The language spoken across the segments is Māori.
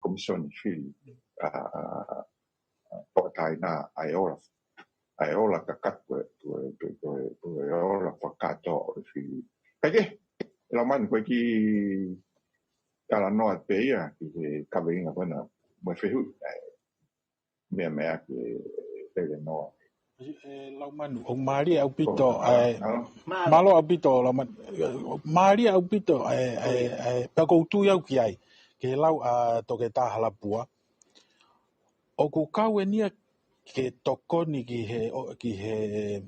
Komisoni Fili pokai na aiola kakatwe tu aiola whakato o Fili. Peke, la man koe ki kala noa te ia ki he kaweinga wana mo whehu mea ki tele noa. Lau manu, o Maria au pito, malo au pito, Maria au pito, pakoutu iau ki ai, ke lau a toke tā halapua. O ku kau e nia ke tokoni ki he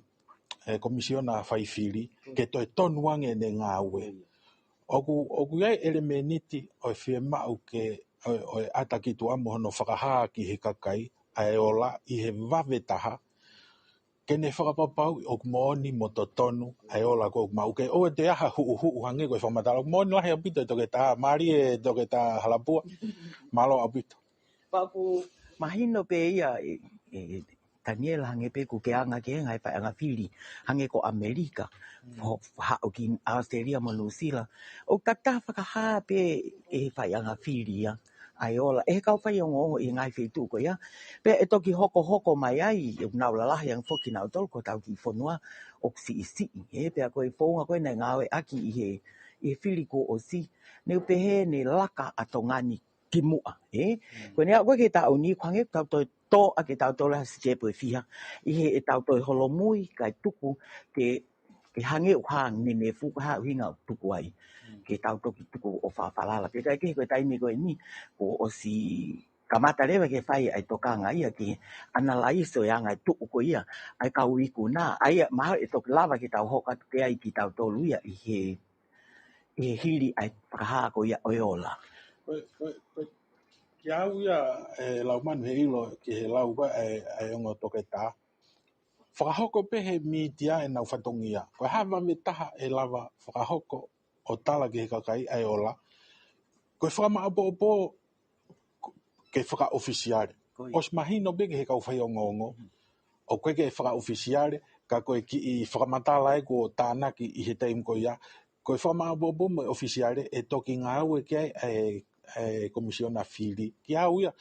komisiona whaifiri, ke toi tonuange ne ngā ue. O ku iai elemeniti o e whiemau ke o e atakitu amu hono whakahaa ki he kakai, ai ola i he wawetaha, kene whakapapau o kumooni mo to tonu ai ola ko mau ke o te aha hu hange ko whamatala kumooni lahi apito toke tā mari e toke tā halapua malo apito paku mahino pe ia Daniel hange pe ku ke anga ke ngai pa anga Fili hange ko Amerika ha o ki Australia mo New Zealand o tata whakaha pe e whai anga Fili ia ai ola e kau whai ongo i ngai whitu ko ia pe e toki hoko mai ai e naulalahi ang whoki nau tol ko tau ki whonua o si e pe a koe whonga koe nei ngawe aki i he Fili ko o si ne pe he ne laka a tongani ki mua koe nea koe ke tau ni kwange tau toi to a ke tau tola se po fia i he tau toi holomui kai tuku ke hange o hang ne fu ha hinga tuku ai ke tau toki tuku o whawhalala. Pe kai ke koe taimi koe ni, ko o si kamata rewa ke whai ai tokanga ia ki analai so ia ngai tuku ko ia, ai kau iku nā, ai maha e toki lava ke tau hoka ke ai ki tau tolu ia i he hili ai whakaha ko ia oiola. Ki au ia lau manu he ilo ki he lau koe ai ongo toke tā. Whakahoko pe he mitia e nau whatongia. Koe hawa me taha e lava whakahoko o tala ki he kakai ai ola. Koe whakamaapo ke whaka-ofisiare. Os mahino be ke he kau whai o ngongo. O koe ke whaka-ofisiare, ka koe ki i whakamatala e ko tānaki i he teim ko ia. Koe whakamaapo me ofisiare e toki ngā ue ke ai komisiona Fili. Ki au ia,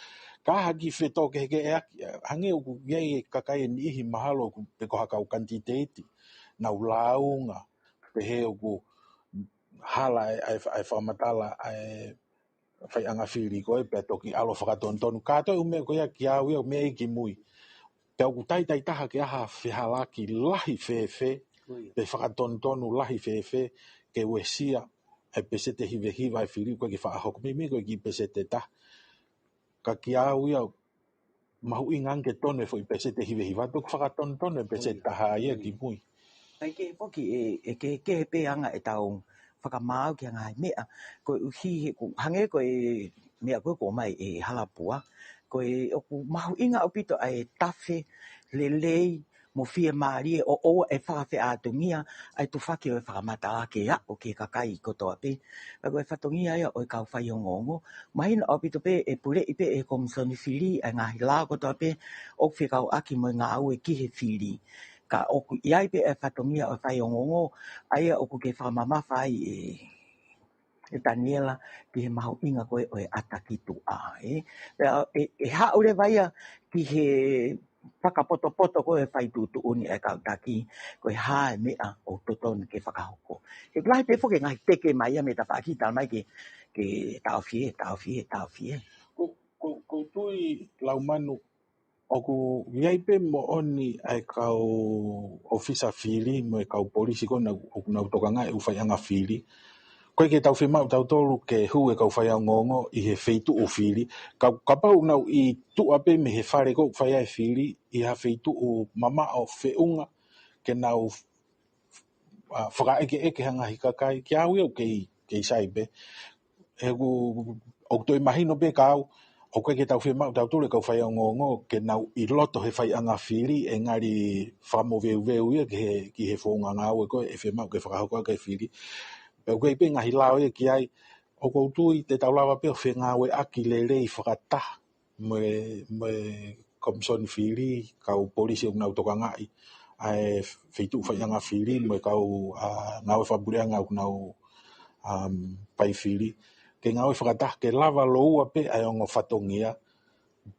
ka haki wheto ke heke e aki. Hange o ku iei kakai e nihi mahalo ku pe ko hakau kantiteiti. Nau launga, pe he o ku hala ai whakamatala whai anga Fili koe pe toki alo whakatontonu. Kātoi ume ko ia ki au ia mea iki mui. Pe au ku tai taha ke aha whihalaki lahi whewhe, pe whakatontonu lahi whewhe, ke wesia e pesete hiva e Fili koe ki whaahoko. Mimi koe ki pesete ta. Ka ki au ia mahu ingang ke tonu e fo i pesete hiva. Tuk whakatontonu e pesete taha ia ki mui. Kai ke poki ke pe anga e tau whakamau ki anga mea koe uhi hange koe mea koe mai e halapua koe oku mahu inga opito ai tafe lelei mo fia maari o e whakawhi ātungia ai tu whaki o e whakamata ake a o ke kakai kotoa pe koe whatongia ia o e kau whai o ngongo mahina opito pe e pure i pe e Komisoni Fili ai ngahi la kotoa pe o whikau aki mo ngā au e ki he Fili ka oku iai pe e whatongia o whai o ngongo aia oku ke whamamafa e Daniela ki he mahu inga koe o e atakitu a e haure vaia ki he whakapoto koe whai tutu uni e kautaki koe hae mea o totonu ke whakahoko e lai pe whoke ngai teke mai a me ta whakita mai ke tau fie Ko tui lau manu oku iai pe mo oni ai kau ofisa Fili mo e kau polisi ko na oku nau tokanga e ufai anga Fili. Koe ke tau whemau tau tolu ke hu e kau whai au ngongo i he wheitu o Fili. Ka pau nau i tu ape me he whare ko whai ai Fili i ha wheitu o mama o whiunga ke nau whakaeke hanga hikakai ki au iau kei saipe. E ku o toi mahino pe kau o koe ke tau whemau tau tolu e kau whai au ngongo ke nau i loto he whai anga Fili e ngari whamo veu ia ki he whonga ngau e koe e whemau ke whakahoko ke Fili. Pe koe pe ngahi lao e ki ai o koutui te tau lawa pe o whenga we aki lelei whakata me Komisoni Fili kau polisi o nau toka ngai ai wheitu whaianga Fili me kau ngau e whaburea ngau nau pai Fili ke ngau whakataha ke lava loua pe ai ongo whatongia,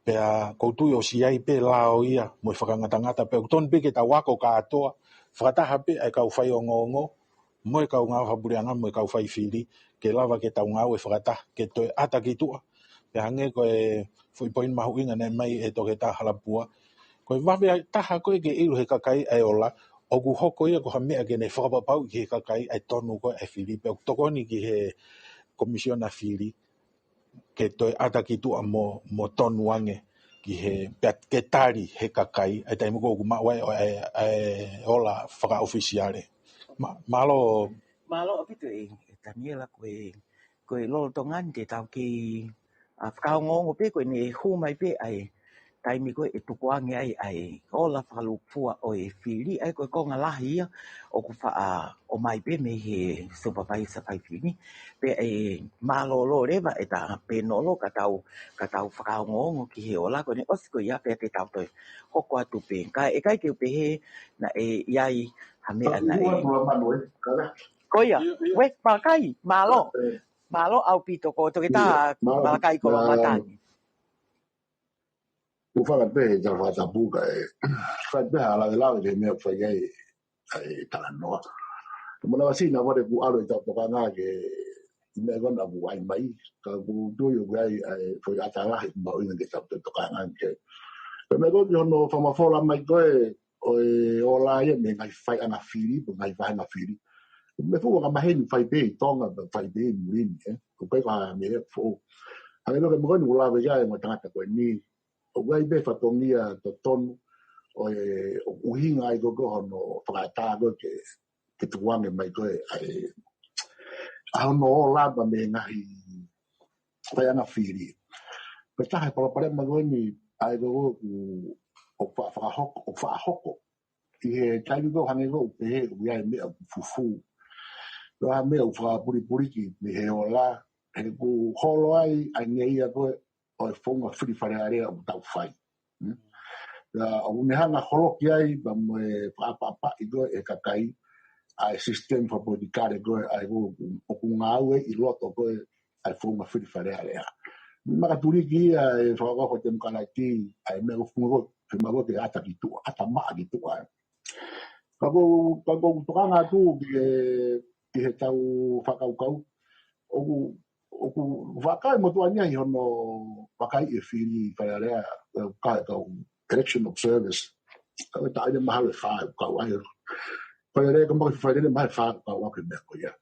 pe a koutu o si ai pe lao ia, mo whakangatangata pe ton pe ke ta wako katoa, whakataha pe ai kau whai ongo, mo e kau ngau habureanga, mo e kau whai Fili, ke lava ke tau ngau e whakataha, ke toi ata ki tua, pe hange ko e whuipoin mahu inga ne mai e toke ta halapua, ko e wawe ai taha koe ke iru he kakai ai ola, o ku hoko ia ko ha mea ke ne whakapapau ki he kakai ai tonu koe ai Fili, pe o tokoni ki he komisiona Fili, ke toi ata ki tua mo tonu ange, ki he ke tari he kakai, ai taimu ko ku mawai ai ola whaka-ofisiare. Malo... Malo apitu e Daniela koe lolo tongan te tau ki whakaongongo pe koe ne humai pe ai taimi koe e tukuange ai ola whakalupua o e Fili ai koe konga lahi ia o ku wha o mai pe me he supervisor pai Fili pe e malolo rewa e ta pe nolo ka tau whakaongongo ki he ola koe ne osiko ia pe te tau toi hoko atu pe e kai ke pe he na e iai hame ana Koia, we malakai, malo au pito ko toke ta malakai ko matani. Ufa pe ja fa ta buka fa pe ala de la de me fa ai ta no. Mo na vasi na vore ku alo ta to kana ke me gon na bu ai mai ka bu do yo ai foi ata la mo ina ke ta to kana ke. Me gon yo no Fakamafola mai ko o la ye me ngai fai ana Fili, ngai vai ana Fili. Me fu ka mahen fai be Tonga fai be murini ko pe ka me fo. Ane no ke mo gon ula ve ya mo tanga ko ni o gai be fatongia to tonu o uhinga ai go no whakata go ke tuange mai ko ai no la ba me ngahi vai ana Fili pe taha pa pare mago ni ai go o whahoko i he tai go hange go pe he ia me fufu lo ha me o puri ki me he ola he go holo ai nei go o fonga free fare area o tau fai o nehanga holo ki ai ba mo pa i go e kakai ai system for body care go ai go o kunga i loto go ai fonga free fare area maka turi ki ai whaka ko tem kana ki ai me o fungo te mago ke ata ki tu ata ma ki tu ai kago tukanga tu ki he tau whakaukau o whakai mo tu ania i hono whakai e Fili whaarea kai kau election observers kau ta aina mahalo whae kau ai whaarea ka maki whaere mahi whae kau wake mea ko ia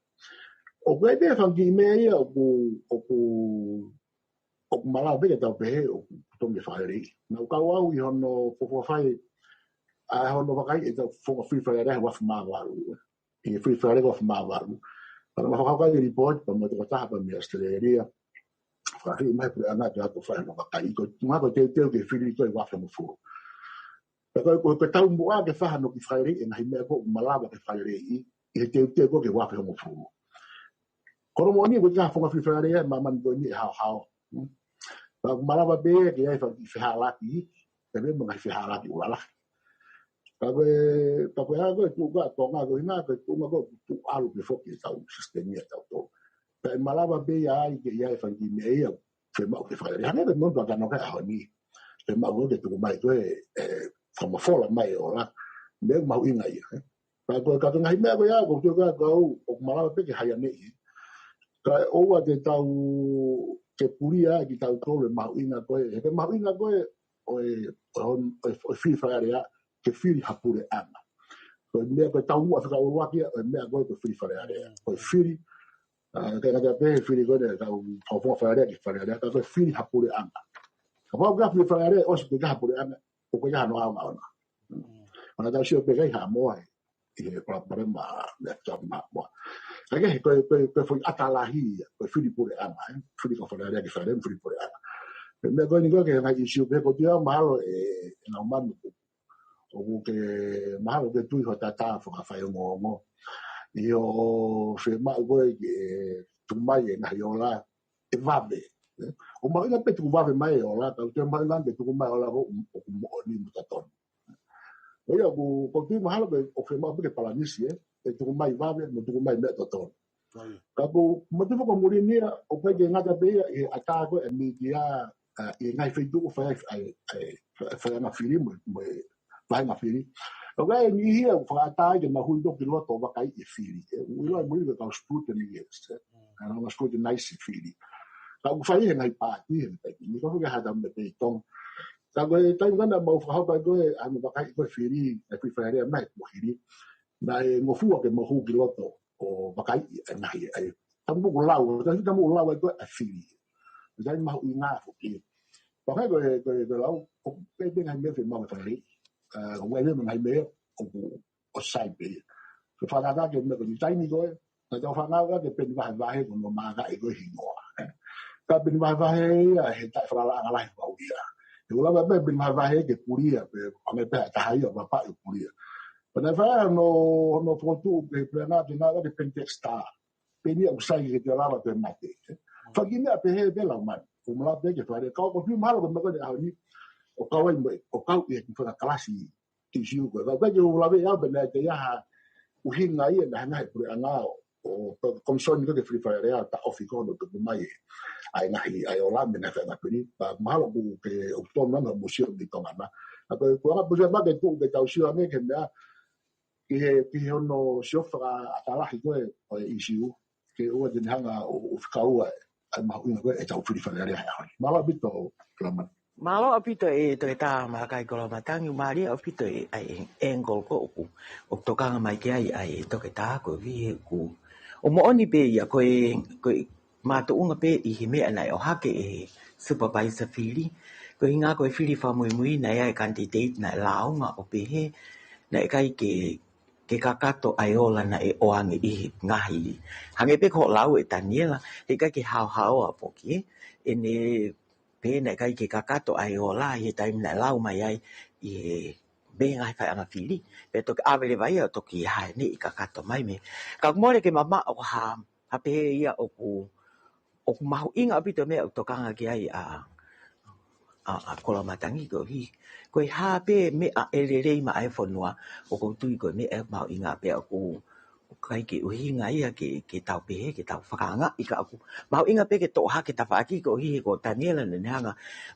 o kwe te whangi mea ia o mala vele tau pehe o tonge whaere na kau au i hono whai a hono wakai e tau whonga free whaere wafu maa waru i free whaere wafu maa waru para whakaukai i report pa mo te kataha pa me Australia whakari mai pure ana te ato whae no wakai ko tunga ko te ke Fili ko i wafu mo fu ko tau mua ke whaha no ki whaere e nahi mea ko malawa ke whaere i he te ko ke wafu mo fu kono mo ni ko ka whonga free whaere ma man ko ni hao pa malawa be ke ai whahalaki pe me mga whahalaki ulala pa ko ha ko tu ga tonga ko ina ko tu ma ko tu alu ke foki tau sistemia tau to pa malawa be ai ke ai fangi me ia fe ma ke fare ha ne no ga no ka honi fe ma go de tu mai ko Fakamafola mai ola me ma ina ia pa ko ka ngai me ko ya ko tu ga ko malawa be ke haya ne ka o wa de tau ke puria ki tau to le ma ina ko e ma ina ko o fi fare ke Fili hapure ana ko me ko tau wa ka o wa ki me ko Fili fare ko Fili ka pe Fili ko de tau fo fare ki fare ka Fili hapure ana ka ga Fili fare o se ka hapure ana o ko ya no ama ona tau si o pe ha mo ai e ko para ma le tau ma mo ka ko foi atalahi ko Fili pure ana Fili ko fare ki fare Fili pure ana me ko ni ko ke ngai si o pe ko dia malo e na manu o ke mahalo ke tui ho tata whakawhai o i o whema ua ke tumai e ngahi o la e wawe o maina pe tuku wawe mai o la ka te maina pe tuku mai o la o mo ni mutaton o ia ko tui mahalo ke o whema ua ke palanisi e tuku mai wawe mo tuku mai mea toton Kago motivo ko muri ni o pe ge ngata be e ata ko e media e ngai fe du fa fa na fili mo vai na fili o ga ni hia fa ata ge na hundo ki loto ba kai e fili we lo muri ga spute ni yes ana na spute nice fili ka u fa ye ngai pa ti ni ko ga hada me te tong kago e tai ngana mo fa ba go e anu ba kai ko fili e fi fa re mai mo fili na e mo fu ke mo hu ki loto o ba kai na ai tamu lau tamu lau ko a fili dai ma u na fu ki ba kai ko lau o pe pe ngai me fe ma fa ri o we me ngai me o sai pe so fa da ke me ko ni tai ni ko na ja fa na ga ke pe ba ba he ko no ma ga e ko hi no ka pe ba ba he he ta fa la la ba u ya e la ba pe ba ba he ke puria pe a me pe ta ha yo ba pa u puria pa fa no foto ke plena de nada de pentesta peni o sai ke te lava pe mate fa ki me pe he de la man o mala pe ke fa de ka ko fi malo ko me ko de ha ni o ka wa o ka e ki fa klasi ti siu ko va ke o la ve ya be na te ya o hinga i na na por ana o Komisoni ko ke free fire ya ta ofi ko do mai ai na ai o la me na fa na peni pa malo ko ke o to na museo di Tonga na ko ko ba ba ke ku ke ta usio me ke na ki ono siofra atalahi koe o e isiu ke ua den hanga o whikaua ai mahu inga koe e tau whiriwhare area hea hoi. Mala bito klaman. Malo apito e to eta makai ko matangi mari apito e ai angle ko ku o tokanga mai ke ai to ke ta ko vi ku o mo oni pe ya ko ma to unga pe I hime ana o hake e supervisor Fili ko inga ko Fili fa mui na ya candidate na launga o pe he na kai ke kakato aiola na e oange I ngahi hange pe ko lau e Daniela he kai ke hao a poki e ne pe na kai ke kakato aiola he time na lau mai ai I be ngai fa ana Fili pe to avele vai to ki ha ni kakato mai me ka mo ke mama o ha pe ia o ku mahu inga apito me o to kanga ki ai a kola matangi ko hi ko ha pe me a elele ma ai fonua o ko tui ko me e mau inga pe o kai ke uhi ngai ke tau pe ke tau whakanga I ka aku mau inga pe ke to ha ke ta whaki ko hi ko Daniela ne hanga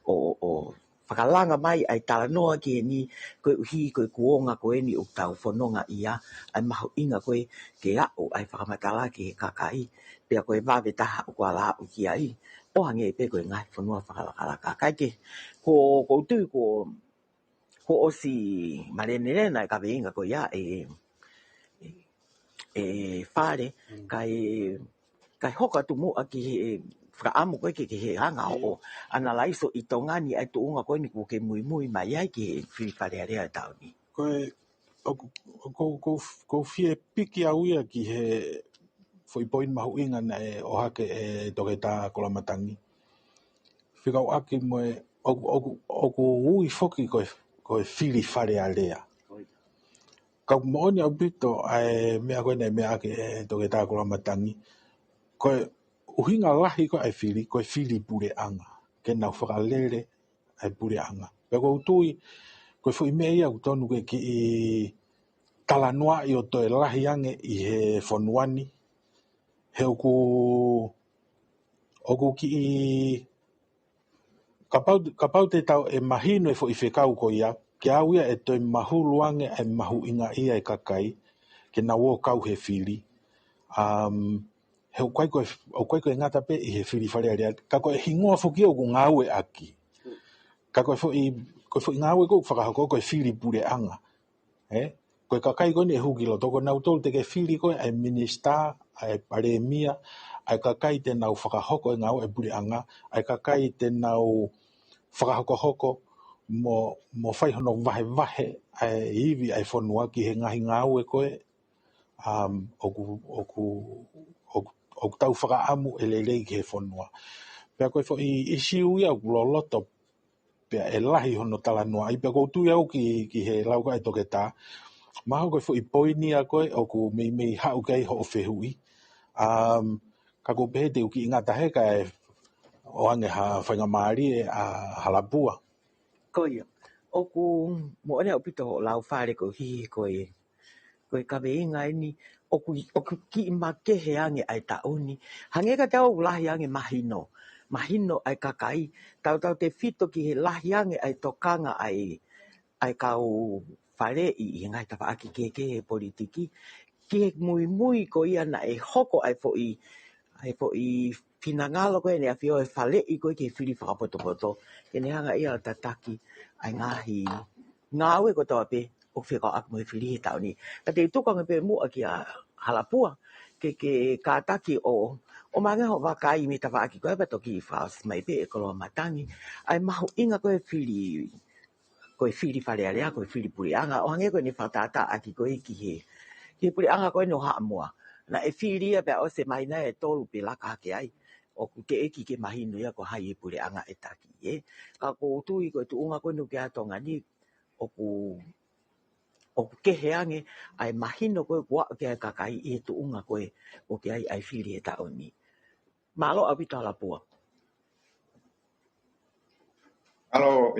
o whakalanga mai ai tala noa ke ni ko uhi ko kuonga ko ni o tau whanonga ia ai mau inga ko ke au ai whakamatala ke kakai pe ko va ve taha o ala o ki ai o hange pe ko ngai whanua whakalaka kai ke ko tu ko o si marenere na ka venga ko ia Fale kai hoka tu mo aki whaamu koe ke he hanga o analaiso I Tonga ni ai tu unga koe ni ku ke mui mai ai ke Fili Fale area tau ni. Ko fie piki au ia ki he foi poin mahu inga na o hake e toke tā kolamatangi. Whikau aki mo oku ui foki koe Fili Fale Alea. Kau mooni au pito ai mea koe nei mea ake e toke tā kolamatangi. Koe uhinga lahi koe ai Fili, koe Fili pure anga. Ke nau whakalele ai pure anga. Pea koe utui, koe fui mea ia utonu ke ki I tala noa I o toe lahi ange I he whonuani. He oku ki I kapau te tau e mahino e fo I whekau ko ia. Ke au ia e toi mahu luange e mahu inga ia e kakai. Ke na wo kau he Fili. He o kai koe ngata pe I he Fili Fale Alea. Ka koe hingoa fuki o ku ngau e aki. Ka koe fo I ngau e kou whakahoko koe Fili pure anga. Koe kakai koe ni e hukilo. Toko nau tolu te ke Fili koe ai minista, ai paremia, ai kakai te nau whakahoko e ngau e pure anga. Ai kakai te nau whakahoko mo whaihono vahe ai iwi ai whanua ki he ngahi ngau e koe. Oku tau whakaamu e lelei ki he whanua. Pea koe fo I isiu ia ku loloto pea e lahi hono tala noa. I pea kou tui au ki he lauka e toke tā. Maho koe fo I poini a koe oku mei hau kei ho o whehui. Ka kou pehe te uki ingata he ka e o ange ha whaingamari e a halapua. Koia. Oku moone au pito lau Fale ko hi koe ka veinga ni o ku ki ma ke he ange ai ta oni hange ka tau lahi ange mahino ai kakai tau te fito ki he lahi ange ai tokanga ai ka o Fale i ngai ta aki ke politiki ki mui ko ia na e hoko ai fo i finangalo ko ne afio e Fale i ko ke Fili whakapoto ke ne hanga ia tataki ai ngawe ko tau pe o whika ak mo Fili he tau ni ka te tukanga pe mua ki a halapua ke kātaki o manga ho waka i me ta waki ko e pato ki whaas mai pe e koloa matangi ai mahu inga ko e Fili Fale Alea ko e Fili Pureanga o hange ko ni whatata aki ko e ki he Pureanga ko e no haa mua na e Fili a bea o se mai na e tolu pe laka hake ai o ke eki ke mahino ia ko hai e Pureanga e taki e ka ko tui ko e tuunga ko no ke a Tonga ni o ke heange ai mahino ko e kua ke a kakai e tuunga ko e o ke ai Fili e tau ni malo abita la pua alo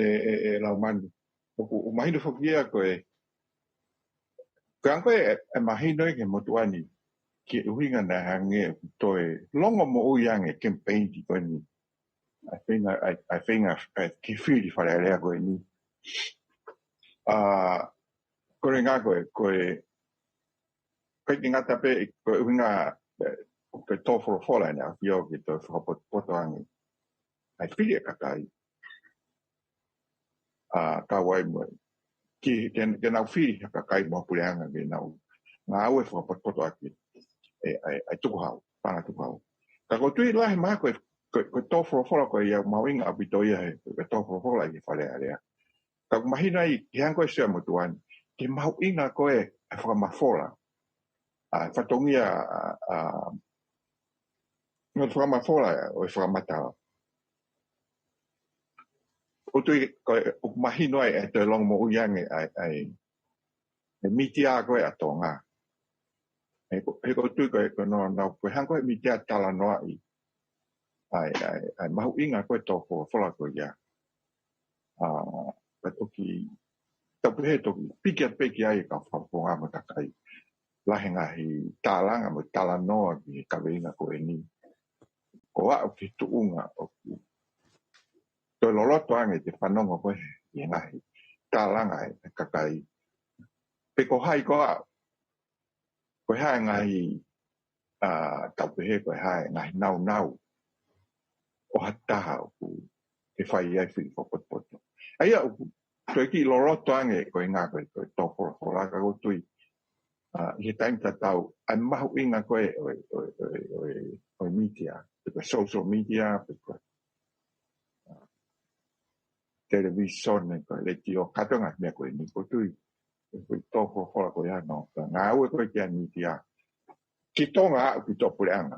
lau manu o mahino fokia ko e e mahino ke motuani ki uhinga na hange toe longo mo uyange campaign ki ko ni I think ki Fili Fale Alea ko ni ko nga ko ngata pe ko uhinga ko tofo fola na fio ki to poto angi ai Fili kakai ka wai mo ki ken au Fili kakai mo puleanga ke nau nga awe fo poto aki ai tuku hau pana tuku hau ka ko tui lahi ma ko tofo fola ko ia mawinga abitoia he ko tofo fola ki Fale Alea ka mahina i hiang ko se mo tuan ki mau inga ko e Fakamafola fatongia no Fakamafola o Fakamata o tui ko mahino e te long mo yang ai mitia ko e Tonga e ko tui ko no ko hang ko mitia tala no ai mau inga ko to ko fola ko ya patoki tapuhe to piki ai ka fonga mo takai la henga hi talanga mo tala no ki ka veina ko ni ko a ki tuunga o to loloto ange te whanonga koe i ngahi talanga e kakai pe ko hai ko a ko hai ngahi taupehe ko hai ngahi nau o hataha o ke whai ai whii whakotpoto aia o to ki loloto ange ko i ngā koe tōpora whoraka o tui i he taim tatau ai mahu inga koe o media pe social media pe koe television ko le tio katonga me ko ni ko tui ko toko fora ko ya no nga o ko ke ni tia ki tonga ki to puleanga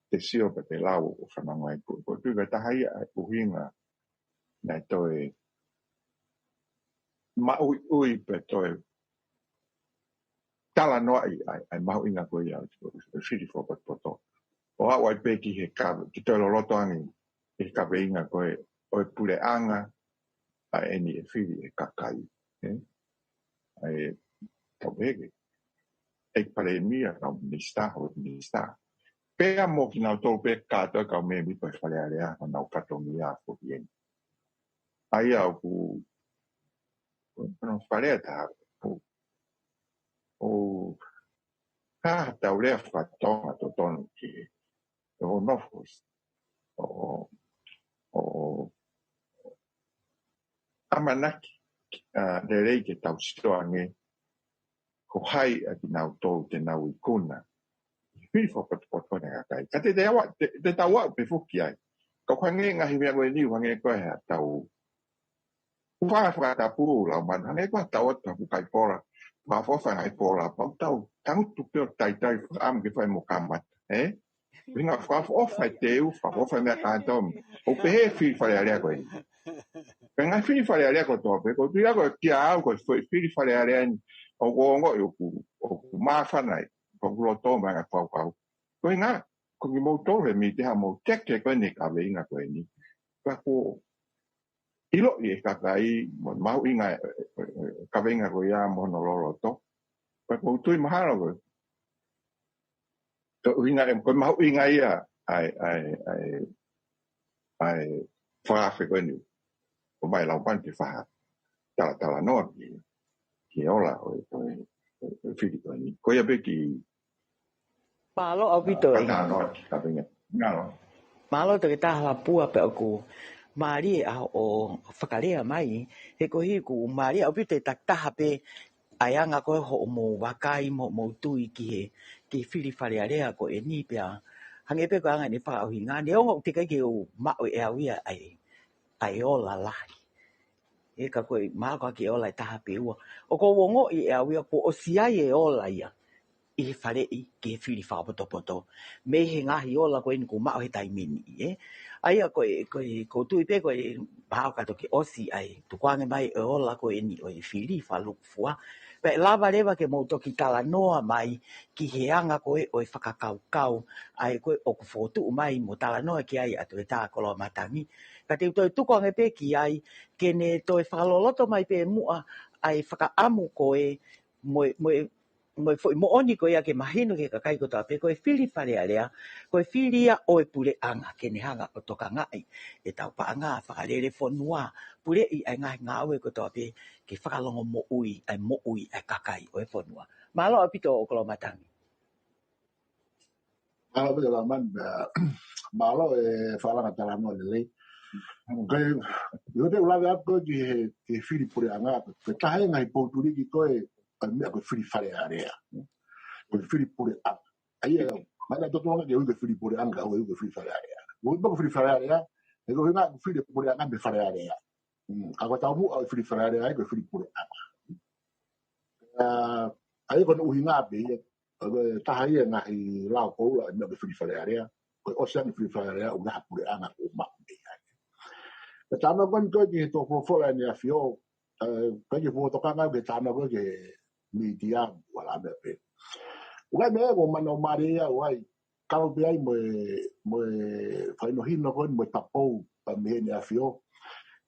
te sio pe te lau o fana ngai ko tui ka hai o hinga na to e ma ui pe to e tala no ai ma inga ko ya Fili fo ko to o ha wai pe ki he ka ki to lo loto ani e ka veinga ko e o puleanga ai ni e Fili e kakai ai tawege e pare mia ka minister pea mo ki nau tō pe kātua ka me mi koe Fale Alea o nau patongia ko bien ai au ku no Fale ta o ka tau lea whatonga to tonu ki o nofos o amanaki le rei ke tau sitoa nge ko hai a ki nau tō te nau i kuna Fili whakapoto nea kai ka te awa te tau au pe fuki ai ka kwange ngahi mea koe ni wange koe hea tau whakatapu lau man hange koe tau ata hukai pora whafofa ngai pora pau tau tau tupeo tai am ke whai mo kamat winga whafofa te u whafofa mea kātom o pehe Fili Fale Alea koe ni pe ngai Fili Fale Alea koe tope ko tuia koe kia au koe Fili Fale Alea ni o gongo i o mawhanai ko kuloto mai ngai pau koe ngā ko ki mou tore mi te ha mou teke koe ni ka veinga koe ni ka ko ilo i e kakai mo mau inga ka veinga koe ia mo no lolo to ka ko tui mahalo koe to inga ko mau inga ia ai fa fe ko ni o mai la pan ki fa tala no ki ola o Fili ko ni ko ia be ki Palo au pito ai. Pata no ka pinga ngalo Malo te ta la pua pe ku. Mari a o Fakarea mai he ko hi ku mari au pito ta ta pe aianga ko ho mo wakai mo tui ki Fili Fale Alea ko e ni pe hange pe ko anga ni fa o hinga ne o te ke o ma o e awia ai ola la e ka ko ma ko ki ola ta pe o ko wongo i e awia ko o sia e ola ia i fare i ke Fili fa poto me he nga hi ola ko en ko ma o he taimini ai ko tu pe ko ba ka to ki osi ai tu kwange mai e ola ko eni o i Fili fa lu fua pe lava leva ke mo to ki tala noa mai ki heanga ko o i whakakau ai ko o ko fotu mai mo tala noa ki ai atu e tā kolo matangi ka te to tu kwange pe ki ai ke ne to e whakaloloto mai pe mua ai whakaamu ko e mo foi mo oni ko ia ke mahino ke kakai ko ta pe ko Fili Fale Alea ko filia o e pule anga ke ne hanga o toka ngai e tau pa anga whakalele fonua pule i ai ngai ngā ue ko ta pe ke whakalongo mo ui ai kakai o e fonua malo apito o kolo matangi Malo pe la man malo e fala na tala no le ke yo te ula ga ko ki Fili pure anga pe ta hai ngai po turi ki ko e me ko Fili Fale Alea ko Fili pure anga ai mana to tonga ke yo Fili pure anga o yo Fili Fale Alea wo ko Fili Fale Alea e ko nga Fili pure anga be Fale Alea ka ko ta mu o Fili Fale Alea ko Fili pure anga ai ko no hinga be ta hai ngai la ko la me ko Fili Fale Alea ko o sa Fili Fale Alea o nga pure anga o ma be tama kon ko ki to fola ni afio ka ki foto kanga be tama ko ke media wala be pe wa me go mano maria wai ka be ai mo fa no hino kon mo tapo pa me ni afio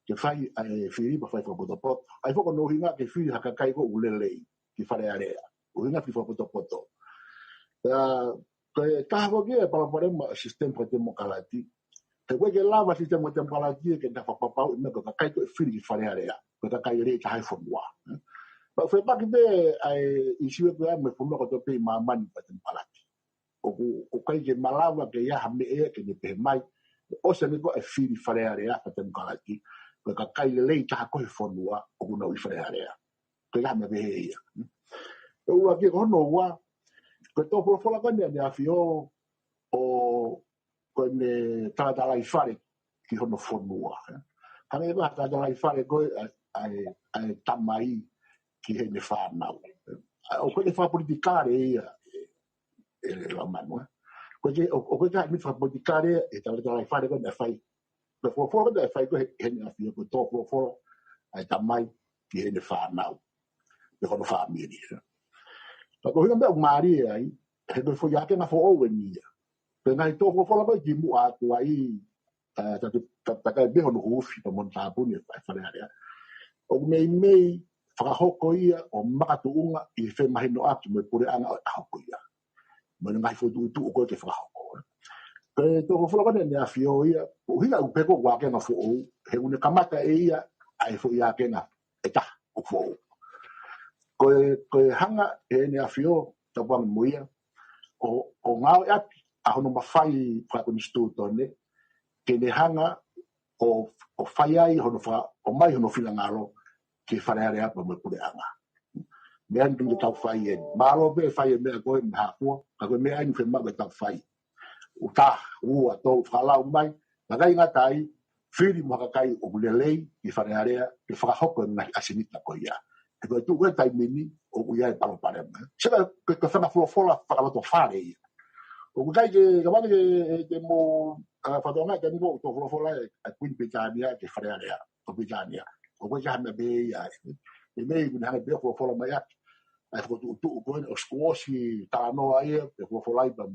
ke fai Fili pa fai foto poto ai fo no hinga ke Fili haka kai ko ulele ki Fale Alea o hinga fi foto poto ke ka ho ke pa pa mo sistem pa mo kalati te koe ke lava si te mo te mpalaki ke ta whapapau ina ko kai ko Fili Fale Alea ko ta kai re ta hai fonua ba fe pa ke be ai isiwe ko me fonua ko to pe mamani pa te mpalaki o kai ke malava ke ya me e ke ne pe mai o se me ko Fili Fale Alea pa te mpalaki ko ka kai le ta ko fonua o ko no i Fale Alea ko ya me be ia o wa ke hono wa ko to fola ko ne afio o ko ne tata lai fare ki hono fonua kane ba tata lai fare ko ai tamai ki he ne fa nau o ko ne fa politikare ia la mano ko je o ko ga mi fa politikare e tata lai fare ko ne fai ko fo da fai ko he ne afio ko to fo ai tamai ki he ne fa nau e hono fa mi ni ko ho nda mari ai he ko fo ya ke na fo o ni pena i tōko whala mai ki mua atu ai ta kai beho no hufi pa mon tāpuni e Fale Alea o mei whakahoko ia o makatuunga i whe mahino atu me pure anga o ahoko ia mene ngai fotu utu o koe ke whakahoko pe tōko whala mai ne a whio ia o hina u peko wake na fo ou he une kamata e ia ai fo ia kena e ta o fo ou koe hanga e ne a whio ta wang muia o ngao e ati a hono mawhai whakunistu tone, ke ne hanga o whai ai hono o mai hono whina ngaro ke Fale Alea pa mo pure anga. Me andu te tau whai e. Malo be whai e mea koe me hapua, ka koe mea inu whenma me tau whai. O tā, ua, tō, whalau mai, na gai ngatai, Fili mo hakakai o ulelei ki Fale Alea, ke whakahoko ngai asinita ko ia. E koe tu koe taimini o uia e palo parema. Sera, koe whana fola whakaloto whare ia. O kai ke kamane ke mo fatonga ke mo to fola e kuin Britania ke Fale Alea to Britania o ko ja me be ya e me ku na be fola mai ai ko tu ko o squash ta no ai pe fola ba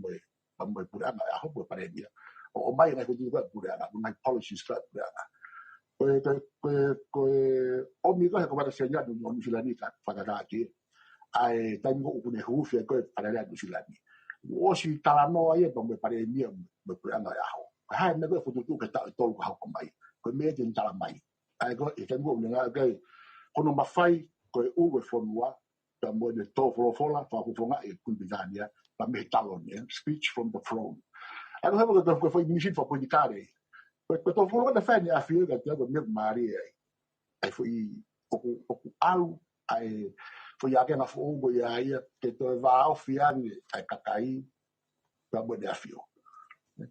mo pura na a ho pare dia o mai na ko tu ba pura na mai policies ka pura na ko o mi ko ba segna no filani ka fa da ki ai tango ku ne hu fe ko Fale Alea no filani o si talanoa ia pa me pare mia me puanga ya ho ha me ko futu ke ta to ko ha ko mai ko me tin tala mai ai ko e kan go nga ga kono mafai ko e uwe fonua ta mo de to fola fa ko fonga e kulbizania pa me talonia speech from the throne ai ko ha ko foi mission for politikare ko to fola da fa ni afio ga ta ko me mari ai foi o au ai foi a que na fogo e aí que to va ao fiani ai kakai pa mo de afio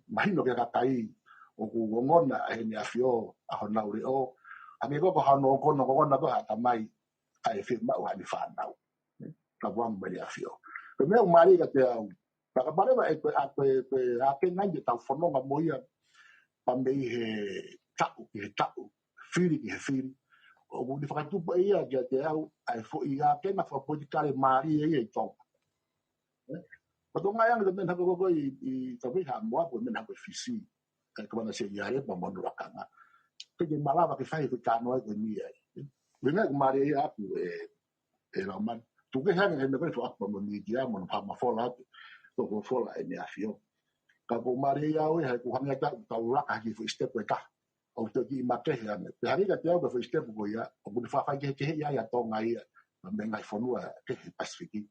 imagino que kakai o ku ngona ai ni afio a hona uri o ame ko hano ko no ko na ko hata mai ai firma o ani fa nau ka wan be afio ko me o mari ka te au pa pare ba e a ke ngai ta fono ga moia pa me he tau fili he fili o ku di fa tu ba ia ke te au ai fo ia ke na fa politikare mari e Tonga pa to ngai ang de men ha ko i to bi ha mo ko men ha ko fisi ko na se ia re pa mo no kanga ke malava ke fai ko ka no ko ni ai venga mari ia ku e la man tu ke hanga me ko fa mo ni dia mo pa ma fola to ko fola e ni afio ka ko mari ia o he ku hanga ta ura ka ki fo step ka o to ki ma ke ha me pe hari ka te o fo step ko ia o bu fa fa ke ia ya to ngai me ngai fo no ke pasifiki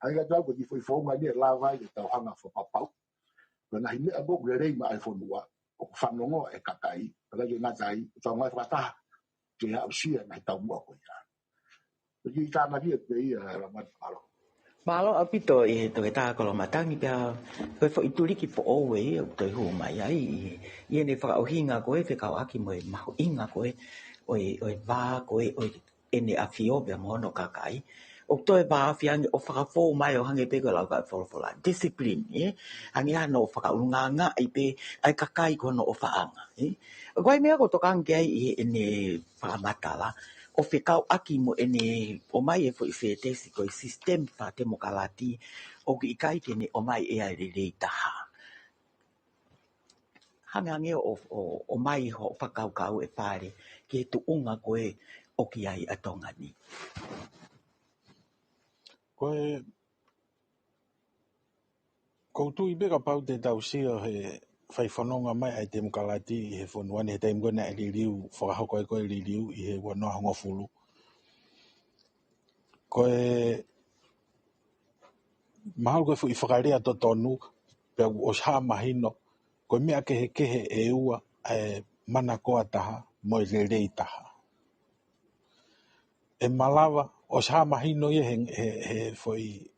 ai ka ta ko ki fo ma ni la vai ke ta hanga fo pa pa ko na ni abo re re ma fo no o fa no e ka kai ka ke na tai to ngai fa ta ke ha sia na ta mo ko ia ki ka na ki pe ia la ma palo Malo apito e to eta ko matangi pia pe fo ituri ki po owe to hu mai ai e ne fa o hinga ko e fe ka aki mo ma inga ko e o va ko e ene afio be mo no kakai o to e va fiang o fa fo mai o hange pe ko la ka fo la discipline e hange ano fa unga nga ai pe ai kakai ko no o fa anga e ko me ko to kan ge e ene fa matala o whekau aki mo ene o mai e fo i whetesi ko i sistem wha te mokalati o ki i kai tene o mai e ai rei taha. Hangange o mai ho whakau kau e whare ki e tu unga koe o ki ai a Tonga ni. Koe, koutu i beka pau te tau sia he whaiwhanonga mai ai te mukalati i he whanuane he taimgona e ririu, whakahoko e koe ririu i he wanoa hongo fulu. Koe, mahal koe fu i whakarea to tonu, pia o sha mahino, koe mea kehe e ua e mana koa taha, mo i rerei taha. E malawa, o sha mahino i he foi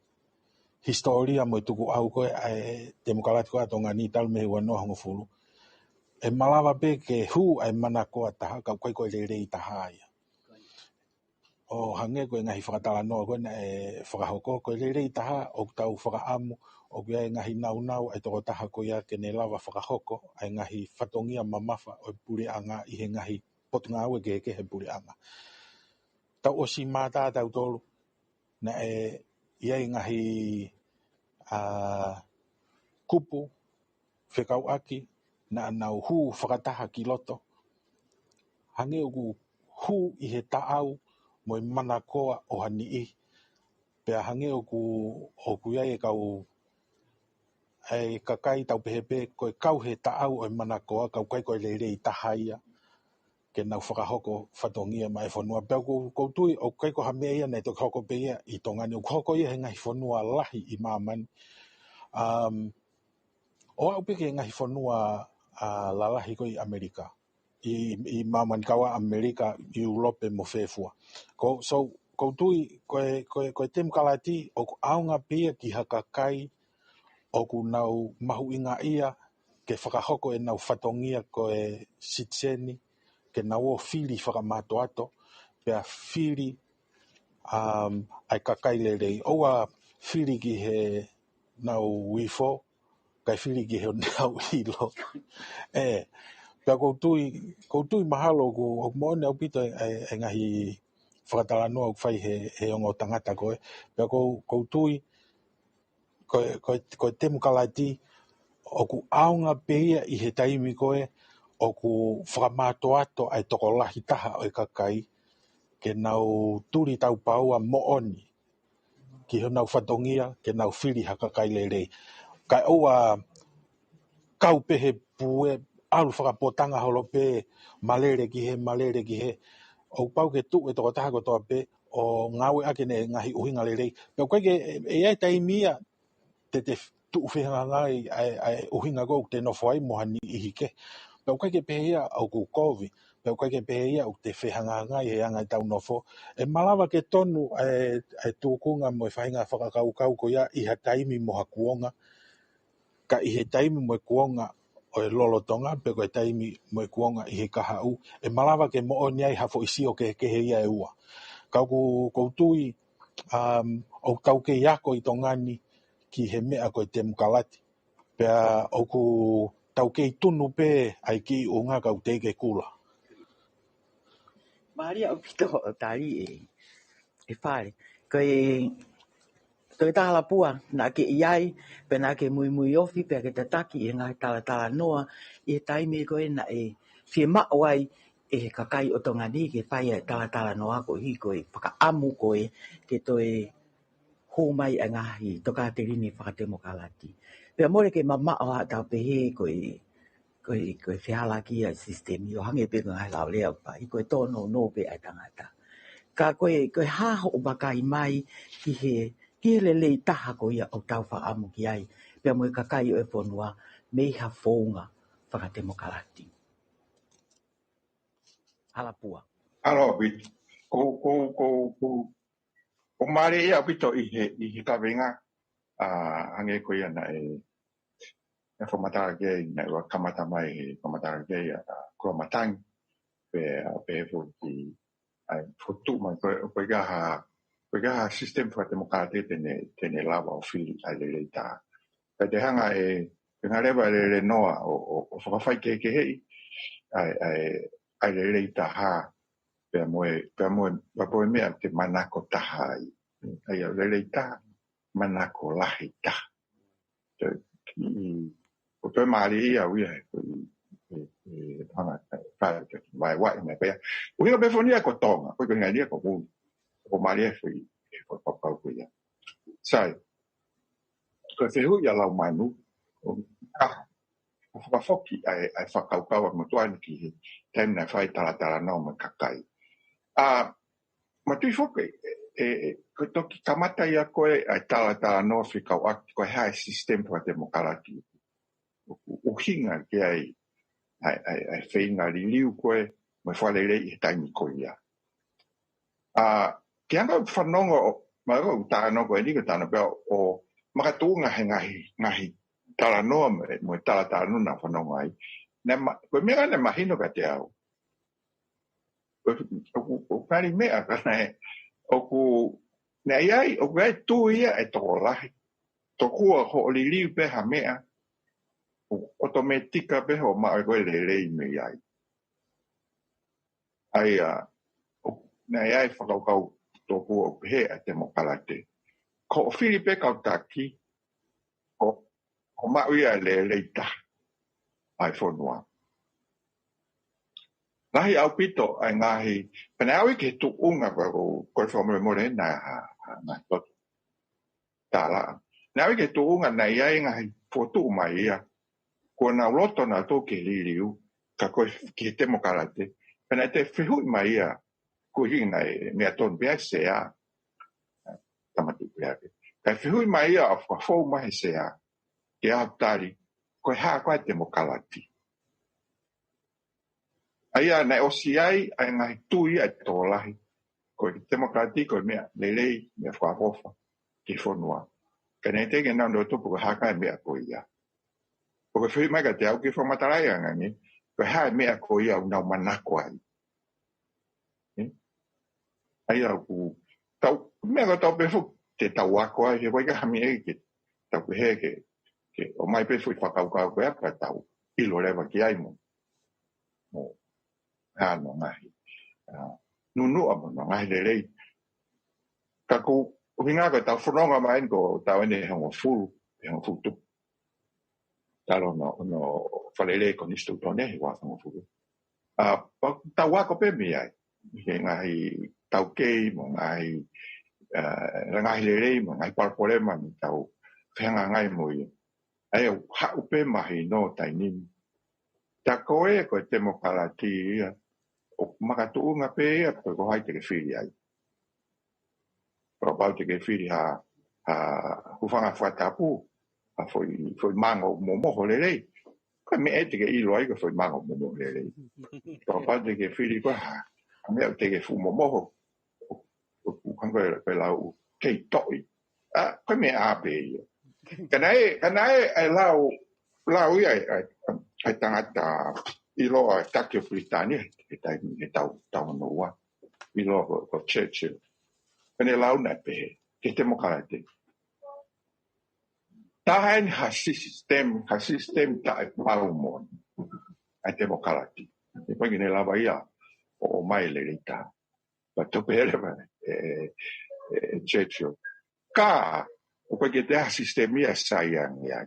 historia mo i tuku au koe e te mukalati koa Tonga ni tal me wanoa hongo fulu. E malawa pe ke hu ai mana koa taha, kau koe rerei taha ia. O hange koe ngahi whakatala noa koe na e whakahoko, koe rerei taha o tau whakaamu, o kia e ngahi nau ai toko taha koe ia ke ne lawa whakahoko, ai ngahi whatongia mamafa o puri anga i he ngahi potunga aue ke he puri anga. Tau o si mata tau tolu, na e iai ngahi kupu, whekau aki, na nau hu whakataha ki loto. Hange uku hu i he taau, mo i mana koa o hani i. Pea hange oku iai e kau ai kakai tau pehepe koe kau he taau o i mana koa, kau kai koe rei tahaia ke nau whakahoko whatongia mai whanua. Pea kou tui o kai ko hamea ia nei to hoko pe ia i tongani. O hoko ia he ngahi whanua lahi i mamani. O au peke ngahi whanua lalahi ko i Amerika. I mamani kawa Amerika, i Urope mo whewhua. So, kou tui, koe tem kalati, o aunga pia ki hakakai, o ku nau mahu inga ia, ke whakahoko e nau whatongia koe sitseni, ke nau o Fili whakamato ato, pea Fili ai kakai lerei. Oua Fili ki he nau wifo, kai Fili ki he nau ilo. Pea koutui mahalo ku moone au pito e ngahi whakatala noa ku whai he ongo tangata koe. Pea koutui koe te mukalati o ku aunga peia i he taimi koe o ku whakamato ato ai toko lahi taha o i kakai ke nau turi tau paua mo oni ki he nau whatongia ke nau Fili hakakai lerei. Kai oa kau pehe pue alu whakapotanga holo pe malere ki he o pau ke tu e toko taha ko toa pe o ngawe ake ne ngahi uhinga lerei pe koe ke e ai taimia te tu whihanga ngai ai uhinga ko te nofo ai mohani i hike pe koe ke pehea au ku kovi pe koe ke pehea o te whihanga ngai he anga i tau nofo e malawa ke tonu ai tūkunga mo e whahinga whakakau ko ia i ha taimi moha kuonga ka i he taimi mo e kuonga o e lolo tonga, pe koe taimi mo e kuonga i he kaha u, e malawa ke mo o niai hafo isi o ke he ia e ua. Kau koutui, o tau ke iako i tongani ki he mea koe te mukalati. Pea o ku tau ke i tunu pe ai ki o ngā kau te ke kula. Maria o pito o tari e Fale. Koe tāla pua, nā ke iai, pe nā ke mui ofi, pe ke tataki e ngā tala noa, i he taimi koe na e whie mao ai e he kakai o tongani ke whai e tala noa ko hi koe, whakaamu koe ke toe hōmai a ngahi toka te rini whakatemokalati. Pea more ke mamao a tau pehe koe whihala ki a sistemi o hange pe ngai lau lea pa, i koe tono no pe ai tangata. Ka koe haho o bakai mai ki he lelei taha ko ia o tau whaamu ki ai. Pea moe kakai o e whanua mei ha whaunga whakatemokalati. Halapua. Alo, bit. Ko mare ia pito i he kawenga ange ko ia na e whamatara kei na ua kamata mai he whamatara kei kua matangi pe fo ki fotu mai koe gaha system whakatemokalati tene lava o Fili ai lelei tā. Kai te hanga e ngā rewa le noa o whakawhai ke hei ai lelei tā hā pea moe wapoe mea te manako taha ai. Ai au lelei tā manako lahi tā. O toi maari ia uia e hanga whae mai wai mai pea. O hinga befonia ko Tonga, koe ngai lia ko mui. Ko maari e whapau ko ia. Sai, koe whehu ia lau manu, o whakafoki ai whakaukaua motuani ki he taim na whai tala nao ma kakai. Ma tui whoke, koe toki kamata ia koe ai tala nao whikau aki koe hae system whatemokalaki. O hinga ki ai whainga riliu koe me whalelei i taimi koe ia. Ki anga whanongo, ma o tāno koe nika tāno pia o makatunga he ngahi tala noa mo tala nuna whanongo ai. Koe mea ne mahino ka te au. O kari mea kana e, ne ai, o kai tu ia e toko lahi. Tokua ho li liu pe ha mea, otometika pe ho maa koe lelei me ai. Ai, ne ai whakaukau tokua o pehe a te mokalate. Ko o Fili pe kautaki, ko maa ia lelei ta, ai whanua. Ngahi au pito ai ngahi, pena au ke tu unga koe whamore more na ha totu. Tāla. Ngahi ke tu unga na iai ngahi fotu mai ia. Kua na uloto na tō ke liliu, ka koe ki te mokalate. Pena te whihui mai ia, kua hii nei mea tonu pia sea, tamatu pia ke. Ka whihui mai ia a whafou mahi sea, ke ahatari, koe haa koe te mokalati. Aia nei osi ai ngahi tui ai tō lahi. Koe te mokalati, koe mea lelei, mea whahofa, ki whanua. Ka nei teke nao ndo tupu koe haa kai mea koe ia. Koe whihui mai ka te au ki whamatarai angani, koe haa mea koe ia unau manako ai. Aia ku, mea ka tau pefu, te tau ako ai, he koe ka hami eki ke tau pehe ke o mai pefu i whakaukau koe aka tau, ilo lewa ki ai mo. No ngahi. Nunu amo no ngahi lelei. Ka ku hinga ka tau whanonga mai ko tau ene hango fulu tu. Talo no whalelei ko nistu tone he wa hango fulu. Tau wako pe mi ai. He ngahi tau kei mo ngahi ngahi lelei mo ngahi parpolema mi tau whenga ngai mo i. ai ha upe mahi no taini ta koe ko demokrati o makatuunga pe ko hai te Fili ai ko pau te Fili ha hufanga whatapu a foi mango momo lele ko me ete ke ilo ai ko foi mango momo lele ko pau te Fili ko ha me te ke fu momo o kango pe lau ke toi ko me abe kanai ai lau ai tangata ilo a Takio Britania e tau noa ilo ko Churchill kane lau na pe ke demokrati tahan ha system ta palmon a demokrati e pagi ne lava ia o mai le lita pa to pere ma Churchill ka o pagi te sistemia sayang ya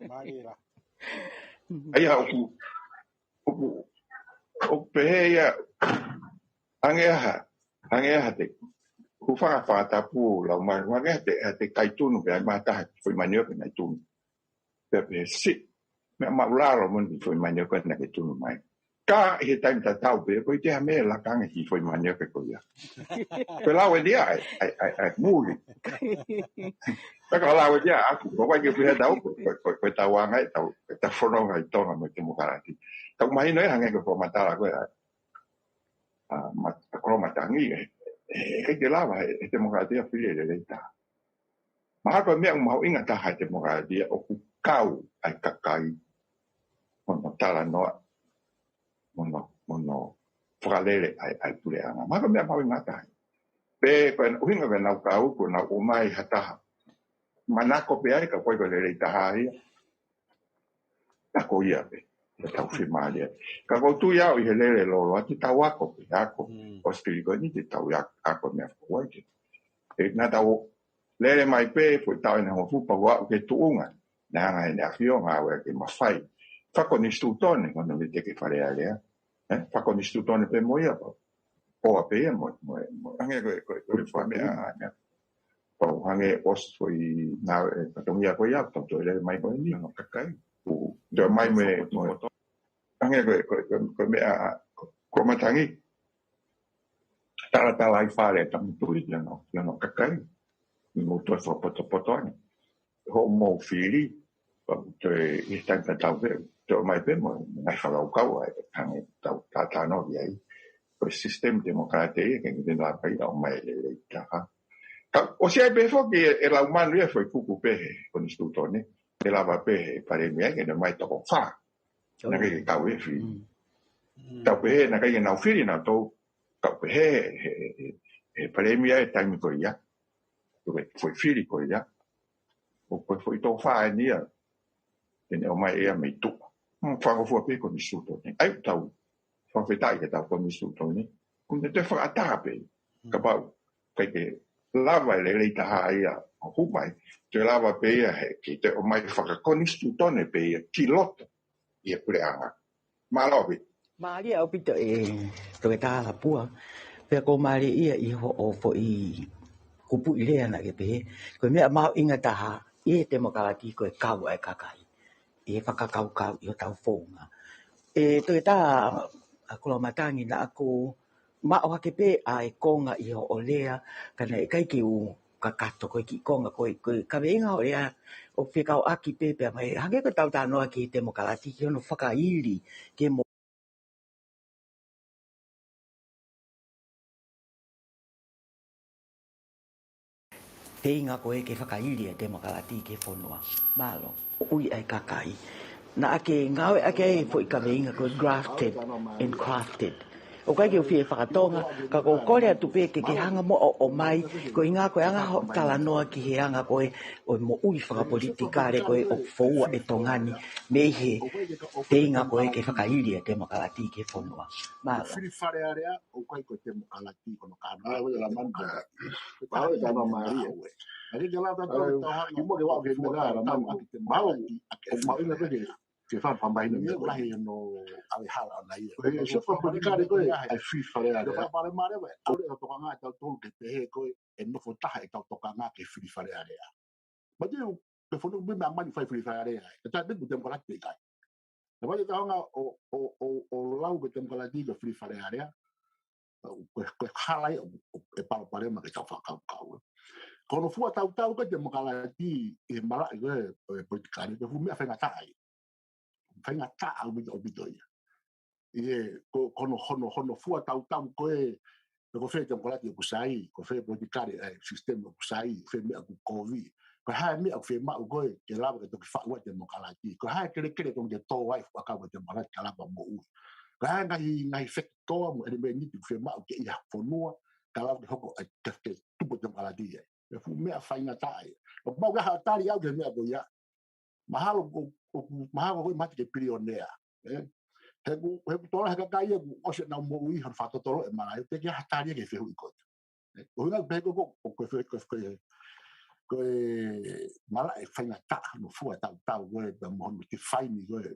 Marira. Ia o peia angeha te hufanga whatapu lau mai wangeha te kaitunu pe ai mataha foi manio pe nai tunu pe si me maularo mun foi manio pe nai tunu mai ka he time ta tau pe ko te me la kanga hi foi manio pe ko ia pe lau e dia ai muli pe ka lau e dia aku ko vai ke pe tau ko tau anga tau ta fono ngai tonga me te mukarati tau mai no hanga ko matala ko ko matangi ke te lava e demokratia Fili le leita ma ko me mo inga ta ha demokratia o ku kau ai kakai ono tala no mono fralele ai puleanga ma ko me mo inga ta pe ko uhinga ve na kau ko na o mai hata manako pe ai ka ko le leita hai ta ko ia pe ta firmaria ka ko tu ia o hele lo ati tawako pe ako o spirito ni te tau ya ako me ko e na tau lele mai pe foi tau na ho fupa wa ke tuunga na nga ina fio nga wa ke mafai fa con istutone quando mi te che fare Alea fa con istutone pe moia o a pe mo ange ko fa me o ange os foi na to mia ko ya to lele mai ko ni no kakai o do mai me ange ko me ko matangi tala ai fare tam tu no kakai no to fa poto ho mo Fili te istan ka tau ve to mai pe mo ai fa lau kau ai kan tau ta no vi ai o sistema democratico che in la pai o mai le ta o se ai pe fo che e la umano ia foi kuku pe con istutone e la va pe pare mi che non mai to fa na che tau e fi tau pe na che na Fili na to tau pe e pare mi ai tai mi ko ia dove foi Fili ko ia o poi foi to fa ni e o mai e mai tu fa o fu pe con istutone ai tau fa fetai che tau con istutone kun te fa atape ka pa ke lava le ta ia o hu mai te lava pe he ki te o mai fa con istutone pe kilot e preanga malobi Mari au pito to ta la pua. Pe ko mari ia I ho o fo I kupu I le ana ke pe. Ko me ma inga ta ha I demokrati ko e kau ai kakai. E whakakau I o tau whonga. To ta ako lo matangi na ako ma o hake pe a e konga I ho o lea kana e kai ki u kakato ko ki konga ko ka venga o lea o whikau aki pe pe mai hange ko tau ta noa ki demokrati ki ono whakairi ke mo te inga ko e ke whakairi e demokrati ke whonua malo ui ai kakai na ake ngawe ake e fo I ka venga ko grafted and crafted o kai ke o fie whakatonga ka ko kore atu pe ke hanga mo o mai ko inga ko anga ho tala noa ki he anga ko e o mo ui whakapolitika re ko e o foua e tongani me he te inga ko e ke whakairi e demokrati ke whonua malo Fili Fale Alea o kai ko te mokalati kono kana ai wa la manda ba wa ta no mari ai ke la ta to ki mo ke wa ke me la man ba o ma ina ke fa pa mai ne la he no ai hala na ia e so fa politika ko ai Fili Fale Alea fa pa mare we o le to nga ta to ke te he ko e no fo ta he ta to nga ke Fili Fale Alea ba ke fono me ma mani fai area ta be butem kala te kai na vai ta nga o lau ke tem kala di ke free area ko halai e pare ma ke ta fa ka kono fu ta ke tem kala di e mala e politikari ke fu me fa ngata au bito ye kono hono fu ta ko ko fe tem kala di kusai ko fe politikari sistema kusai fe me ku covid ko ha mi au fe ma go ke la ke to fa wa demokrati ko ha kere ko de to wa fa ka de mala kala ba mo ko ha ngai fe to mo e me ni fe ma ke ya fo no kala de hoko ke tu bo demokrati e fu me fa ina tai ko ba ga ta ri au de me go ya mahalo ko ma ke pionea he to ha ka ye o se na mo wi ha fa to e ma te ke ha ta ri ke fe ko o nga be ko fe ko mala e faina ta no fu ta go e mo te faini go e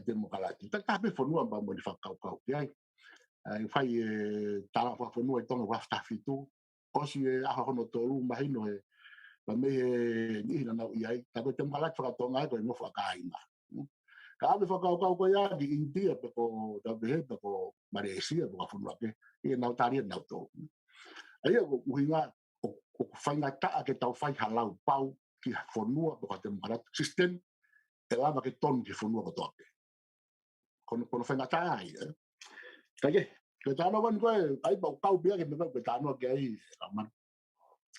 demokrati ta be fo no ba mo fa ka ya e fai ta la fo no e tonga wa sta fitu o si a ho no to lu ma hino e ba me ni na ia ta be demokrati fa tonga go mo fa ka ina ka be fa ka ya di india pe ko da be ko Malaysia ko fo no ke e na ta ri na to ai ko uhinga o fainga ta ke tau fai halau pau ki fonua ko te mara system e lava ke ton ki fonua ko toke kono fainga ta ai kage ke ta no van ko ai ba kau bia ke me ko ta no ke ai man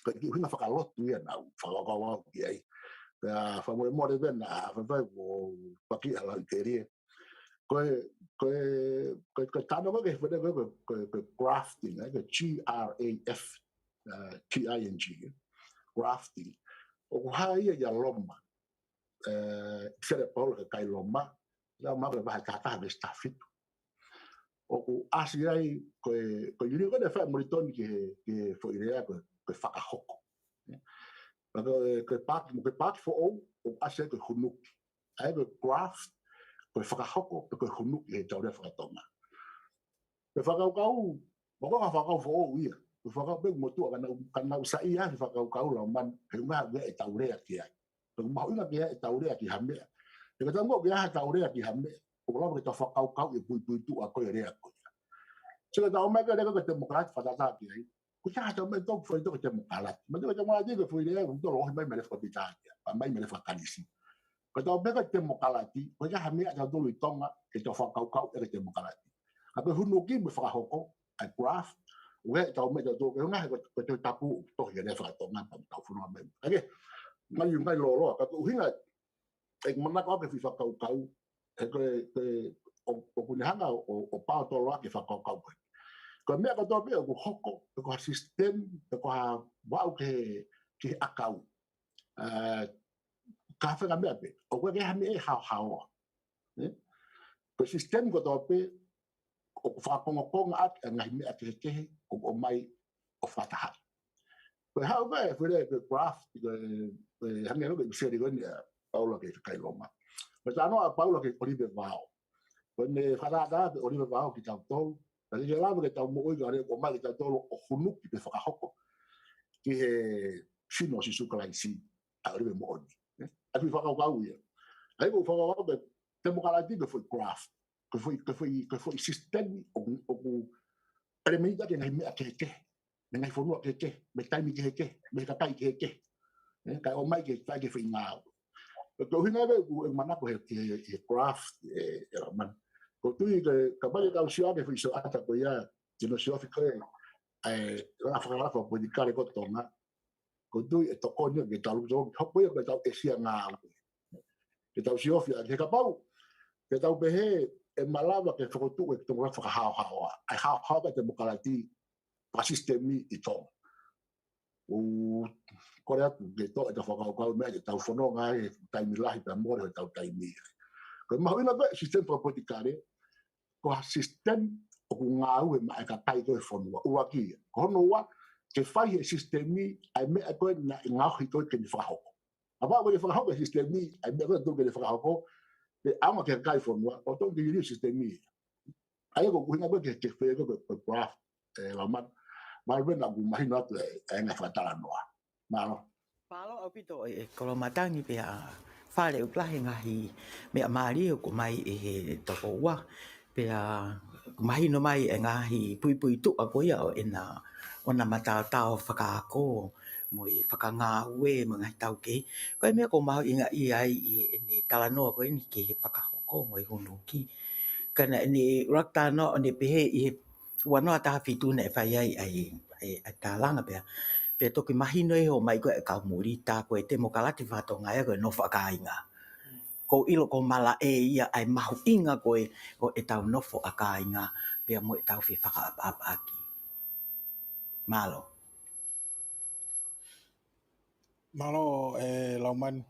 ko ki hinga fa kalot tu ya na fa ko wa ki ai fa mo de ben na fa fa ko pa ki ala teoria ko ko ko ta no ke fa de ko grafting ke GRAFTING grafting o hai ya loma sere polo ke kai loma la ma ba ta be stafit o asiai ko yuri ko de fa monitor ke fo idea ko fa hoko ko pak fo o asiai ko hunuk ai ko graft ko fa hoko ko hunuk e tau de fa toma ko fa kau ko fa kau fo o ia ko fa kau be motu kana usai ya fa kau la man he ma be tau re aki ko ma ina ke tau re aki hambe e ka tango ke ha tau re aki hambe ko la ke fa kau e pu tu a ko re ako se ka tau me ka de ko demokrat fa ta ki ko ta ta me to fo to ke demokrat ma de ko ma de ko fo ile ko to lo me me le fa bitania pa mai me le fa kanisi ko tau me ka demokrati ko ja hambe ta do lu tonga ke to fa kau e ke demokrati ape hunu ki me fa hoko a graph we tau me to ke nga ko to tapu to ye le fa to nga pa tau fu no me ake ngai lo ka ko hinga e mana ko ke fa kau e ko o kunihanga o pa to lo ke fa kau ko me ko to pe ko hoko ko system ko ha wa ke akau ka fa ga me pe o ko ke ha me ha ko system ko to pe o fa ko at ngai me ke o mai o fa ta ko ha ba fo le graph ko hange no ke se ri gon Paulo ke kai Roma mas ano a Paulo ke Olive Vao ko ne fa da Olive Vao ki tau to ta le la ke tau mo o ga o mai ke tau o hunu ki pe fa hoko ki he sino si su kala si a Olive mo oni a fi fa ka uia ai ko fa ka be temo kala ti ke fo graph que foi sistemi o elementa que ngai me akeke ngai fonu akeke me taimi ke me ka kai ke ka o mai ke tai ke foi nga ko hina be ku mana ko he craft man ko tu ke ka ba ka usio ke foi so ata ko ya je no sio fike la fra ko po di kare ko Tonga ko tu e to ko ni ke talu jo ko po ke tau esia nga ke tau sio fi ke ka pau ke tau be he e malava ke fotu e to fa ai ha ba demokrati pa sistemi i to o korea ke to e fa ka me ke tau fono nga e tai mi lahi pa mo e tau tai mi ko ma ina be sistem pa politikare ko sistem o nga u e ma ka tai ko fono o aki ko no wa ke fai e sistemi ai me ko na nga hi to ke ni fa ho aba ko ni fa ho sistemi ai me ko to ke ni fa ho pe ama ke kai fono o to ke ni sistemi ai ko hinga be ke fe ko graph la man mal ben na guma hino to e na fatala no malo Palo au pito kolo matangi pe a fale u plahe ngahi me a mari o mai e toko ua pe a mahi no mai e ngahi pui pui tu a koia o ena ona mata tao whakaako mo i whakanga ue mo ngai tau ke koe mea ko mahu inga i ai i ni talanoa koe ni ke he whakahoko mo i hunu ki kana ni rakta no ni pehe i wanoa taha fituna e whai ai talanga pe pe toki mahino e ho mai koe ka muri ta koe te mo kalati whatonga e koe no whakainga. Ko ilo ko mala e ia ai mahu inga koe o e tau nofo akainga pe mo e tau whi whakaapaki. Malo. Malo lauman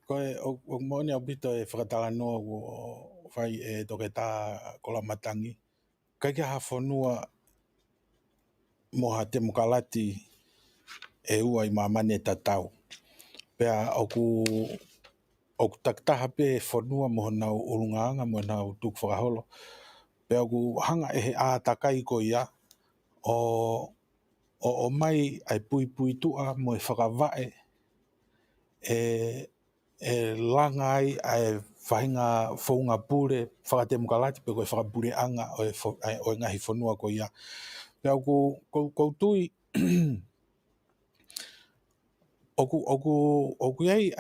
koe o moni au pito e whakatalano o whai e toke tā kola matangi. Kai kia hawhanua mo ha te mokalati e ua i mamane tatau. Pea oku taktaha pe whanua mo nau urungaanga mo nau tuk whakaholo. Pea oku hanga e he ātakai ko ia o mai ai pui pui tua mo e whakavae e langa ai whahinga whaunga pure whakate mokalati pe koe whakapure anga o ngahi whanua ko ia. Pea oku tui oku iai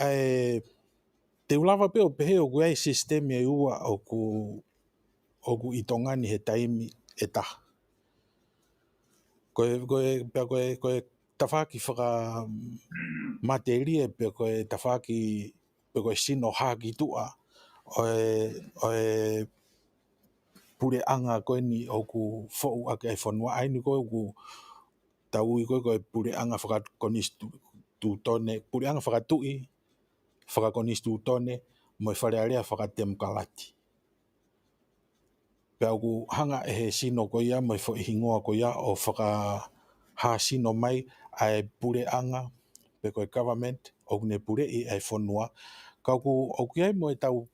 te ulawa pe o pehe oku iai sistemi e ua oku i tongani he taimi e taha. Koe tawhaki whaka materie pe koe tawhaki pe koe sino haki tua o e pure anga koe ni oku whau ake ai whanua aini koe oku taui koe pure anga whakakonistu tūtone, pure anga whakatui whakakonistu tūtone mo e whare area whakatem kalati. Pea oku hanga e he sino ko ia mo e hingoa ko ia o whaka sino mai ai pure anga pe koe government oku ne pure i ai whanua. Ka oku iai mo e tau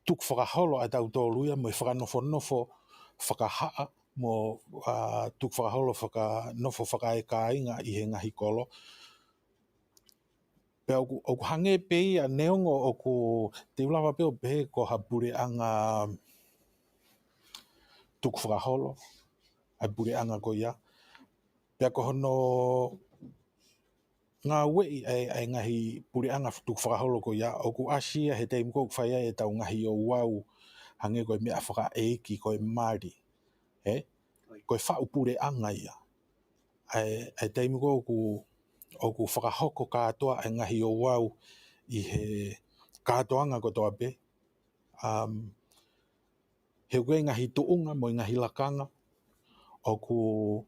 tuk whakaholo ai tau tōruia mo e whakanofo whakahaa mo tuk whakaholo whakanofo whakaekainga i he ngahi kolo. Pea oku hange pe ia neongo oku te ulawa pe o pehe ko ha pure anga tuk whakaholo ai pure anga ko ia. Pea ko hono ngā wei ai ngahi pure anga tuk whakaholo ko ia. Oku asia he teim ko whaia e tau ngahi o wau hange koe mea whaka eiki koe mari. Koe whau pure anga ia. Ai teim ko oku whakahoko kātoa ai ngahi o wau i he kātoanga ko toa pe. He koe ngahi tuunga mo ngahi lakanga. Oku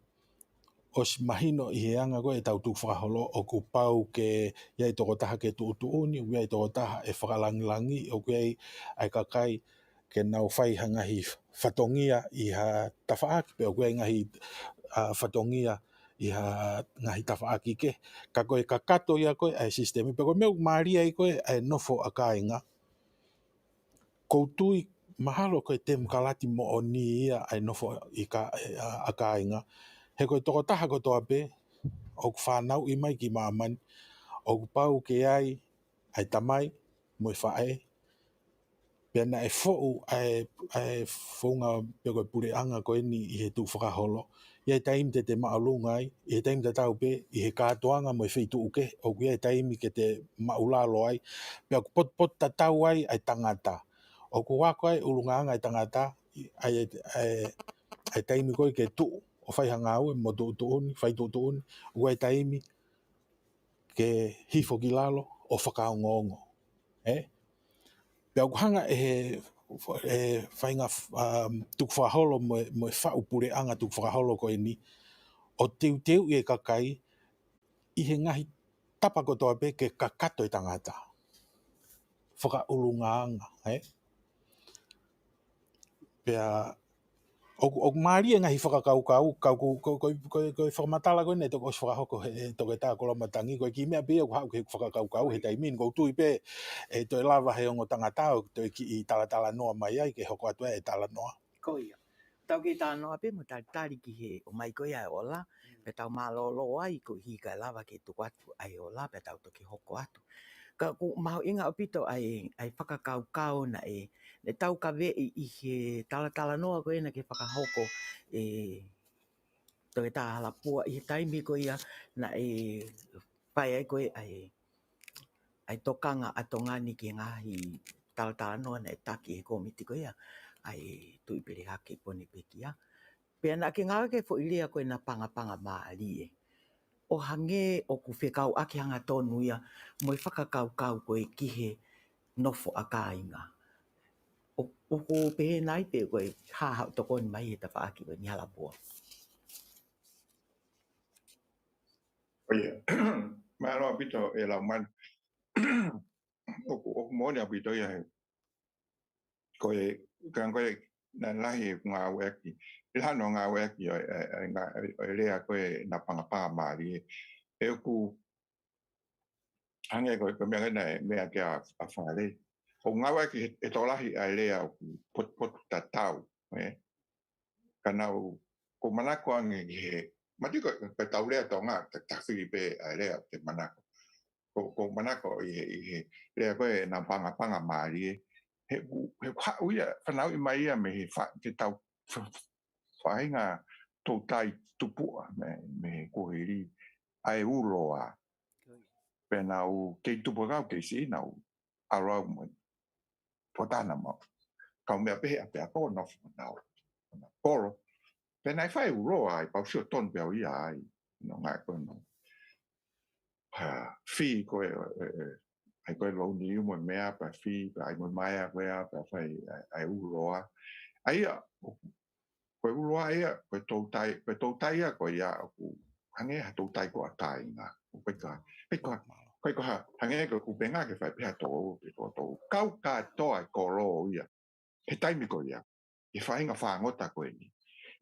os mahino i he anga koe e tau tuk whakaholo oku pau ke iai toko taha ke tuutuuni, iai toko taha e whakalangilangi, oku iai ai kakai ke nau whai hangahi whatongia i ha tawhaaki, pe oku iai ngahi whatongia i ha ngahi tawhaaki ke. Ka koe ka kato ia koe ai sistemi, pe koe meu maria i koe ai nofo a kāinga. Koutui mahalo koe te mkalati mo o ni ia ai nofo i a kāinga. He koe toko taha ko toa pe, oku whanau i mai ki mamani, oku pau ke ai tamai, mo i whae, pia na e whou ai whaunga pe koe pure anga koe ni i he tū whakaholo. Iai taimi te maalunga ai, i he taimi te tau pe, i he kātoanga mo i whitu uke, oku iai taimi ke te maulalo ai, pia oku pot ta tau ai tangata. Oku wako ai urungaanga ai tangata, ai taimi koe ke tuu, o whai hanga au mo tuuni, whai tuuni, uai taimi ke hifo ki lalo o whakaongongo. Pea ku hanga e whainga tuk whakaholo mo e whau pure anga tuk whakaholo koe ni, o teu i e kakai, i he ngahi tapa ko toa pe ke kakato i tangata. Whakaurungaanga. Pea oku maari e ngahi whakakaukau, koe whakamatala koe ne toko whakahoko he toke tā kola matangi, koe ki mea pe oku hau ke whakakaukau he taimin, kou tui pe e toi lava he ongo tangata o toi ki i talatala noa mai ai, ke hoko atua e tala noa. Ko ia. tau ki tāno ape mo tari ki he o mai koe ai ola, pe tau malolo ai ko hika lava ki tuku atu ai ola, pe tau toki hoko atu. Ka ku maho inga o pito ai whakakau na ne tau ka vei i he tala noa koe na ke whakahoko to e tā halapua i he taimi ko ia na whai ai koe ai tokanga atongani ki ngahi tala noa na taki e komiti ko ia ai tuipiri hake poni pekia. Pea na ke ngā ke fo ilia koe na panga maali o hange o ku whekau ake hanga tonu ia mo i whakakau koe ki he nofo a kāinga. O ko pehe nai pe koe haha toko ni mai he ta whaaki koe ni halapua. Oia, mai aloha pito e lau man. O mōne a pito ia he. Koe na lahi ngā weki. I hano ngā weki o lea koe na panga maari. E ku hange koe mea mea kia a Fale. O ngā weki e tolahi a lea o pot tatau. Kanau ko manako ange he. Mati koe tau lea Tonga ta Fili pe a lea te manako. Ko manako i he lea koe na panga maari. He hau ia, whanau i mai ia me he te tau whainga tō tai tupua me he koheri ai uroa. Pena u kei tupu kau kei si nau arau mo potana mo. Kau mea pehe a pea kō nofu nau. Koro. Pena i whai uroa ai pau sio ton peo ia ai. No ngai koe no. Fi koe ai koe lau ni umo mea pa fi, pa ai mo mai a koe a pa whai ai uroa. Ai a, koe uroa ia, koe tō tai a koe ia, hange ha tō tai ko a tai ngā. Koe koha, hange koe kupenga ke whai pēha tō, kau katoa i koro ia. He taimi koe ia, he whainga whangota koe ni.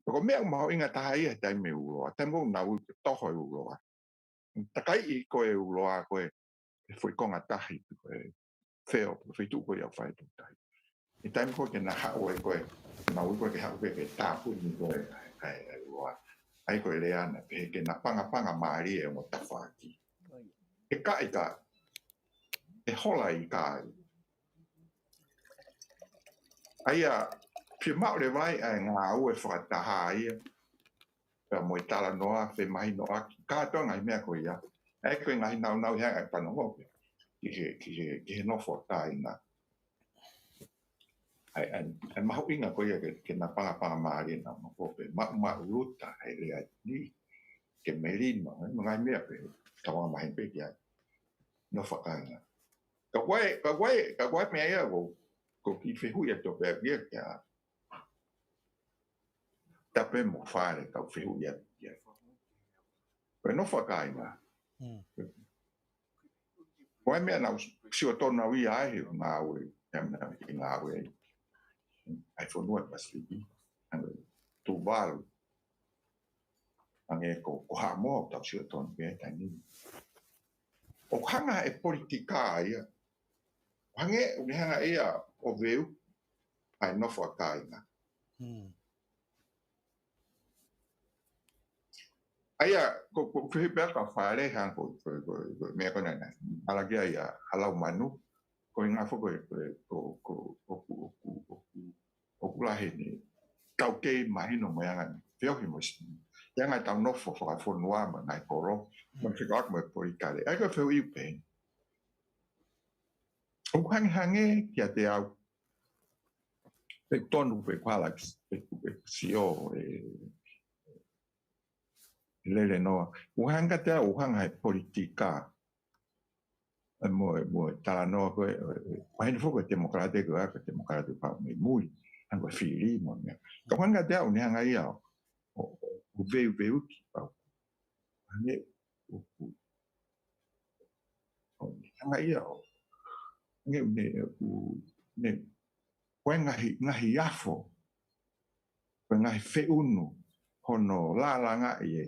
Ko mea maho inga taha ia he taimi uroa, taimo nau toho i uroa. Takai i koe uroa koe, e fui konga tahi, koe wheo, whitu koe au whai tō tai. I taimi koe ke na hao e koe, na ui koe ke hao ke tāpu ni koe ai uroa. Ai koe leana, pe ke na panga maari e mo tawhaki. E ka, e hola i ka. Ai a, pia mao le vai ai ngā au e whakataha ia. Pea mo i tala noa, whi mahi noa, ka toa ngai mea koe ia. E koe ngai nau hea ai whanongo. Ki he nofo tā ina. Ai maho inga koe ia ke na panga maari na mo kope. Ma uruta ai lea ni. Ke melino, ngai mea pe. Tawa mahi pe kia. Nofo kāinga. Ka wai mea ia ko ki whihu ia tō pēr kia kia. Tape mo whare kau whihu ia kia. Koe no whakainga. Koe mea nau siwa tōna ui ai ngā ue. Ngā ue. Ai whanua pasiki. Tū walu. Ange ko ha mo tau siwa tōna pēr tani. O hanga e politika ia. Hange uni hanga ia o veu. Ai no whakainga. Aia, ko whipea ka whaere hang ko mea kona nai. Alagi aia halau manu. Ko inga whako o kulahe ni. Tau kei mahino mo yanga. Whiohi mo si. Yanga tau nofo whakawhonua ma ngai koro. Ma whikawak mo e porikare. Ai ka whio iu pe. O hange kia te au. Pe tonu pe kwalaks. Pe sio lele noa. Uhanga te uhanga e politika. Mo tala noa koe. Wahine foko e demokrate koe aka demokrate pao me mui. Hango Fili mo mea. Ka uhanga te au ni hanga ia o veu ki pao. Hange o hanga ia o. Ne koe ngahi afo. Koe ngahi feunu. Hono la nga e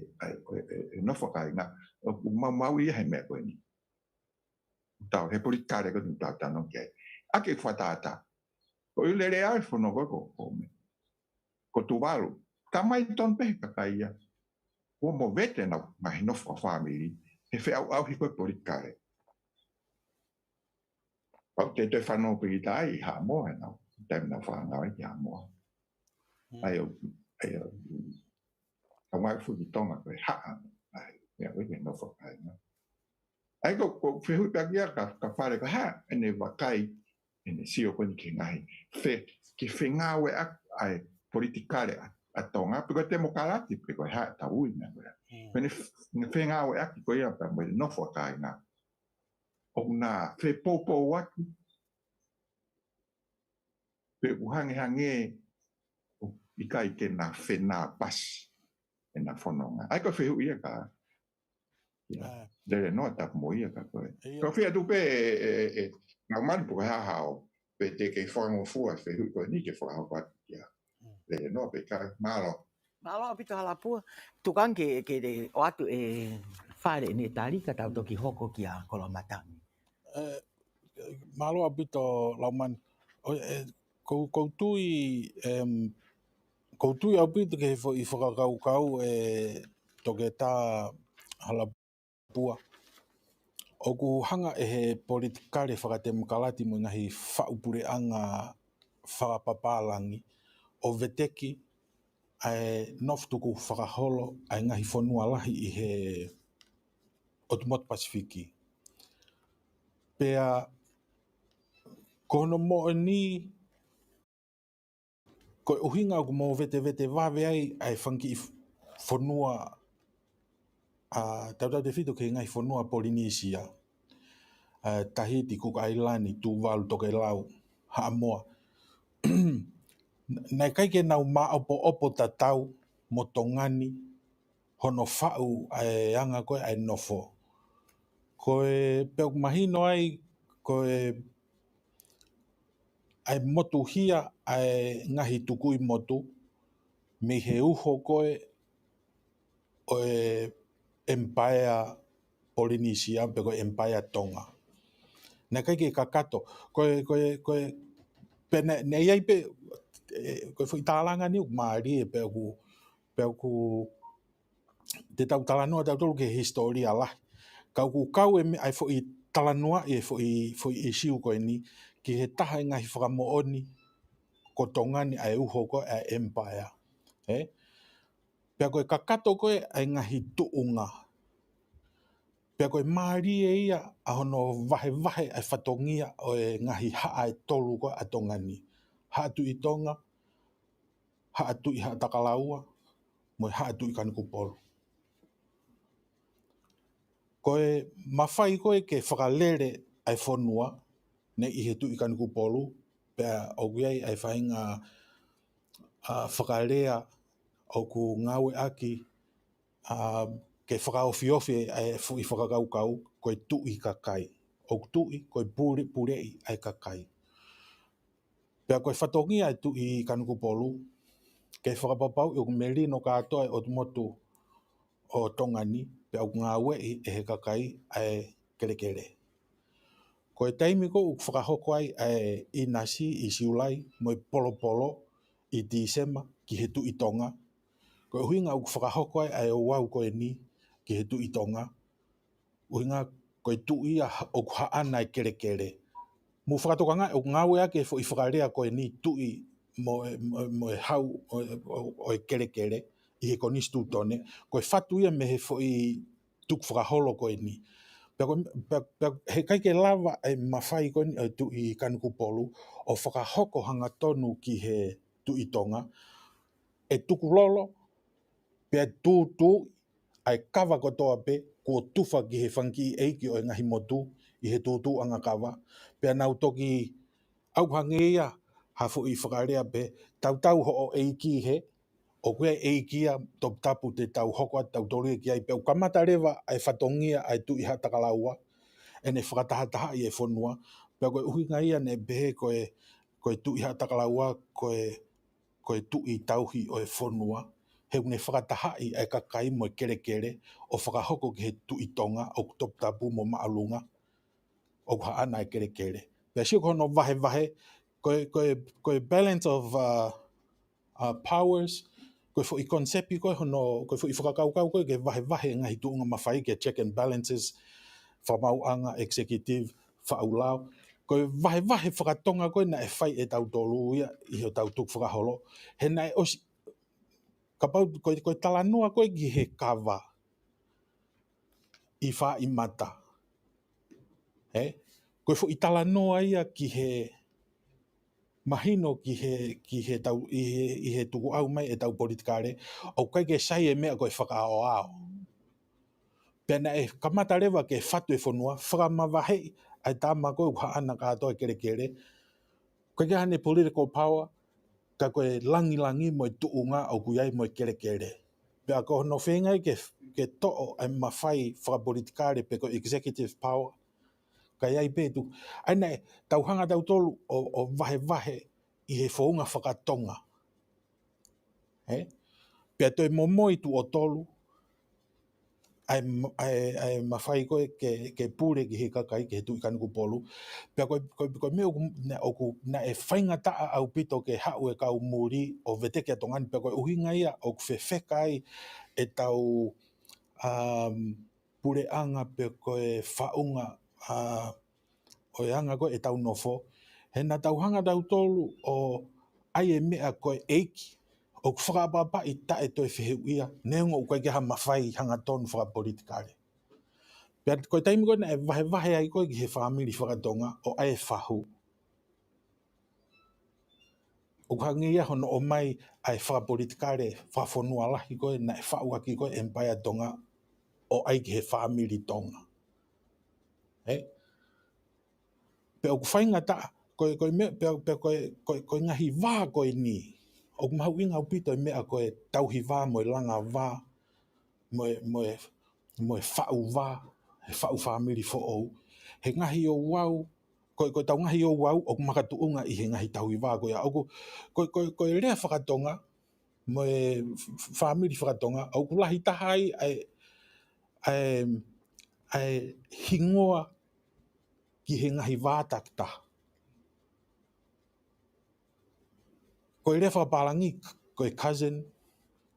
nofo kai nga o mau ia he mea koe ni. Tau he politikare ko tau tano ke. Ake whatata. Ko i lere ai whono koe ko me. ko tu walu. Tamai ton pe kakaia. Ko mo vete na mai no fa family. He fe au hiko politikare. Pau te whanau piritai ha mo na. Tem na whanau i ha mo. Ai au mai fu ki tonga ko ha. Ai ya we no fa ai na. Ai ko fehu takia ka whare ka ha. Ene wakai. Ene sio ko ni ki ngai. Fe ki whengawe ai politikare a tonga. Piko te mo karati piko ha ta ui na. Pene whengawe aki ko ia pa mo no fa kai na. O na fe popo waki. Pe uhange i kai ke na whena pas e na whanonga. Ai ko whehu ia ka. Lere noa tapu mo ia ka koe. Ko whia tu pe ngā mani puka hao pe te ke whangofua whehu koe ni ke whangau pati kia. Lere noa pe ka malo. Malo apito halapua. Tukang ke de o atu Fale ne tarika tau toki hoko ki a kolomatami. Malo apito lauman. Koutui au pito ke i whakakau toke tā halapua. Oku hanga he politikare whakatemukalati mo ngahi whaupureanga whakapapalangi o veteki noftuku whakaholo ai ngahi whanua lahi i he Otumot Pasifiki. Pea kono mo ni ko uhinga ku mo vete wawe ai whanki i whanua tau te whito ke ngai whanua Polynesia. Tahiti, Cook Island, Tuvalu, Tokelau, Haamoa. Nai kai ke nau opo tatau mo tongani hono whau anga koe ai nofo. Koe peuk mahino ai koe ai motu hia ai ngahi tukui motu me he uho koe o Empire Polynesia pe koe Empire Tonga. Nai kai ke kakato koe pene nei ai pe koe fui tālanga ni maari e peku te tau talanoa tau tolu ke historia lah. Kau ai fo i talanoa e fo i siu koe ni ki he taha ngahi whakamooni ko tongani ai uho koe ai Empire. Pea koe kakato koe ai ngahi tuunga. Pea koe maari e ia a hono vahe ai whatongia o ngahi haa e tolu koe a tongani. Haa tu i Tonga, haa tu i haa takalaua, mo haa tu i Kanikupolu. Koe mawhai koe ke whakalere ai whanua, ne i he tu i Kanikupolu, pea o kuiai ai whainga whakarea o ku ngawe aki ke whakaofi ai i whakakaukau, koe tu i kakai. O tu i koe purei ai kakai. Pea koe whatongia ai tu i Kanikupolu, ke whakapapau i o merino katoa o motu o tongani, pe au ngā wei e he kakai ai kerekere. Ko e taimi ko u whakahoko ai i nasi i siulai mo i polo i Disema ki he tu i Tonga. Ko e huinga u whakahoko ai o wau ko e ni ki he tu i Tonga. Uhinga ko e tu i o kuhaana i kerekere. Mu whakatokanga o ngā wea ke i whakarea ko e ni tu i mo e hau o e kerekere i he konistu tone, ko e whatu ia me he fo i tuk whakaholo ko e ni. He kai ke lava e mawhai ko ni tu i Kanikupolu o whakahoko hanga tonu ki he tu i Tonga, e tuku lolo, pe tu ai kawa kotoa pe, ko tufa ki he whanki eiki o e ngahi motu, i he tu anga kawa, pe nau toki au hange ia, hafo i whakarea pe, tau ho o eiki he, o koe eikia top tapu te tau hoko at tau tori ki ai peu kamata rewa ai whatongia ai tu i hatakalaua, e ne whakatahataha i e whonua, peu koe uhinga ia ne behe koe tu i hatakalaua, koe tu i tauhi o e whonua, heu ne whakataha i ai kakai mo e kerekere, o whakahoko ki he tu i Tonga, o top tapu mo maalunga, o haana e kerekere. Pea sio kono vahe, koe balance of powers, koe fo I konsepi koe hono, koe fo I whakakaukau koe ke vahe ngahi tuunga mawhai ke check and balances, whamauanga, executive, whaulau. Koe vahe whakatonga koe na e whai e tau tolu ia, I ho tau tuk whakaholo. He na e osi, kapau koe talanoa koe ki he kawa, I wha I mata. Koe fo I talanoa ia ki he mahino ki he tau I he tuku au mai e tau politikare o kai ke sai e mea koe whakaao ao. Pena e kamata rewa ke whatu e whanua, whakamawahei ai tāma koe uha ana kātoa kere kere. Koe ke hane political power, ka koe langi mo e tuunga o kuiai mo e kere kere. Pea ko no whengai ke to'o ai mawhai whakapolitikare pe ko executive power, ka iai pētu. Aina e, tauhanga tau tolu o vahe I he whaunga whakatonga. Pea toi momoi tu o tolu, ai mawhai koe ke pūre ki he kakai, ki he tui kanuku polu. Pea koe me oku na e whainga taa au pito ke hau e kau muri o veteke a tongani, pea koe uhinga ia o whewheka ai e tau pure anga pe koe whaunga o e anga koe e tau nofo. He na tauhanga tau tolu o ai e mea koe eiki, o whakapapa I ta e toi whiheu ia, neongo ukai ke ha mawhai hanga tonu whakapolitikare. Pea koe taimi koe na e vahe ai koe ki he whamiri whakatonga o ai e whahu. O hangi ia hono o mai ai whakapolitikare whawhonua lahi koe na e whaua ki koe empire tonga o ai ki he whamiri tonga. Pea o whainga ta, koe ngahi wā koe ni, o mahu inga upito e mea koe tauhi wā, moe langa wā, moe whau wā, he whau whamiri fo ou. He ngahi o wau, koe tau ngahi o wau, o makatuunga I he ngahi tauhi wā koe. Koe rea whakatonga, moe whamiri whakatonga, o kulahi tahai ai hingoa ki he ngahi wā takta. Koe rea whakapalangi, koe cousin,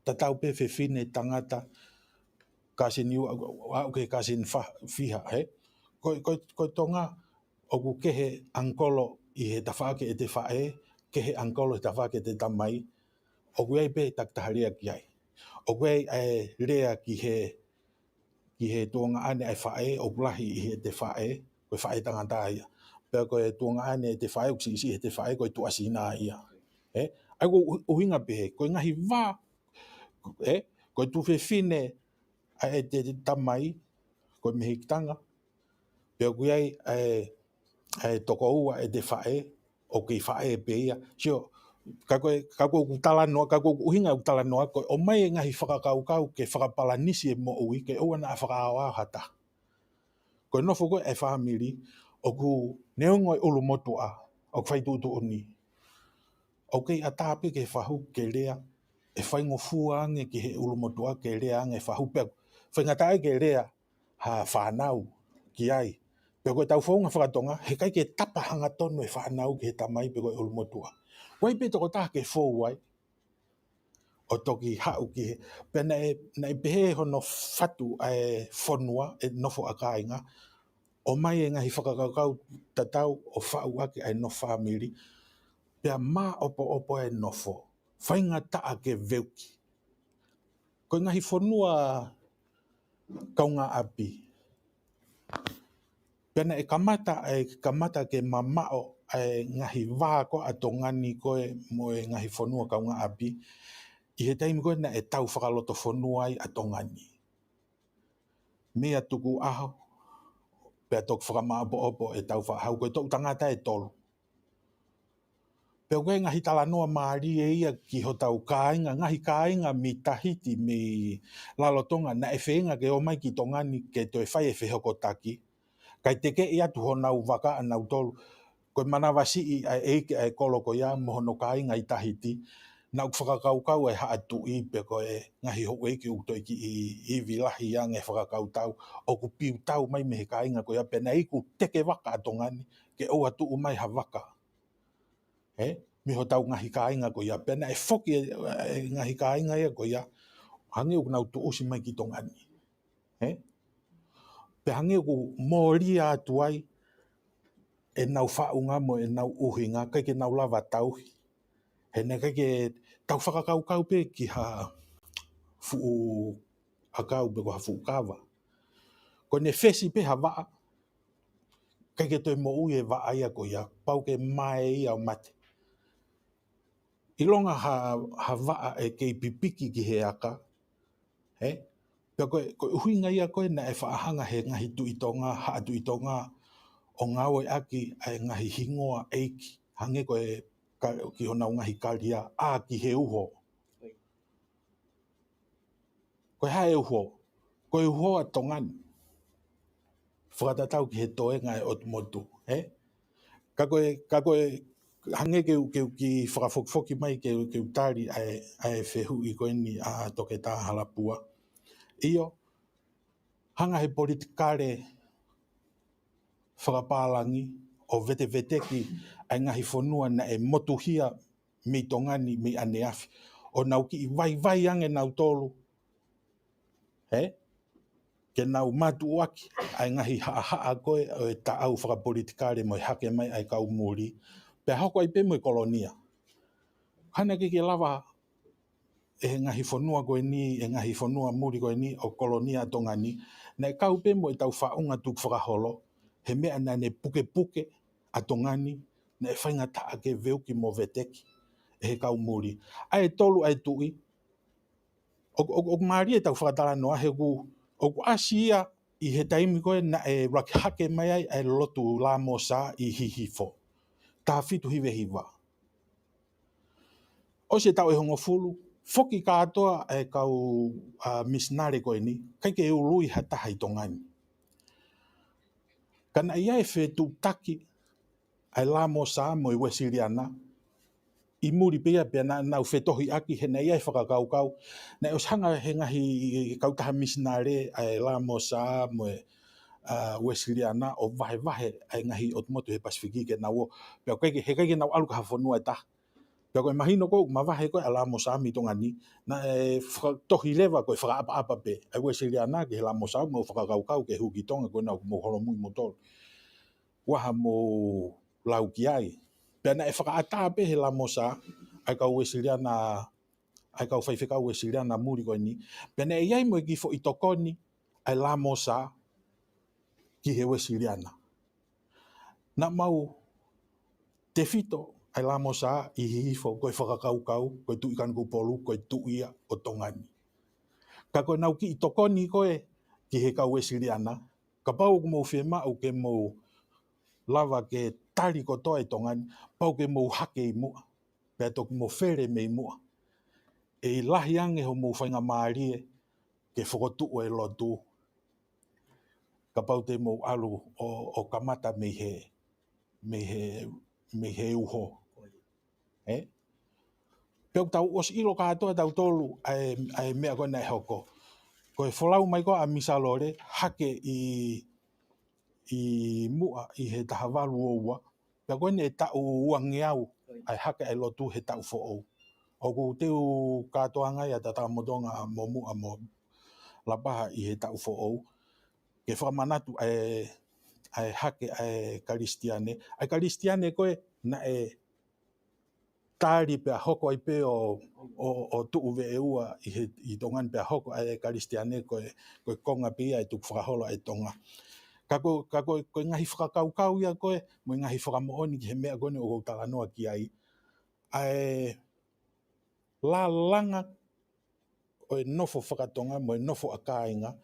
tatau pe whine tangata, cousin iu, au ke cousin fiha, Koe tonga, o ku kehe angkolo I he tawhake e te whae, kehe angkolo I tawhake e te tamai, o ku ei pe taktaharia ki ai. O ku ei rea ki he tuonga ane ai whae, o kulahi I he te whae, koe whae tangata ia. Pea koe tuonga ane e te whae, o isi he te whae, koe tuasina ia. Ai ko uhinga pehe, koe ngahi wā, koe tu whine ai te tamai, koe mehikitanga, pea koe ai toko ua e te whae, o kei whae e peia. Sio, ka koe talanoa, ka koe uhinga talanoa, koe o mai e ngahi whakakaukau ke whakapalanisi e mo ui, ke oua na whakaawao hata. Koe nofo koe e whamiri, o ku neongo e ulu motua, o ku whaituutu uni. O kei atape ke whahu ke rea, e whaingo fuange ki he ulumotua ke rea ange whahu pek. Whaingatai ke rea ha whanau ki ai. Pea koe tau whaunga whakatonga, he kai ke tapa hanga tonu e whanau ki he tamai pe koe ulumotua. Wai pe toko taha ke whou ai, o toki hau ki he. Pea na e pehe hono whatu e whonua e nofo a kāinga, o mai e ngahi whakakaukau tatau o whau ake ai no whamiri, pea mā opo e nofo, whainga taa ke veuki. Koe ngahi whanua kaunga api. Pena e kamata ke mamao e ngahi wāko a tongani koe mo e ngahi whanua kaunga api. I he taimi koe na e tau whakaloto whanua ai a tongani. Mea tuku aho, pea tok whakamaapo opo e tau whahau koe tok tangata e tolu. Pea koe ngahi talanoa maari e ia ki ho tau kāinga, ngahi kāinga mi tahiti mi lalotonga na e whenga ke o mai ki tongani ke toi whai e whehoko taki. Kai teke i atu honau waka anau tolu. Koe manawasi I eike e koloko ia mohono kāinga I tahiti. Na uk whakakaukau e haatu I pe koe ngahi ho eike utoi ki I vilahi ia nge whakakautau. O ku piu tau mai mehe kāinga koe a pena iku teke waka a tongani ke o atu umai ha waka. miho tau ngahi kāinga ko ia. Pena e whoki e ngahi kāinga ia ko ia. Hange o nau tu osi mai ki tongani. Pe hange o mōria atu ai e nau whaunga mo e nau uhinga, kai ke nau lava tauhi. He ne kai ke tau whakakau pe ki ha fuu akau pe ko ha fuu kawa. Ko ne whesi pe ha waa. Kai ke toi mo ui e waa ia ko ia, pau ke mai ia o mate. I longa ha waa e kei pipiki ki he aka. Pea koe uhinga ia koe na e whaahanga he ngahi tuitonga, haa tuitonga o ngāwe aki ai ngahi hingoa eiki. Hange koe ki hona ngahi karia a ki he uho. Koe hae uho. Koe uho a tongani. Whakatatau ki he toenga e otumotu. Ka koe hange keu ki whakafokifoki mai keu tari ai whehu i koe ni a toke tā halapua. Iyo, hanga he politikare whakapālangi o vete ai ngahi whanua na e motuhia mi tongani mi ane afi. O nau ki i vai ange nau tolu. Ke nau matu aki ai ngahi haa koe o e ta au whakapolitikare mo i hake mai ai kau muri. Pe hoko ai pe mo i kolonia. Hana ke lava e ngahi whanua koe ni, e ngahi whanua muri koe ni o kolonia tongani. Na e kau pe mo i tau whaunga tuk whakaholo. He mea na ne puke a tongani. Na e whainga taa ke veuki mo veteki. E he kau muri. Ai tolu ai tui. O maari e tau whakatara noa he ku. O ku asia i he taimi koe na e raki hake mai ai lotu la mosa i hihifo. Tā whitu hiwe hiwa. O se tau e hongo fulu. Foki katoa e kau misnare koe ni. Kai ke ului hataha i tongani. Kana ia e whetu taki ai la mosa mo i wesiriana. I muri pia na nau whetohi aki he na ia e whakakaukau. Na os hanga he ngahi kautaha misnare ai la mosa mo e wesiriana o vahe ai ngahi otumotu he Pasifiki ke nau o. Pea he kai ke nau alu ka hawhanua e taha. Pea koe mahino koe, mawahe koe ala mosa mi tongani. Na e tohi lewa koe whakaapa pe. Ai wesiriana ke he la mosa mo whakakaukau ke huki tonga koe nau mo horomui mo tolu. Waha mo lau ki ai. Pea na e whakaata pe he la mosa, ai kau wesiriana, ai kau whaiwhikau wesiriana muri koe ni. Pea na e iai mo ki fo i tokoni, ai la mosa ki he wesiriana. Na mau te whito ai la mosa i hihifo koe whakakaukau, koe tui kanku polu, koe tuia o tongani. Ka koe nau ki i tokoni koe ki he kau wesiriana, ka pau ku mou whemau ke mou lava ke tari ko toa i tongani, pau ke mou hake i mua, pea toku mou where me i mua. E lahi ange ho mou whainga maarie ke whakotu e lotu. Ka pau te mou alu o kamata me he uho. Pea tau os ilo katoa tau tolu ai mea koe na e hoko. Koe wholau mai koe a misalore hake i mua i he taha walu o ua. Pea koe ne e tau uangi au ai hake ai lotu he tau fo ou. O ku teu katoa ngai a tata motonga mo mua mo lapaha i he tau fo ou. Ke whamanatu ai hake ai karistiane. Ai karistiane koe na e tāri pea hoko ai pe o tuu ve e ua i tongani pea hoko ai karistiane koe konga pia e tuk whakaholo ai tonga. Ka koe ngahi whakakaukau ia koe, mo ngahi whakamooni ki he mea koe o koutala noa ki ai. Ai la langa o e nofo whakatonga, mo e nofo a kāinga,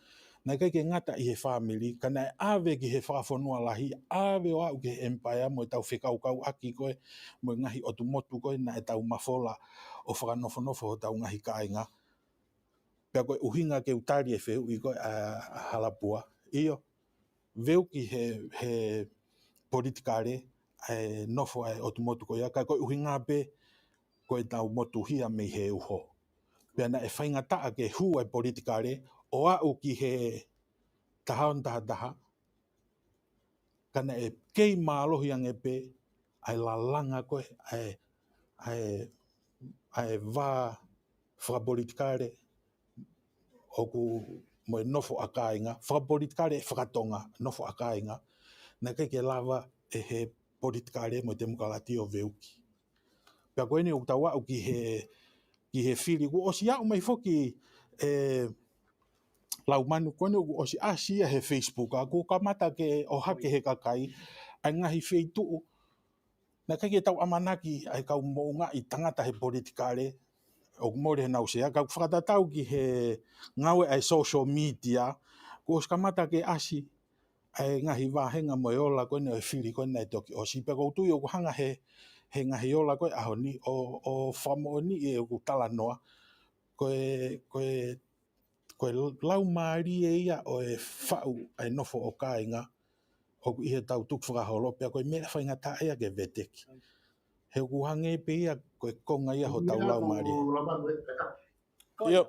na kai ke ngata i he whamiri, ka nei awe ki he whakawhanua lahi, awe o au ki he empire, mo e tau whikaukau aki koe, mo e ngahi otumotu koe, na e tau mafola o whakanofo o tau ngahi kāinga. Pea koe uhinga ke utari e whehu i koe a halapua. Iyo, veu ki he politikare, e nofo e otumotu koe, ka koe uhinga pe, koe tau motuhia me he uho. Pea na e whainga taa ke hu ai politikare, o au ki he taha, kana e kei mālohi ange pe, ai la langa koe, ai va whakapolitikare o ku mo nofo akainga, whakapolitikare whakatonga nofo akainga, na ke lava e he politikare mo te mukalati o veuki. Pea koe ni o tawa o ki he Fili, ku osi au mai foki lau manu kone o osi asia he Facebook, a ku kamata ke o hake he kakai, ai ngahi feitu na ke tau amanaki ai kau mounga i tangata he politikare, o more he nau sea, kau whakatatau ki he ngawe ai social media, ku os kamata ke asi, ai ngahi wahenga mo ola koe ne Fili koe nei toki o sipe kou tui o hanga he ngahi ola koe aho ni o whamo ni e o tala noa koe lau maari e ia o e whau ai nofo o kāinga o i he tau tuk whakaholo pia koe mea whainga tae ke veteki he kuhange pe ia koe konga ia ho tau lau maari Yo.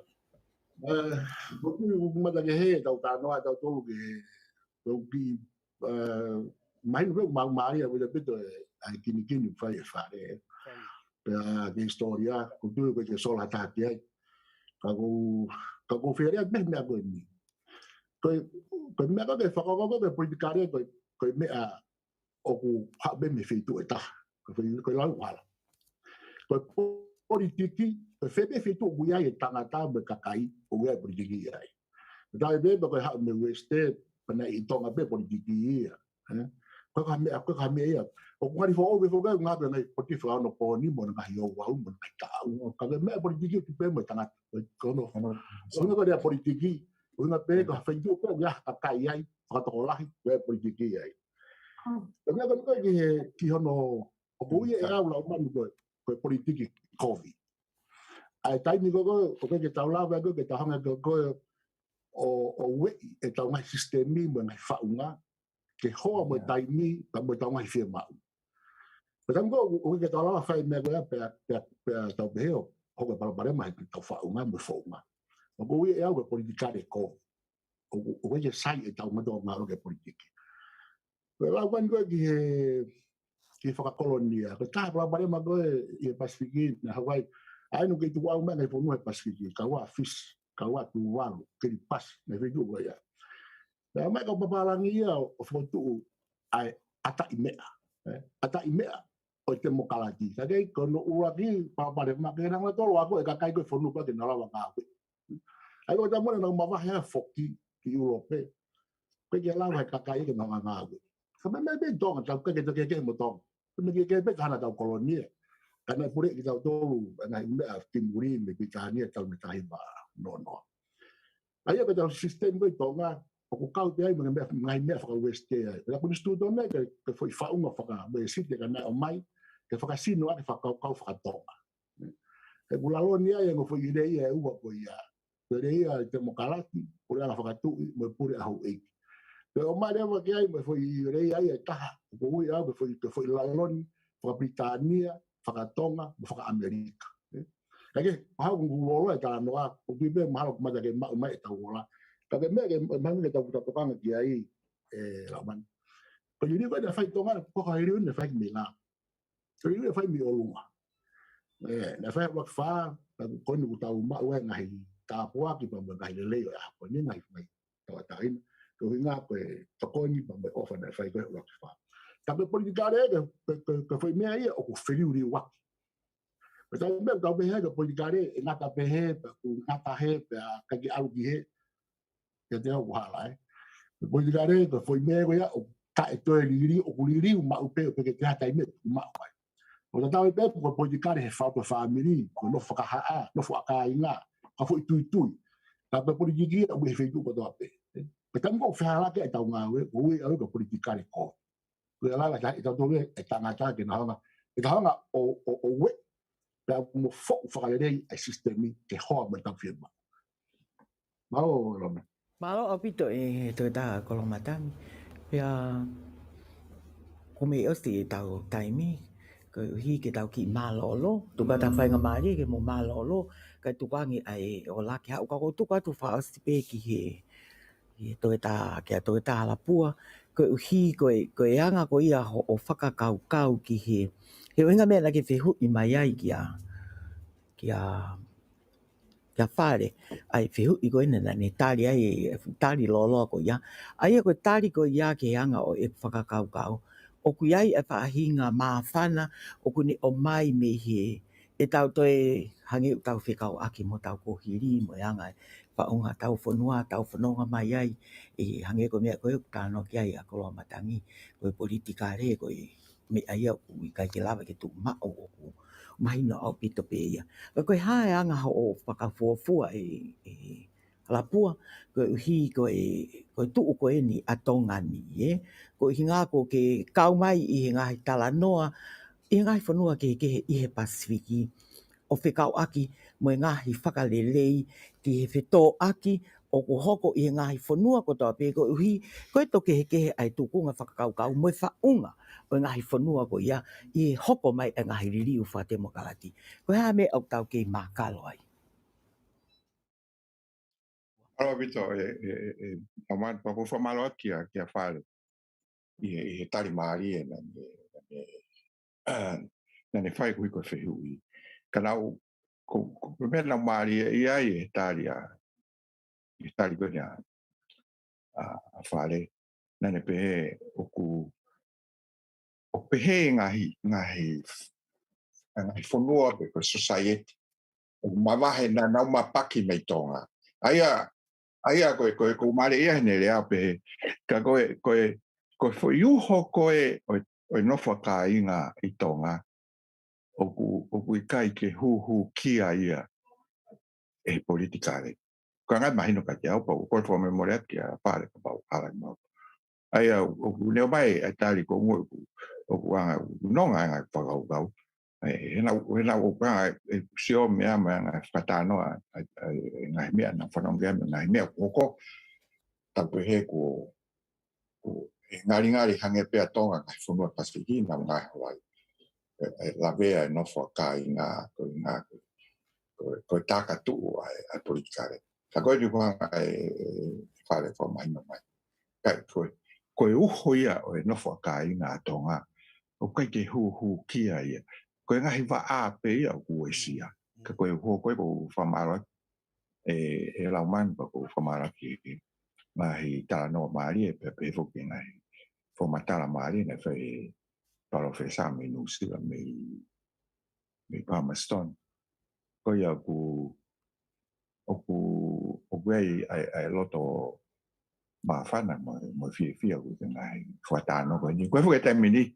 Buku mata ke he tau tanoa tau tolu ke tau ki mai no mau mai a vida pito ai kini fai fare per che storia cultura che sono attacchi ka ko feria be me ko ni ko me ko ke fa ko ke politikare ko me a o ku ha be me feito eta ko la wala ko politiki ko fe be feito ku ya tangata be kakai o ya politiki ai da be ko ha me weste pana i Tonga be politiki ko ka me ia o ngari fo o fo ga nga be nei poti fa no po ni mo nga yo wa mo nga ta ka me politiki ki pe mo tanga ko no so no ko politiki o nga pe ko fa ju ko ya ka kai ai ka to la be politiki ai ko nga ko ki hono o ko ia e au la ma ko politiki covid ai tai ni ko ke ta la ba ko ke ta hanga ko o we e tau mai sistemi mo ngai faunga ke hoa mo tai ni ka mo tau mai firma pero o que tau la fai me go pe tau beo o que para mai tau faunga mo faunga o ko e au politika de ko o que sai e tau mo ma ke politika pero la quan go ki fa kolonia ko ta para ma go e pasifiki na Hawaii ai no que tu au me ngai fo no e pasifiki ka wa fish kawa tu walu ke di pas me vedo go ya na me ko papalangi ia o fotu ai ata imea o te mokalati ka dei ko no uraki pa ma ke na to lo ako e ka kai ko fonu pa ke na la ka ai ko ta mo na ma va ha foki ki europe ko ke la ka kai ke na nga ka me be dong ta ke mo tong me ke be kana ta kolonia kana pure ki ta tolu na me a timuri me ki tani ta me tai ba no ai be tau sistem ko Tonga o kau te ai me ngai me fa west ke la ko studio me ke foi fa unha fa be site kana o mai ke fa sino ke fa kau fa Tonga e bulalo ni ai ngo foi idei e ua ko ia pero ia te mokalati por la fa tu me pure a ho e pero mai le ke ai me foi idei ai ta ko ia be foi la loni fa Britania fa Tonga fa Amerika kage ha ngolo e ta no a ku be malo kuma ke ma e ta wola ka be me ke ma ke ta ta ka ki ai la man ko yiri ko da fai Tonga ko ka yiri ne fai mi la ko yiri fai mi olunga na fai wa fa ko ni ta ma wa ngai ta po ki pa ngai le ya ko ni ngai mai ta in ko nga ko ko ni pa o fa na fai ko wa fa ta be politikare ke fai me ai o ku feri uri wa pero me tau be he politikare ngata be he ngata he ka ki au ki he ke te wa la politikare ko foi me ya o ka e to liri o liri ma o pe ke te ta me ma wa o ta be ko politikare he fa family ko no fa ha no fa ka inga ka foi tu ta be politiki o be fe tu ko to pe pe tam ko fa la ke ta nga we o ko politikare ko ko la la ta to be ta ngata ke na nga o we da mo fo fagalei ai sistemi ke hoa me tau firma. Malo lo me. Malo apito to ta kolomatami. Ya kome osti tau taimi ko hi ke tau ki malolo tu ka ta fai ngamari ke mo malolo ka tu kangi ai o la ke ha ko tu ka tu fa osti pe ki he to ta la pua ko hi ko anga ko ia o faka kau ki he He inga mea lagi whihu I mai ai kia Fale. Ai whihu I koe nena ne tali ai, tali loloa ko ia. Ai koe tali ko ia ke anga o e whakakaukau. O kui ai e whaahinga maafana, o kuni o mai me he e tau toe hangi u tau whikau aki mo tau ko hiri mo anga whaunga tau whanua, tau whanonga mai ai. E hangi ko mea koe u tāno ki ai a koloa matangi, koe politika re koe me ai au i kai ke lawa ke tu mao o ku mahina au pito pe ia. Koe hae anga o whakafuafua e lapua, koe uhi koe tuu koe ni a Tonga ni, Ko hinga ko ke kau mai I ngahi tala noa, I ngahi whanua ke I he Pasifiki. O whikau aki mo ngahi whakalelei ki he whetō aki o ko hoko I ngahi whanua ko tau pe ko uhi koe to kehe ai tukunga whakakaukau mo whaunga o ngahi whanua ko ia I hoko mai e ngahi ririu whatemo kalati. Ko hea me au tau ke mākalo ai. Alo vito aman pa ko famalo kia Fale. I tali mari na ne fai ko fehu I. Kanau ko me na mari I tali ko ya a Fale na ne pe o pehe ngahi fonua pe ko society. O mawahe na mapaki mai Tonga. Aia ko mare ia ne le ape ka ko foi uho koe o no whaka inga I Tonga o ku kai ke hu kia ia e politikare. Ko ngai mahino ka te au pa ko fo memoria kia Fale ka pau ala mau. Aia o ne mai a tali ko ngo o ku anga no nga whakau. Hena o ka sio mea nga whatano nga mea na whanongia nga mea koko tapu he ko ngari hange pea Tonga ngai whanua Pasifiki nga ngai Hawaii. La vea no whaka ko taka tuu ai politikare. Ka koe ni whanga Fale wha mai. Kai koe uho ia o no whaka nga Tonga. O kai ke hu kia ia. Koe ngahi wa ape ia o kuesia. Ka koe uho koe ko whamara e lauman pa ko whamara ki ngahi tala no maari e pepe fuki ngahi. Foma tala maari ne whai palo whai sa me nusila me Palmerston. Koe ia oku ai loto mawhana mo fia ku ngahi whatano koe ni. Koe fuke temi ni.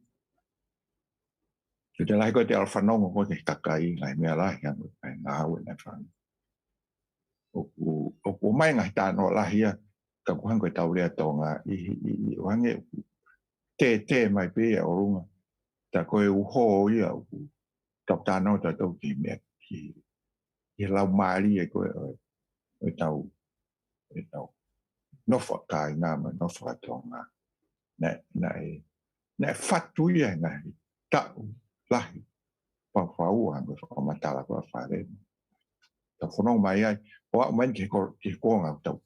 Te lai koe te alwhanongo koe ke kakai ngai mea lahi angu ngai ngāwe nai whanga. O mai ngahi tāno lahi ia ka kuhan koe tau rea Tonga I wange te mai pēa o runga. Ta koe uho ia tau tāno ta tau ki mea ki lau maari e koe o tau nofo kai ngāma nofo Tonga. Nai whatu ia ngahi tau lahi. Pawhau anga whakamatala kua whare. Ta whanong mai ai, o a man ke konga tau.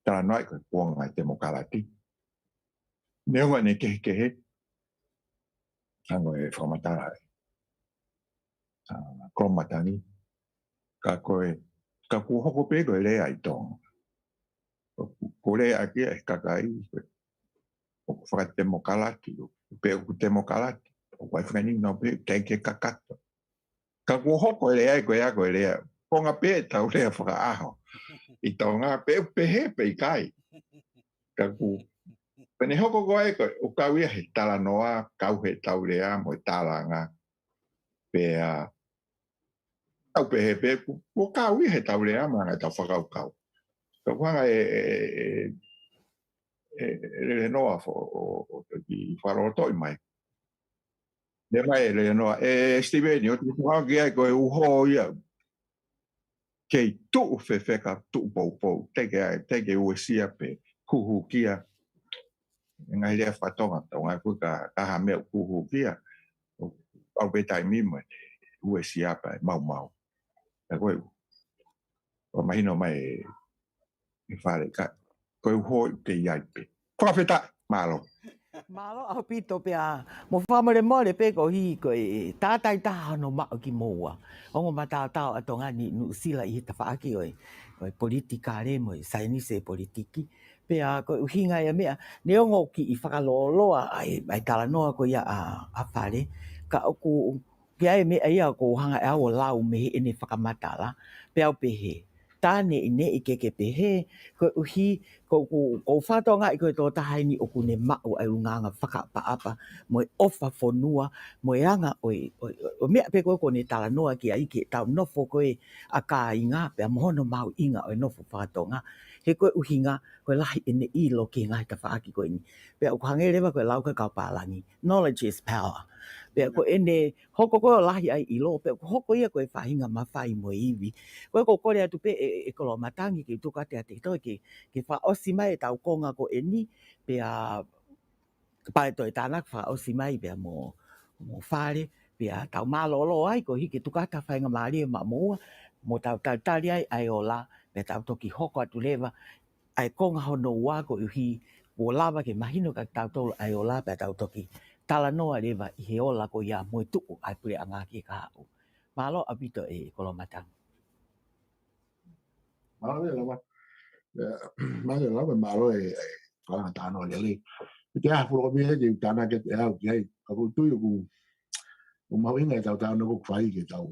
Tala noi ko konga demokarati. Neunga ne kehe. Hango e whakamatala kromatani. Ka kuhoko pe koe lea I Tonga. Ko lea kia e kakai. O whakademokarati. Pe o demokarati. O kai whakaning no pe ke kakato. Ka kuhoko lea koe a koe lea. Konga pe tau lea whakaaho. I Tonga pe he pe kai. Ka ku pene hoko koe koe o kau ia he tala noa kau he tau rea mo tala nga pe au pe he pe o kau ia he tau rea ma ngai tau whakau kau. Ka whanga le noa o ki wharotoi mai. Ne mai le noa Steveni o tu whanga ki ai koe uho ia kei tuu whewheka tuu pou. Teke uesia pe kuhu kia. Ngai lea whatonga tau ngai pui ka ha mea kuhu kia. Au betai mimo ue siapa mau. Na koe o mahino mai Fale ka koe hoi te iai pe. Whakawheta malo. Malo au pito pea mo famare mo le pe ko hi ko ta tai ta no ma ki moa o ma ta ta atonga ni nu sila I ta fa ki oi politika le mo sai ni se politiki pea ko hinga ia mea ne ongo ki I whakaloloa ai tala noa ko ia a Fale ka ku ki ai me ia ko hanga e o lau me ene whakamatala pea o pehe tane ine I ke pehe ko uhi ko whatonga I ko tō tahaini o kune mau ai unganga whakapaapa mo ofa whonua mo anga o mea pe ko ne tala noa ki ai ki tau nofo koe a ka inga pe a mohono mau inga o nofo whatonga he koe uhinga koe lahi ene I lo ki ngai ta whaaki koe ni pe o hange rewa koe lau ka kaupālangi knowledge is power pe ko ene hoko koe lahi ai I lo pe hoko ia koe whahinga mawhai mo iwi koe ko kore atu pe e kolo matangi ki tukate ate toi ki wha osi mai tau konga ko eni pe a pae toi tānak wha osi mai pe a mo Fale pe a tau malolo ai ko hiki tukata whainga maari ma moa mo tau tali ai o la pe tau toki hoko atu lewa ai konga hono ua ko uhi o lava ke mahino ka tau tolu ai o la pe tau toki tala noa lewa I he ola ko ia moe tuku ai pule anga ki ka hau malo apito e kolomatang Malo le lava. Malo lava malo e kala tano le le. Ke ha fu mi e tana ke e au ke ka ku tu ku o mau inga tau tano ku fai ke tau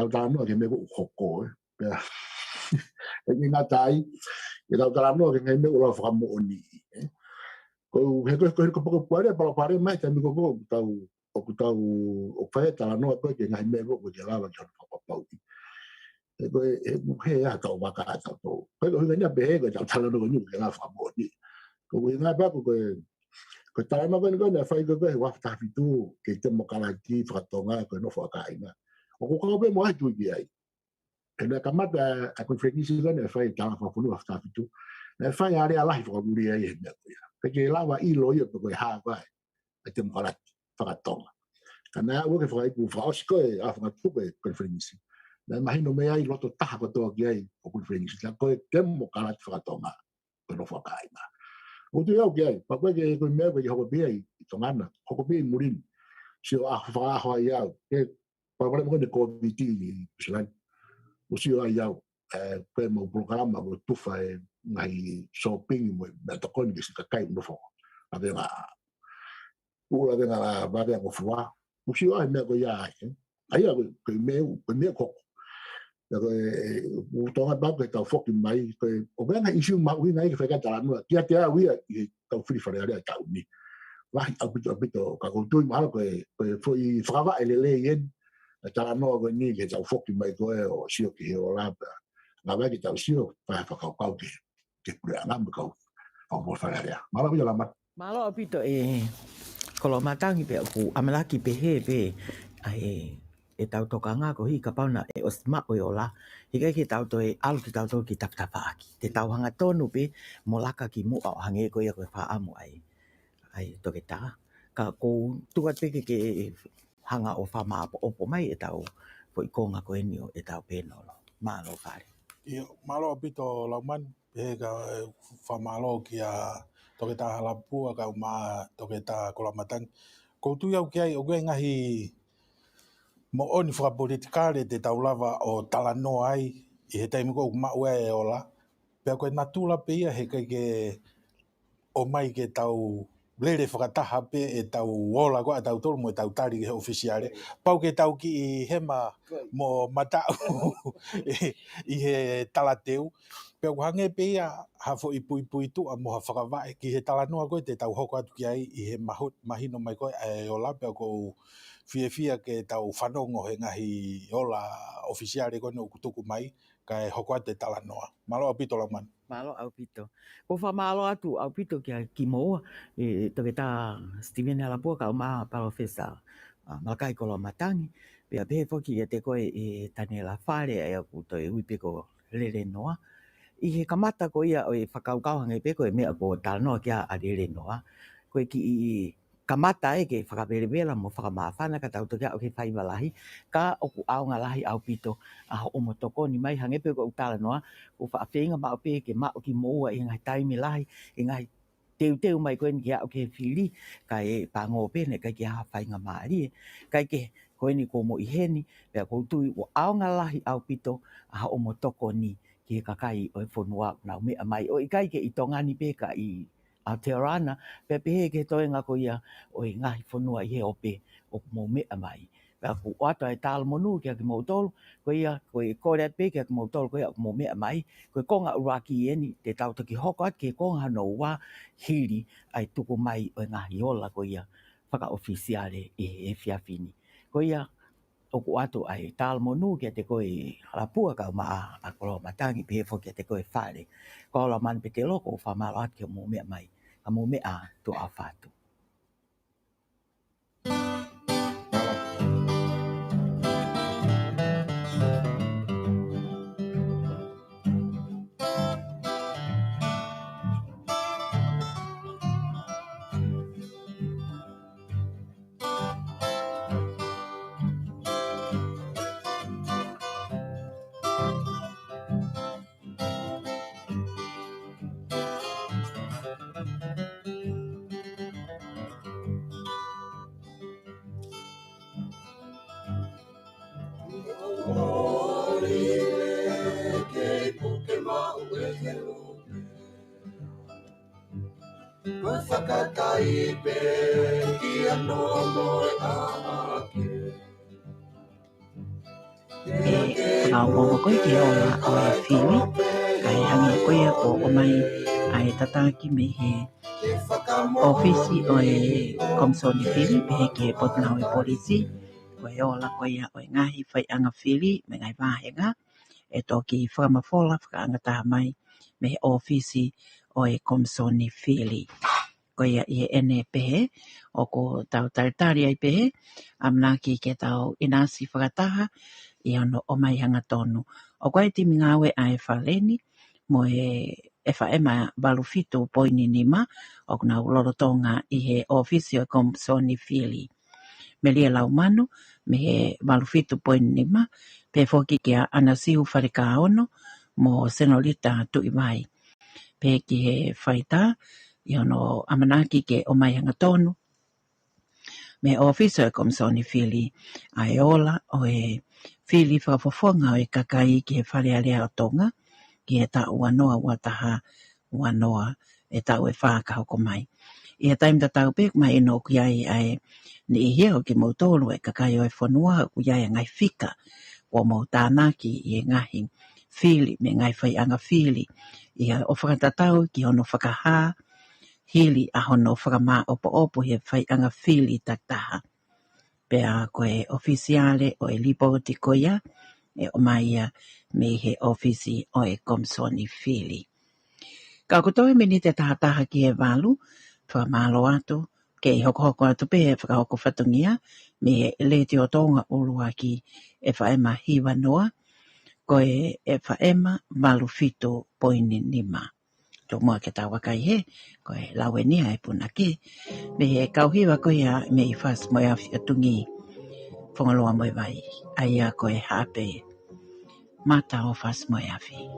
tano ke me ku hoko e. E ni na tai ke tau tano ke me ku la fa mo ni. Ko he ko ko pare pare mai te mi ko tau o fai tano ko ke ngai me ko ke lava ke pa pa ko e he ya tau waka tau to ko ko nga be ko tau tala no ni ke la fa mo ni ko nga ba ko tala ma ko na fa ko wa ta fitu ke te mo kala ki fa tonga ko no fa ka ina o ko be mo atu bi ai e na kamata a conference ko na fa ta fa fu no fa fitu na fa ya ala fa ko ri ai na ko ya ke la wa I lo yo ko ha ba te mo kala fa tonga kana wo ke fa ku fa o ko a fa tu ko conference na imagino me ai loto taha ko to ki ai o conference la ko ke mo kala fa tonga ko no fa ka ina o tu eu ki ai pa ko ke ko me ko ho bi ai tongana ho bi murin si a fa ho ia ke pa mo de ko bi ti ni slan o si ai ia pe mo programa mo tu fa ngai shopping mo me to ko ni ka kai no fo a ver o la de la va de ko fwa o si ai me ko ia ai ko me ko o tonga ba ke tau foki mai ko o venga issue ma wi nai ke fa tala no tia tia wi tau free for area tau ni wa apito ka ko tu ma ko foi frava ele yen tala no ko ni ke tau foki mai ko o sio ki o la na va ke tau sio fa ka ke pura na ko o mo fa area mala vi la ma malo apito e kolomatangi pe ku amalaki pe he pe ai e tau toka ngā ko hi ka pauna e os ma o la hika ki tau to e alu ki tau to ki taptapa aki te tau hanga tonu pe mo laka ki mu au hange ko ia ko wha amu ai toke tā ka ko tuka te ke hanga o wha maa opo mai e tau po i konga ko enio e tau pēno lo maa lo Fale Io, malo apito lauman, he ka whamalo ki a toke tā halapua ka uma toke tā kolamatang. Ko tu iau ki ai, o koe ngahi mo oni whakapolitikare te taulawa o talanoa ai, I he taimi ko maua e ola. Pea koe natula pe ia he kai ke o mai ke tau lere whakataha pe e tau ola koa tau tolu mo e tau tari he ofisiare. Pau ke tau ki I hema mo matau I he talateu. Pea kuhange pe ia hafo I pui tu a mo ha whakawai ki he talanoa koe te tau hoko atu ki ai I he mahino mai koe e ola pea ko fia ke tau whanongo he ngahi ola ofisiare koe no kutuku mai ka e hoko atu te talanoa. Malo apito laman. malo au pito ko wha malo atu au pito ki moa e toke tā Steven Halapua ka uma professor malakai kolomatangi pea pehe foki e te koe e tane la Fale e aku toi uipe ko lere noa I he kamata ko ia o e whakaukau hange pe ko e mea ko tānoa kia a lere noa koe ki I kamata e ke whakaperewela mo whakamawhana ka tau tokia o ke whaimalahi ka oku aonga lahi au pito a ho omo toko ni mai hangepe ko utala noa o whaafenga mao pe ke mao ki moua I ngai taimi lahi I ngai teu mai koe ni kia o ke Fili, ka e pango pene, ka kia hawhainga maari, ka ke koe ni ko mo i heni, pea koutui o aonga lahi au pito, a o mo toko ni, ki kakai o e whonua na mea mai, o i kai ke i tongani peka i Aotearoa, pe pehe ke toenga ko ia, o i ngahi whonua i he ope, o mo mea mai. Pea ku wata e tāla monu kia ki mautolu, ko ia, ko i kore at pe kia ki mautolu, ko ia mo mea mai, ko i konga uraki eni, te tauta ki hoko at ke konga hano ua hiri, ai tuku mai o ngahi ola ko ia, whaka ofisiare e whiawhini. Ko ia, o ku atu ai tāla monu kia te koe harapua kau maa a koro matangi pehefo kia te koe Fale. Ko ala man pe te loko o whamalo at kia mo mea mai, a mo mea tu a whātu. Whakatai pe kia no moe ake. Whakaongongo koe ke ola o e Fili, kai hangi koe ko o mai ai tataki me he ofisi o e Komisoni Fili, pehe ke potnau e polisi, koe ola koe o e ngahi whai anga Fili, me ngai wahenga, e toki Fakamafola, whakaangataha mai, me he ofisi o e Komisoni Fili. Ko ia i ene pehe, o ko tau taritari ai pehe, amnaki ke tau inasi whakataha, i ono o mai hanga tonu. O koe timi ngawe a e Faleni, mo e whaema balufito poini nima, o kuna uloro Tonga i he ofisi o Komisoni Fili. Me lia lau manu, me he balufito poini nima, pe foki kia anasiu wharika ono, mo senolita tu i mai. Pe ki he whaita, i ono amanaki ke o mai hanga tonu. Me officer e Komisoni Fili ai ola o e Fili whakafofonga o e kakai ki he whare Alea o Tonga, ki he ta uanoa wataha uanoa e tau e whakahoko mai. I he taimta tau pek mai ino ki ai ai ni i heo ki mautolu e kakai o e whanua ku iai ngai whika o mautanaki i e ngahi Fili me ngai whai anga Fili. I o whakatatau ki hono whakaha hili a hono whakama opo he whai anga Fili taktaha. Pea koe ofisiale o e lipoti koia e o maia me he ofisi o e Komisoni Fili. Ka kutoe meni te tahataha ki he walu, whakamalo atu, ke i hoko atu pe e whakahoko whatungia, me he leti o Tonga urua ki e whaema hiwa noa, koe e whaema walu fito poini nima. Tō mua ke tā wakai he, koe lawe nia e puna ke, me he kauhiwa koe me i whas moe awhi atungi, whongaloa moe vai, aia koe hape, mata o whas moe awhi.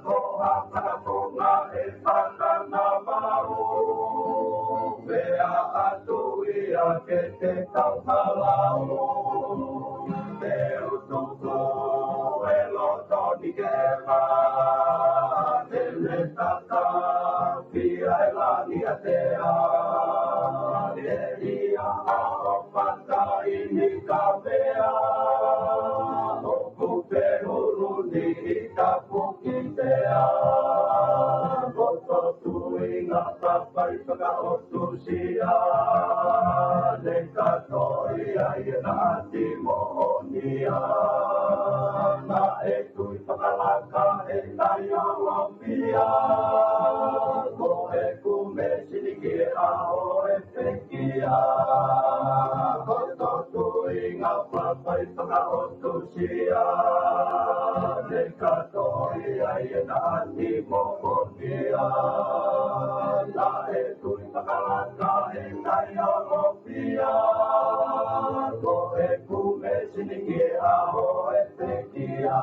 koha Fakamafola e Fakamafo. Mea atu ia ke te tauhalau. Teu tuku e loto ni ke ma. Tele tata pia e lani a te a. E ia ao pata ini ka mea. Oku pe huru ni ka puki te a. Koto tui ngā papai whakaotu sia. Ne katoi ai e nāti mohonia. Na e tui whakalaka e tai o lompia. Ko e kume siniki a o e pekia. Koto tui ngā papai whakaotu sia. Ne katoi ai e nāti mohonia. Na e tui whakalaka e tai o lompia. Ko e kume siniki a o e pekia.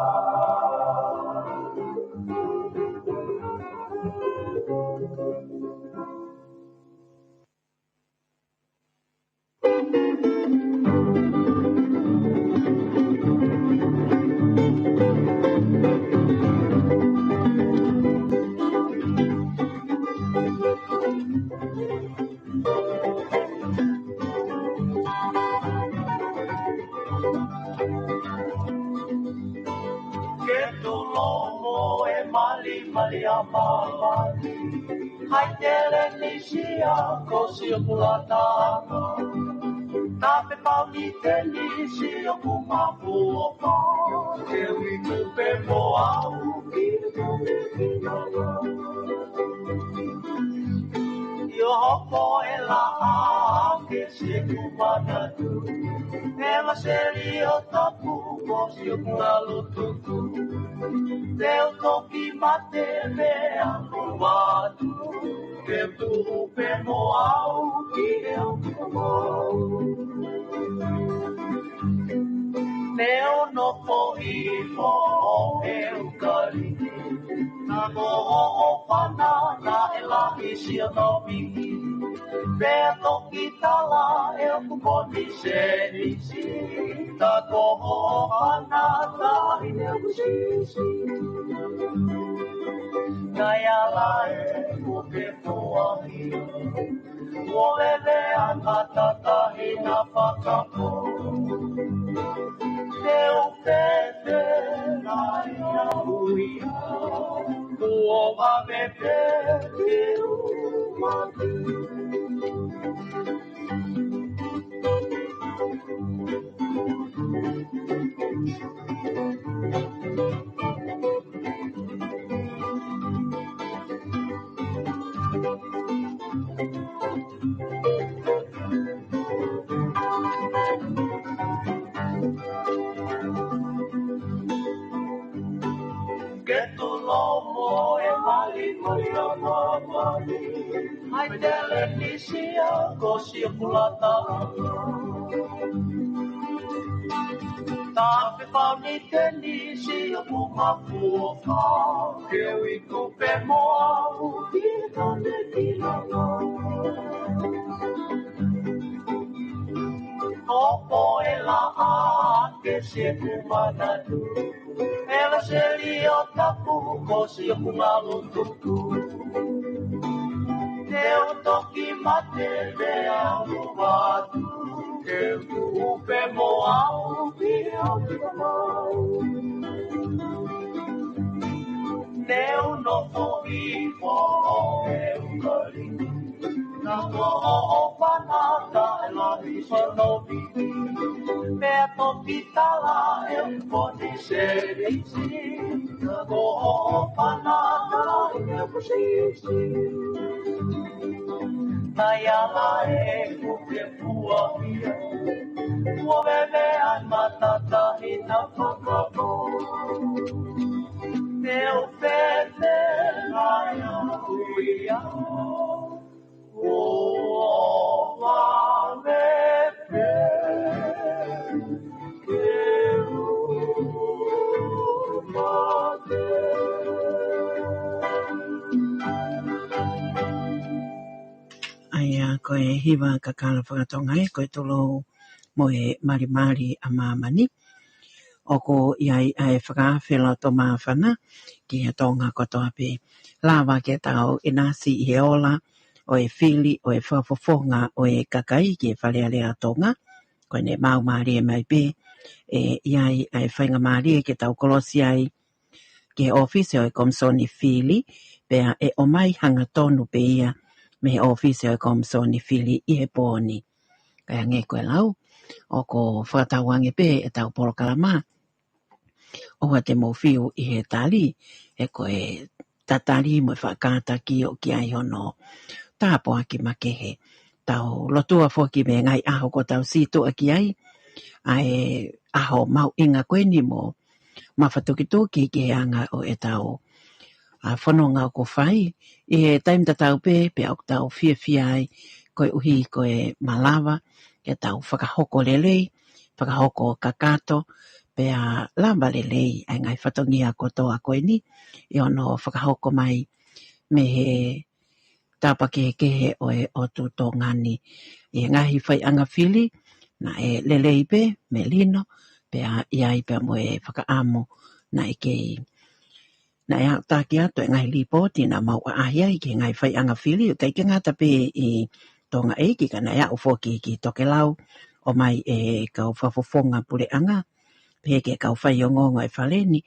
Ke tu lomo e mali mali a mawani. Hai tere ni sia ko si o kulatanga. Tape pau ni te ni si o kumafu o pa. Ke ui kupe mo au ki te kinanga. Yo hoko e la a ke si e kumana tu. E la seri o tapu ko si o kulalutuku. Teu toki mate mea kumatu. Teu tupe mo au ki e o kumau. Neo no po i po o e ukari. Na mo o pana na e la isi o no biki. Pea toki tala e o kumoni se nisi. Ta koho pana ta ine usisi. Kaya la e kuke puahi. Uolele anata tahi na Fakamafola. Teu pete na ia uia. Uova me pete umati. Ke tu lomo e mali mali a mawani. Hai tele ni sia ko si o kulatanga. Tape pau ni te ni si o kumafu o pa. Ke ui kupe mo au ki te kinanga. Opo e la a ke si e kumana tu. E la seri o tapu ko si o kumalutuku. Teu toki mate mea kumatu. Teu tupe mo au ki o kumau. Neo no po i po o e ukari. Na koho o panata e la iso no biki. Mea toki tala e uponi se risi. Na koho o panata e me pusisi. Tai ala e kuke puahia. Uolele an matata i na Fakamafola. Teu pete na ia uia. Uova me pete umate. koe hiwa ka kala whakatonga e koe tolo mo e mari a mamani. O ko iai ai whakawhela to mawhana ki he tonga kotoa pe. Lawa ke tau inasi i he ola o e Fili o e whafofonga o e kakai ki e Fale Alea tonga. Koe ne mau maari e mai pe. E iai ai whainga maari e ke tau kolosi ai ke office o e Komisoni Fili. Pea e o mai hanga tonu pe ia me office o e Komisoni Fili i he pōni. Kaya nge koe lau. O ko whakatawange pe e tau polo kalama. O te mowhiu i he tali, e koe tatali mo whakata ki o ki ai hono. Tāpo aki makehe. Tau lotua fōki me ngai aho ko tau sito aki ai. Ai aho mau inga koe ni mo. Mawhatuki ki he anga o e tau. A whanonga o ko whai. I he taim tatau pe au tau fia ai. Koe uhi koe malawa. Ke tau whakahoko lelei. Whakahoko kakato. Pea lamba lelei ai ngai whatongia kotoa koe ni. I ono whakahoko mai me he tapa kehe o e otu tō ngani. I ngahi whai anga Fili na e lelei pe me lino. Pea iai pea mo e whakaamo na e kei. Na e taki ato e ngahi lipoti na mau ahi ai ki ngai whai anga Fili. Kai ke ngata pe i tonga eiki ka na ea ufoki ki toke lau. O mai e kau whafofonga pule anga. Peke kau whai o ngongo e whaleni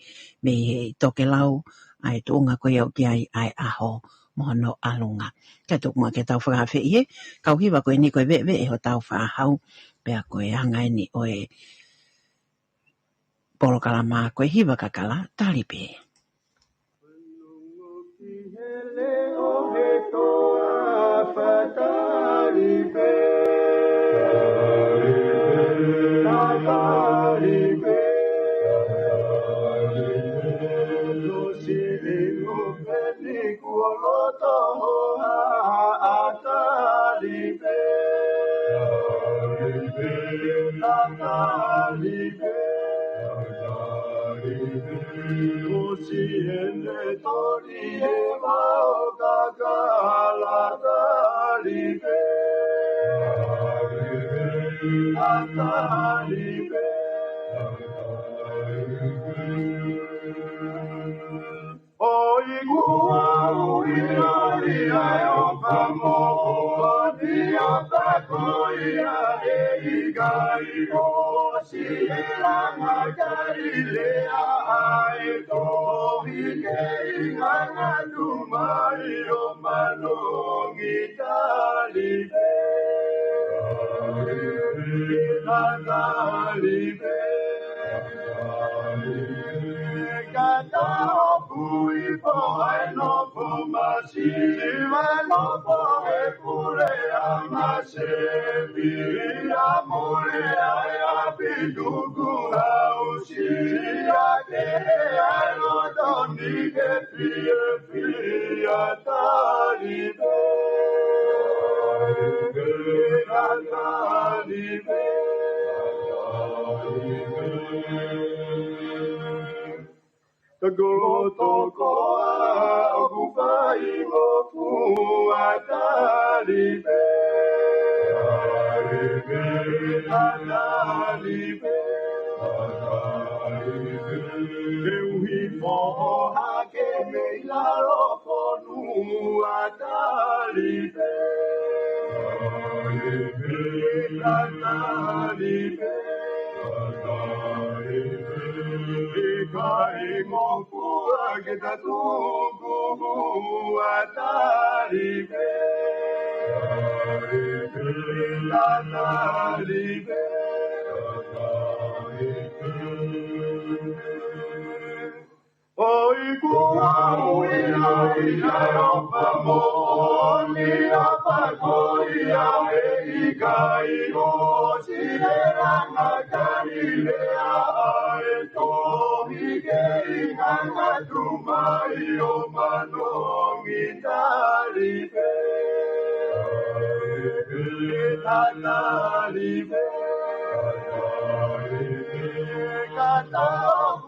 me toke lau ai tuunga koe au ki ai aho mono alunga. Ka tukuma ke tau whakawhi ie, kau hiwa koe ni koe vewe e ho tau whahau, pea koe hangai ni o e polo kalama koe hiwa kakala talipe.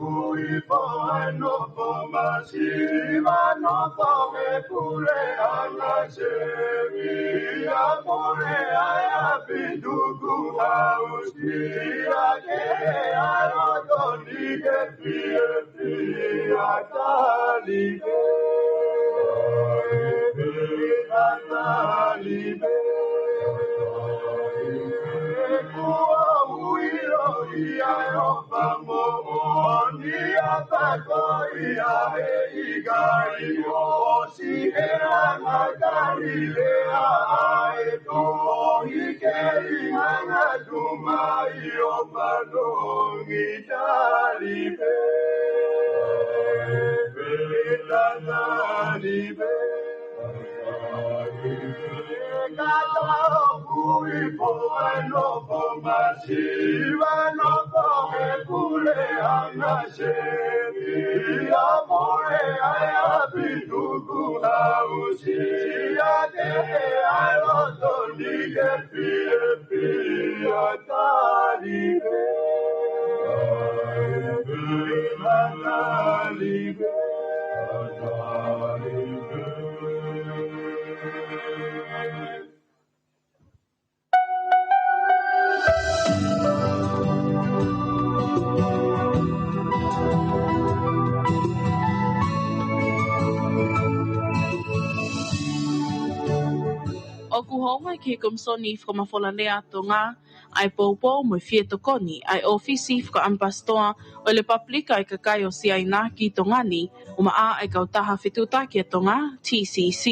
kui poe no po masiva no po me pure ana sevi amore aya piduku austia ke aya doni ke pie atalibe atalibe O kuhonga ke Komisoni Fakamafola Alea Tonga ai popo mo fie tokoni ai ofisi Fakamastoa o le paplika ai kakai o siaina ki Tongani o maa ai kautaha fituta ki Tonga TCC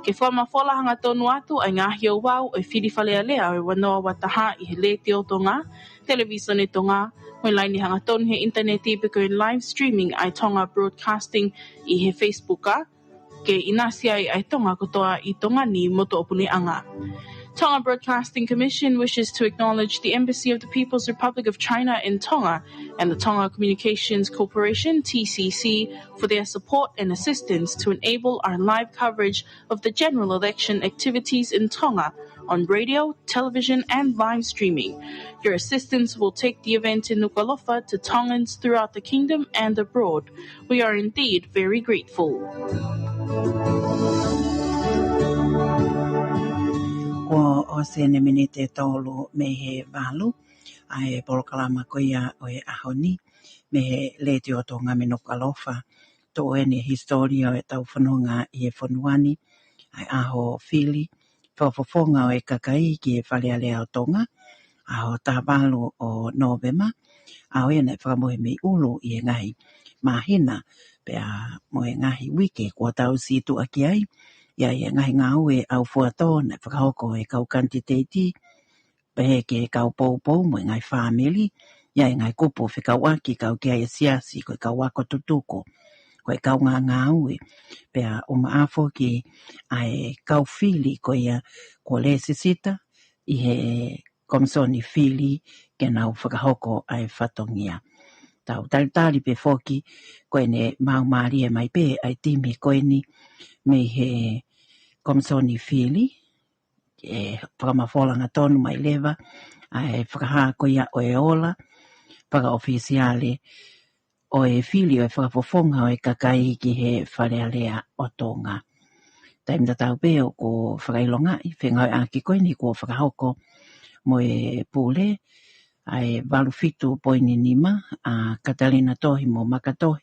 ke Fakamafola hanga tonu atu ai ngahi o wau o Fili Fale Alea o wanoa wataha i he leti o Tonga televisone Tonga mo laini hanga tonu he interneti peko in live streaming ai Tonga Broadcasting i he Facebooka ke inasia ai Tonga kotoa i Tongani moto opuni anga. Tonga Broadcasting Commission wishes to acknowledge the Embassy of the People's Republic of China in Tonga and the Tonga Communications Corporation, TCC, for their support and assistance to enable our live coverage of the general election activities in Tonga on radio, television, and live streaming. Your assistance will take the event in Nuku'alofa to Tongans throughout the kingdom and abroad. We are indeed very grateful. Ko o sene minite tolu me he walu ai polokalama ko ia o e ahoni me he leti o Tonga me Nuku'alofa to ene historia o e tau whanonga i e whanuani ai aho Fili whafofonga o e kakai ki e Fale Alea o Tonga aho tāwalu o Novema ao ene whakamohe me ulu i e ngahi mahina pea mo e ngahi wike kua tau situ aki ai ia e ngahi ngau e au fuato na whakahoko e kau kantiteiti pehe ke kau pou mo e ngai family ia e ngai kupo whikau aki kau kia e siasi ko e kau wako tutuko ko e kau ngau e pea o maafo ki ai kau Fili ko ia ko le sisita i he Komisoni Fili ke nau whakahoko ai whatongia tau talitali pe foki ko ene mau maria mai pe ai timi ko eni me he Komisoni Fili e Fakamafola tonu mai leva ai whakaha ko ia o e ola whaka ofisiale o e Fili o e whakafofonga o e kakai ki he Fale Alea o Tonga. Taimta tau peo ko whakailongai whengau aki koe ni ko whakahoko mo e pule ai walufitu poini nima a Katalina tohi mo makatohi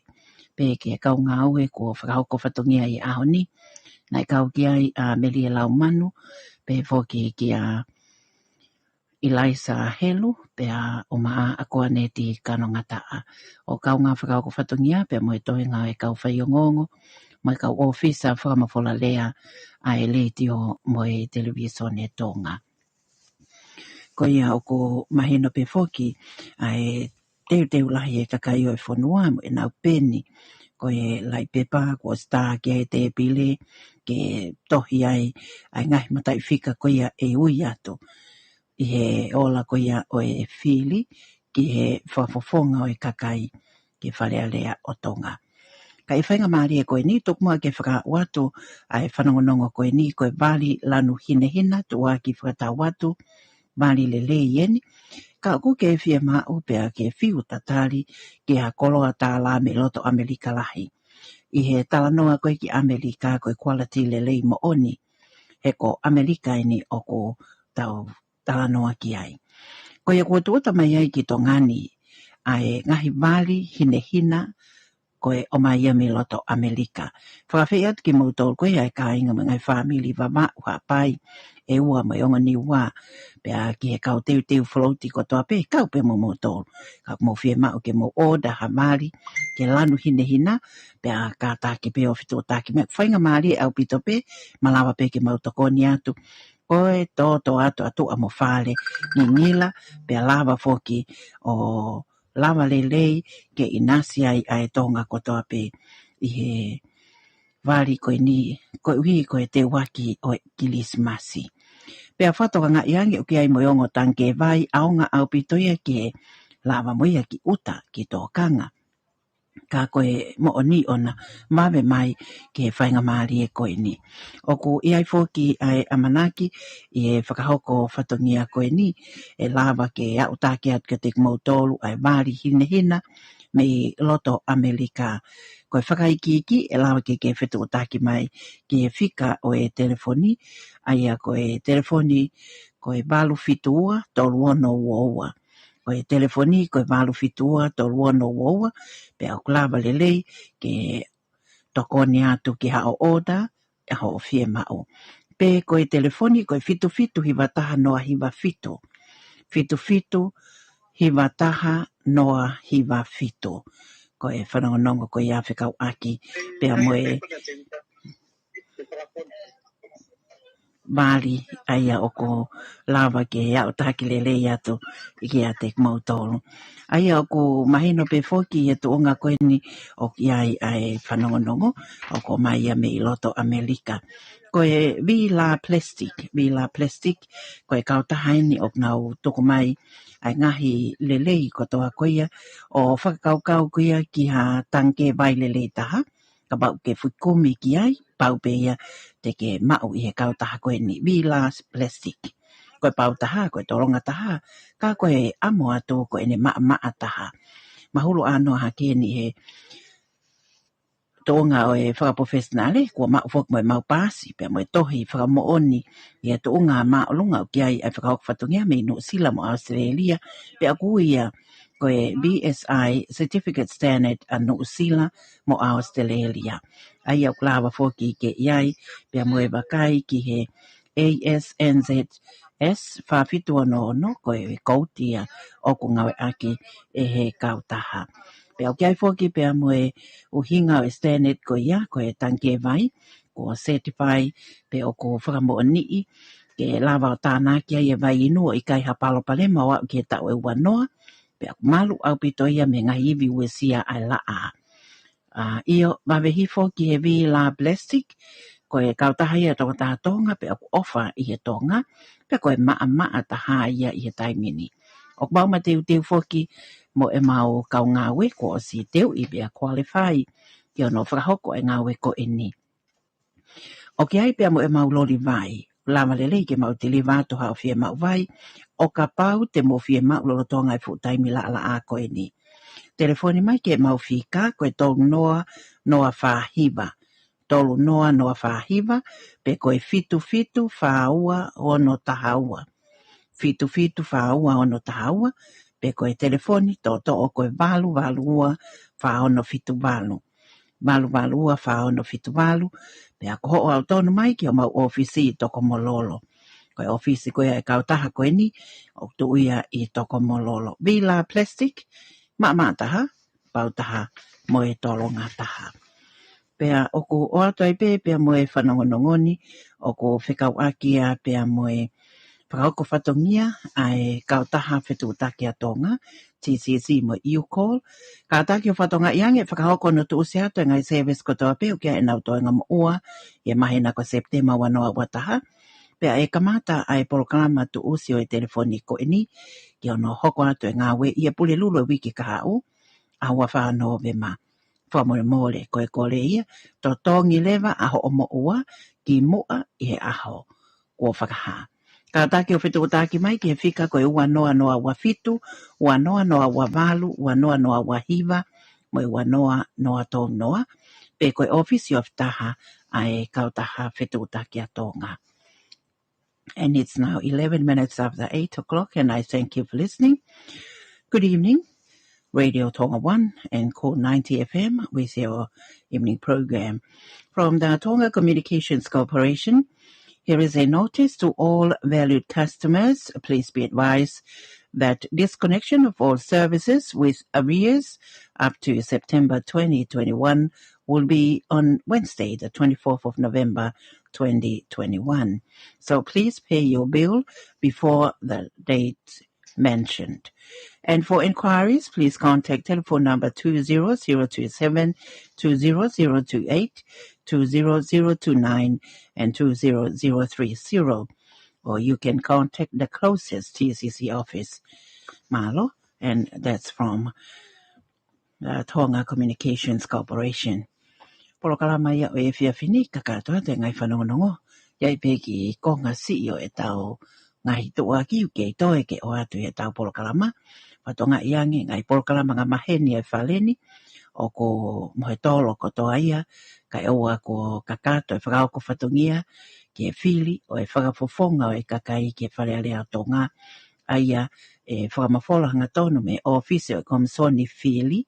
pe ke kau ngau e ko whakahoko whatongia i ahoni nai kau ki ai a Melia Laumanu pe foki ki a Eliza Helu pe a o maa a koa neti kano ngataa o kau ngā whakahoko whatongia pe mo e tohi ngā e kau whaiongongo mo e kau ofisa Fakamafola Alea a e leti o mo e televisone Tonga ko ia o ko mahino pe foki ai teu lahi e kakai o e whanua mo e nau peni ko e lai pepa ko star ki e te pile ke tohi ai ngahi matai whika ko ia e ui ato i he ola ko ia o e Fili ki he whafofonga o e kakai ki Fale Alea o Tonga. Ka i whainga maari e koe ni tukmua ke whaka watu ai whanongonongo koe ni koe wali lanu hina tu waki whakatau watu wali le ieni Ka ku ke fia ma o pe ke fiu tatali ke a koloa tā la me loto Amerika lahi. I he talanoa koe ki Amerika koe quality le lei mo oni. He ko Amerika ini o ko tau talanoa ki ai. Koe ko tuota mai ai ki to ngani ai ngahi vali hina koe o mai mi loto Amerika. Whakawhi atu ki mautou koe ai ka inga ngai whamili wa maa pai e ua mai onga ni ua pea ki he kau teu floati ko toa pe kau pe mo mautou. Ka mo fie mao ke mo oda ha mali ke lanu hina pea ka taki pe o fitu taki me whainga mali au pito pe malawa pe ke mautokoni atu. Koe to atu a mo Fale ngila pea lava foki o lava lelei ke inasi ai Tonga kotoa pe i he wali koe ni koe ui koe te waki o kilismasi. Pea whatoka ngā iangi o ki ai moiongo tanke vai aonga au pitoia ke lava moia ki uta ki tō kanga. Ka koe mo oni ona mawe mai ke whainga maari e koe ni. O ku iai foki ai amanaki i e whakahoko whatongia koe ni e lava ke au take atu ke te mautolu ai maari hina me loto Amerika. Koe whakaiki e lava ke whetu o taki mai ke whika o e telefoni ai a koe telefoni koe balu fitua tolu ono uoua. Koe telefoni koe balu fitua tolu ono uoua pe au klava lelei ke tokoni atu ki hao oda e hao fie mao. Pe koe telefoni koe fitu hiwa taha noa hiwa fitu. Fitu hiwa taha noa hiwa fitu. Koe whanongonongo koe ia whikau aki pea moe Bali aia o ko lava ke ia o taki lelei atu i ki a te mautolu. Aia o ko mahino pe foki e tu onga koe ni o ki ai whanongonongo o ko mai a me i loto Amerika. Koe vila plastic koe kautahaini o nau toko mai ai ngahi lelei ko toa koia o whakakaukau koia ki ha tanke vai lelei taha. Ka bau ke whukumi ki ai, pau pe ia te ke mau i he kautaha koe ni vila plastic. Koe pau taha, koe toronga taha, ka koe amo atu koe ne maa taha. Mahulu ano hake ni he toonga o e whakaprofessionale, kua mau fok moe mau pasi, pe moe tohi whakamooni, i e toonga maa olunga o ki ai ai whakawhakatungia me no sila mo Australia, pe aku ia koe BSI Certificate Standard a no sila mo Australia. Ai au klawa foki ke iai, pe moe wakai ki he ASNZS whawhitua no koe koutia o ku ngawe aki e he kautaha. Pe au kiai foki pe moe uhinga o standard ko ia ko e tanke vai ko certify pe o ko whakamo nii ke lava o tāna kia ia vai inu o ikai hapalo pale mawa ke tau e wanoa pe aku malu au pito ia me ngahi iwi uesia ai laa. Iyo mawehi foki he vi la plastic ko e kautaha ia tonga taha tonga pe aku ofa i he tonga pe ko e maa taha ia i he taimini. O bau ma teu foki mo e mau kau ngawe ko o si teu i bea qualify ki ono whakahoko e ngawe ko e ni. O ki ai pia mo e mau loli vai, lama lelei ke mau tili vātu hao fie mau vai, o ka pau te mo fie mau lolo tonga e fuutaimi la a ko e ni. Telefoni mai ke mau fika ko e tolu noa whahiva. Tolu noa whahiva pe ko e fitu whaua ono tahaua. Fitu whaua ono tahaua pe ko e telefoni to o ko e valu ua wha ono fitu valu. Valu ua wha ono fitu valu pe ako ho au tonu mai ki o mau ofisi toko mololo. Ko e ofisi ko e kautaha ko e ni o tu ia i toko mololo. Vila plastic maa taha pau taha mo e tolonga taha. Pea o ko o atoi pea mo e whanongonongoni o ko whekau akia pea mo e whakaoko whatongia ai kautaha whetu taki a Tonga, TCC mo e-call. Ka taki o whatonga iange whakaoko no tu usi ato ngai service ko toa peo kia e nau toenga mo ua, e mahina ko September wanoa wataha. Pea e kamata ai programa tu usi o e telefoni ko eni, ki ono hoko ato e ngā we, ia pule lulo e wiki kahau, awa whanau vema. Whamore ko e kore ia, to tongi lewa aho o mo ua, ki mua i he aho, kua whakaha. Ka take o whetu taki mai ki he whika koe ua noa noa wa fitu, ua noa noa wa valu, ua noa noa wa hiva, mo ua noa noa tō noa. Pe koe ofisi of taha ai kautaha whetu taki a Tonga. And it's now 11 minutes after 8 o'clock, and I thank you for listening. Good evening, Radio Tonga 1 and Core 90 FM with your evening program. From the Tonga Communications Corporation, here is a notice to all valued customers. Please be advised that disconnection of all services with arrears up to September 2021 will be on Wednesday, the 24th of November, 2021. So please pay your bill before the date mentioned. And for inquiries, please contact telephone number 20027, 20028, 20029, and 20030. Or you can contact the closest TCC office, Malo, and that's from the Tonga Communications Corporation. Polokalama ia o e whiawhini kakatua te ngai whanongonongo. Iai peki konga si o e tau ngai toa ki uke toe ke o atu e tau polokalama. Patonga iangi ngai polokalama ngā maheni e Faleni o ko mohe tolo ko toa ia kai oa ko kakato e whakao ko whatongia ki e Fili o e whakafofonga o e kakai ki e Fale Alea Tonga aia e Fakamafola hanga tonu me office o e Komisoni Fili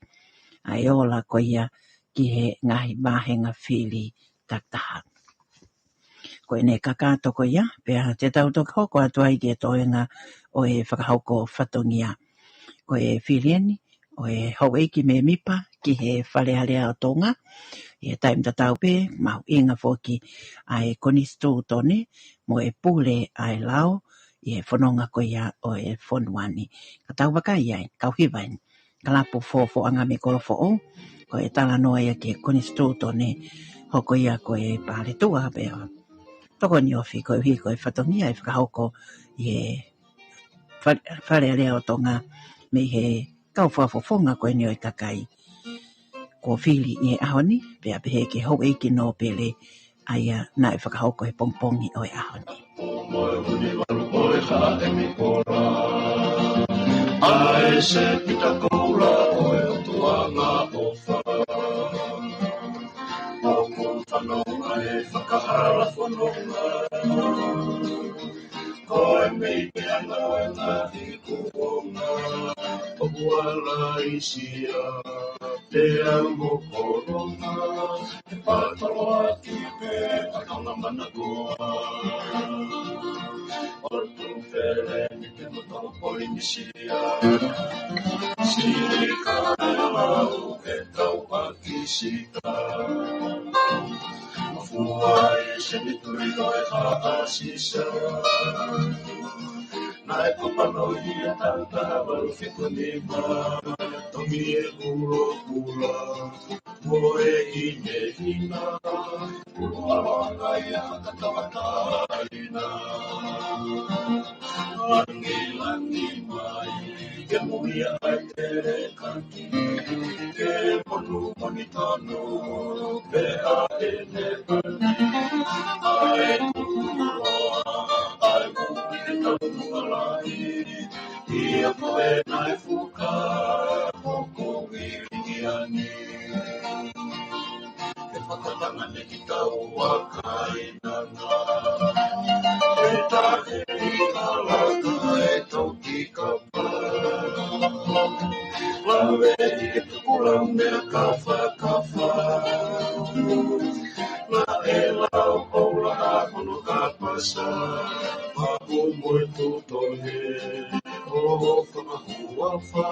ai ola ko ia ki he ngahi mahenga Fili taktaha. Ko ene kakato ko ia, pea te tautoka hoko atuai ki e toenga o e whakahauko whatongia. Ko e Filieni, o e haueiki me mipa ki he Fale Alea o Tonga, e taim tatau pe, mau inga foki ai konistu tone, mo e pule ai lao, e whanonga ko ia o e whonuani. Ka tau waka iai, kau hiwain, ka lapu fōfo anga me korofo o, ko e tala noa ia ki e konistu tone, hoko ia ko e pāle tua peo. Toko ni ofi ko e ko e whatongia e whakahauko i e Fale Alea o Tonga, me he kau whafofonga ko e ni o i kakai. Ko Fili i e ahoni, pea pehe ke hau eiki no pele, aia na e whakahauko he pongpongi o e ahoni. Ai se pita koula o e utuanga o wha. O ko whanonga e whakahala whanonga. Ko e mei te ana o e ngahi kuonga. O kuala isia, te amo koronga. E pātalo ati pe atonga managoa. O tu Fale ni te motomo Polinisia. Sirika e lau e tau pakisika. Mafua e se mituri o e haasisa. Na e kopano i e tanta walu whikunima. Tomi e ulo kula, mo e hine hina. Ulu aloanga i a katawataina. Langi langi mai, ke muia ai te kaki. Ke monu monitano, pe a e ne pani. Ai kuloa, ai mui e tau mualai. Ia koe nai fuka, koko wiringi ani. Ke whakatanga ne ki tau wakainanga. E tahe i kalaka e tau ki kapa. Lawe i ke tukulau mea kawha. Na e lau paula a kono ka pasa. Pahu moe tutone. O whamahua wha.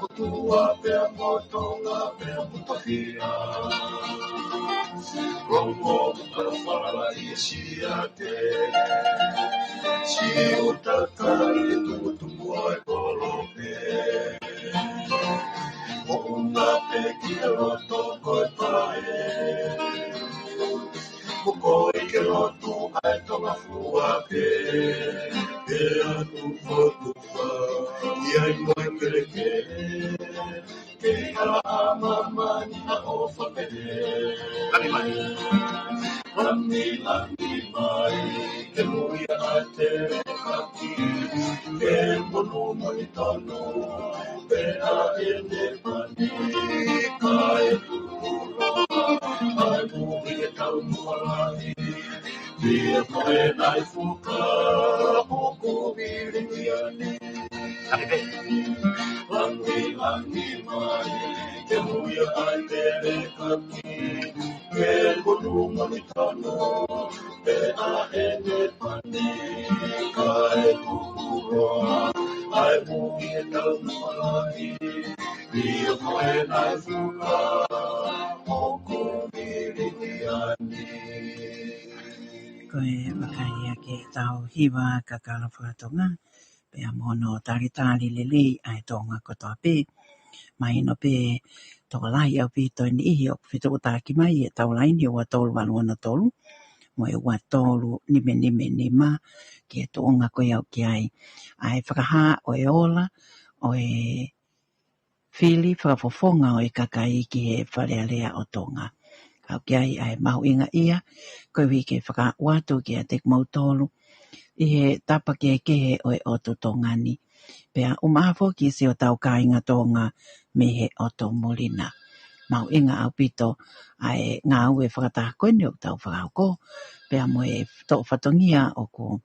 O tua pea motonga pea putahia. Rongo para whala i si ate. Si utaka i tukutua e kolope. O unga pe ki e roto koe pae. O koe ke roto ai tonga fua pe. Pe atu whakuwha. I ai moe kereke. Ke ala ama mani a o whapere. Langi mai. Langi mai. muia a te kaki, ke monu moni tonu, pe a e ne pani, ka e kura, ai muhi e tau mualani, Dia koe nai fuka, hoku miringi ani. Langi, langi mai, te huia ai te rekaki, ke konu moni tano, pe a e ne pani, ka e kukuroa, ai muhi e tau malaki, dia koe nai fuka, hoku miringi ani. Koe wakaia ke tau hiwa ka kala whakatonga, pe a mono taritari lili ai tonga kotoa pe, mai no pe toko lai au pi toi ni ihi o whitu o tāki mai e tau laini o wa tolu wanu ana tolu, mo e wa tolu nime ma, ke toonga koe au ki ai whakaha o e ola, o e Fili whakafofonga o e kakai ki he whare Alea o Tonga. Au ki ai mahu inga ia, koe wike whaka watu ki a tek mautolu, i he tapa ke kehe o e oto tongani. Pea umahafo ki se o tau ka inga tonga me he oto molina. Mau inga au pito ai ngā ue whakataha koene o tau whakauko. Pea mo e to whatongia o ko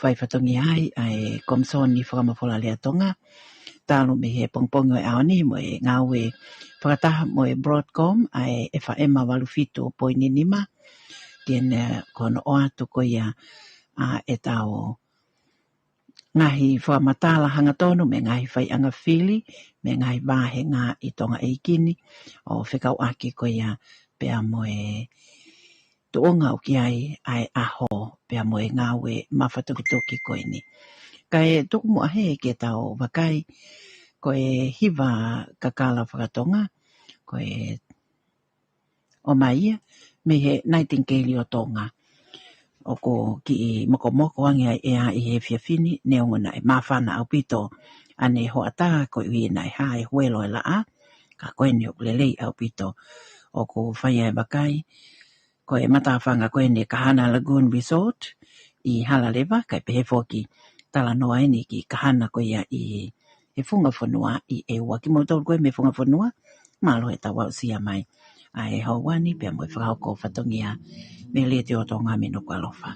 whai whatongia ai Komisoni Fakamafola Alea Tonga. Tālu me he pongpongi o e aoni mo e ngā ue whakataha mo e Broadcom ai FM walufitu o poininima. Kene kono o atu ko ia e tau ngahi whamatala hanga tonu me ngahi whai anga Fili me ngahi wahe ngā i tonga eikini o whekau aki ko ia pea mo e tuonga o ki ai aho pea mo e ngā ue mawhatukutuki ko ini. Kai tuku mua he ke tau wakai ko e hiwa kakala whakatonga ko e o maia me he Nightingale o Tonga. O ko ki i moko angi ai ea i he whiawhini neongona e mawhana au pito ane ho ata ko i nai hae huelo e la a ka koene o lelei au pito o ko whai ai bakai ko e matawhanga koene Kahana Lagoon Resort i Halalewa kai pehe foki tala noa eni ki Kahana ko ia i he funga whanua i e waki motor koe me funga whanua malo e tawa o sia mai ai hauani pia mo e whakauko whatongia me le te o tonga me no kualofa.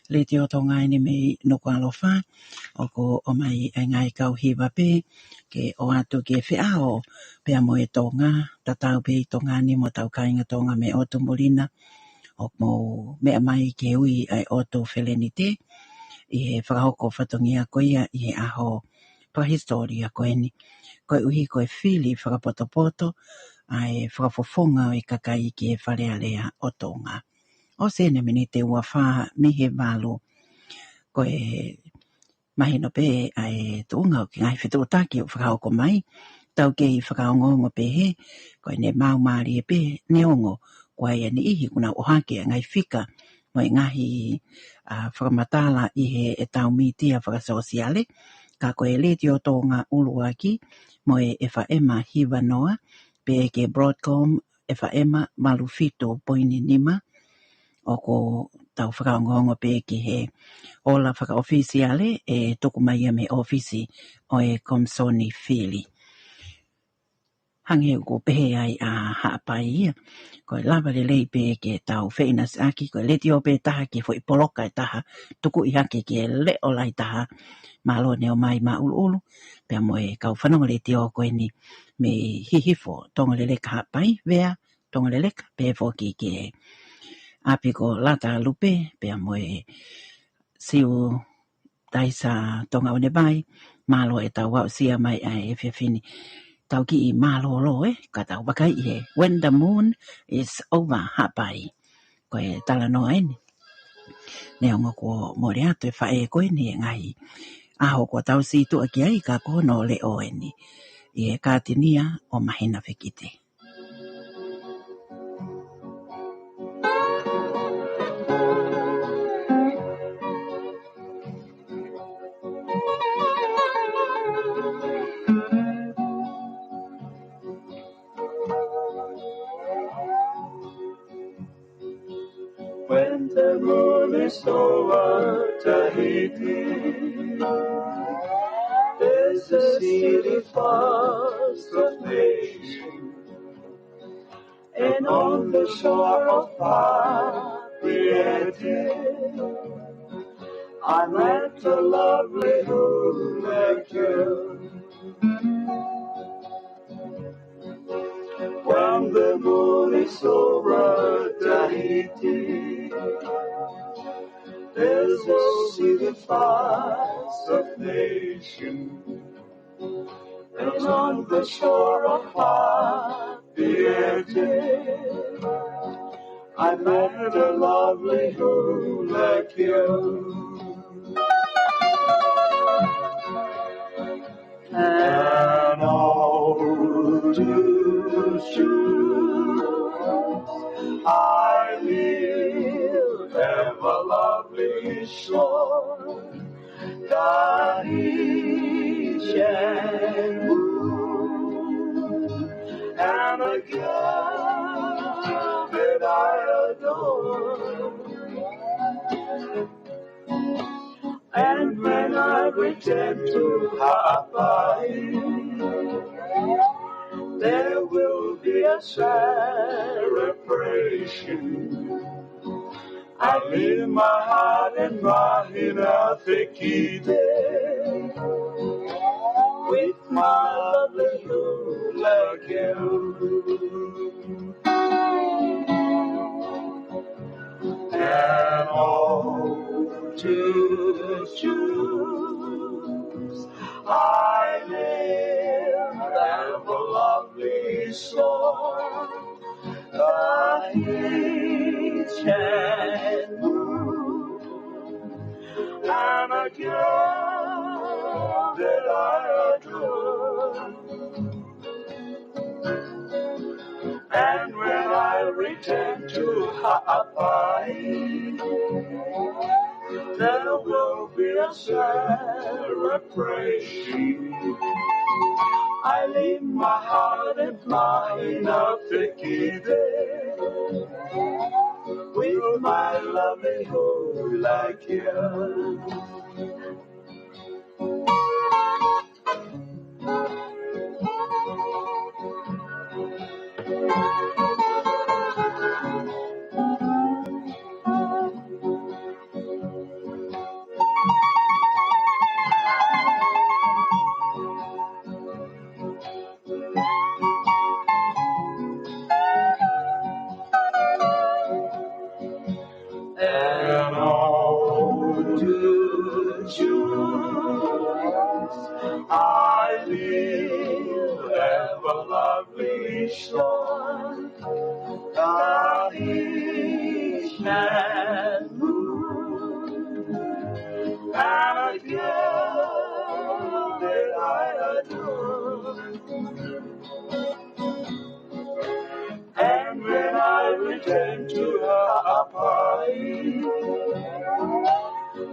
Le te o tonga ni me no kwa alofa o ko o mai e ngai kau hiwa pe ke o atu ke whiao pe a mo e tonga tatau pe i tonga ni mo tau kainga tonga me o tumulina o mo me a mai ke ui ai o to felenite i he whakahoko whatongia koia i he aho prahistoria koe ni koe uhi koe Fili whakapotopoto ai whakafofonga o i kakai ke Fale Alea o tonga. O sene mene te ua wha mihe malo koe mahino pe ai tuunga o ki ngai whituotaki o whakaoko mai tau ke i whakaongongo pe he koe ne mau maari e pe ne ongo koe e ni ihi kuna o hake ngai whika mo i ngahi whakamatala i he e tau mitia whakasosiale ka koe le te o tonga uluaki mo e whaema hiwa noa pe ke Broadcom e whaema malufito poini nima o ko tau whakaongongo pe ki he ola whakaofisiale e toku mai me ofisi o e Komisoni Fili. Hange ko pehe ai a haapai ia. Ko lava le lei pe ke tau wheinas aki ko leti o pe taha ki fo i poloka e taha tuku i hake ke le o lai taha malo ne o mai ma ulu pe mo e kau whanonga le te o koe ni me hihifo tonga le leka haapai vea tonga le leka pe fo ki ke api ko lata lupe pe mo e siu taisa tonga o ne bai malo e tau wau sia mai ai e whiawhini tau ki i malo lo ka tau bakai i he when the moon is over hapai ko e tala noa eni ne ongo ko mori atu e whae koe ni e ngai aho ko tau si tu aki ai ka kono le o eni i e kātinia o mahina whikite When the moon is over Tahiti, there's a city fast of nations, and on the shore of Papiete, I met a lovely moon like you. When the moon is over Tahiti, there's a city fast of nations, and on the shore of Papiete, I met a lovely moon like you. And all to choose, I live have a lovely shore, Tahitian moon, and a girl that I adore. And when I return to Hawaii, there will be a celebration. I leave my heart and mind in a with my lovely hula girl. And all to choose, I live have a lovely soul, Tahitian moon, and a girl that I adore. And when I return to Hawaii, there will be a celebration. I leave my heart and mind up with my loving hula girl. And all to choose, I live have a lovely shore, Tahitian moon, and a girl that I adore. And when I return to Hawaii,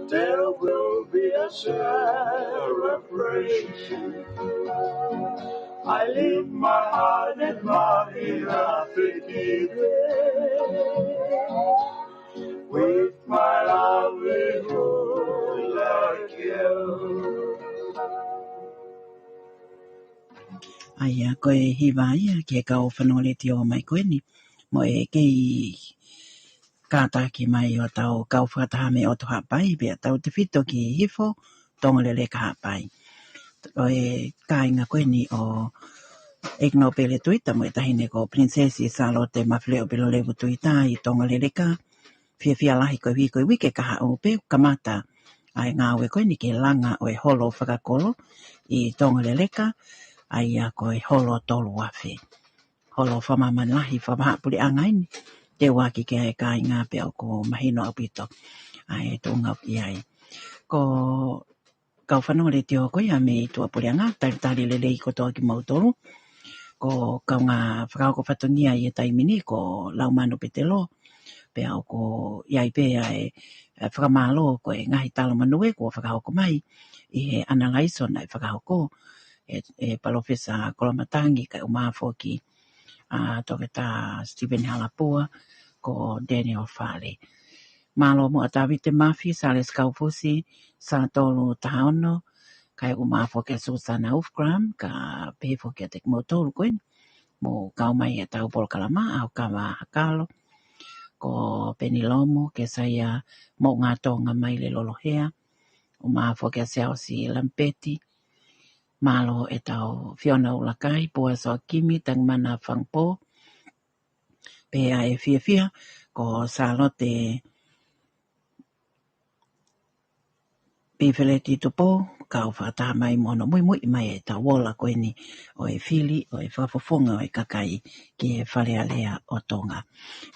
there will be a celebration. I leave my heart and mind with my lovely hula girl. Aia, koe hiwa ia ke kau whanole te o mai koe ni. Mo e kei kātaki mai o tau kau whakatahame o toha pai, bea tau te whito ki hifo, tongolele ka pai. O e kāinga koe ni o Egno pele tuita mo e tahine ko Princesi Salote mawhile o pelo lewu tuita I tongolele ka. Fia lahi koe wike kaha o pe kamata ai ngā ue koe ni ke langa o e holo whakakolo I tongolele ka. Ai a koe holo tolu wafe. Holo whamamanahi whamahapuri angaini. Te waki ke ai kai ngā peo ko mahino apito. Ai tōngau ki ai. Ko kau whanore te o koe a me tua puri anga. Tari lele I ko toa ki mautoro. Ko kau ngā whakao ko whatonia I e taimini ko laumano petelo. Pea o ko iai pea e whakamalo ko e ngahi talo manue ko whakao ko mai. I he analaiso na e whakao ko. E palofesa Kolomatangi ka umafo ki toketa Stephen Halapua ko Daniel Fale. Malo mo atawi te mafi sa les kaufusi sa tolu taono kai umafo ke Susana Ufgram ka pefo ke tek motol kuin mo kau mai e tau pol kalama au kama hakalo ko penilomo ke saya mo ngatonga mai le lolohea umafo ke sao si lampeti malo e tau Fiona Ulakai pua so kimi tang mana fangpo pe ai fia ko salote Fale tupo kau whata mai mono mui mai e ta wola koe ni o e Fili o e whafofonga o e kakai ki e Fale Alea o Tonga.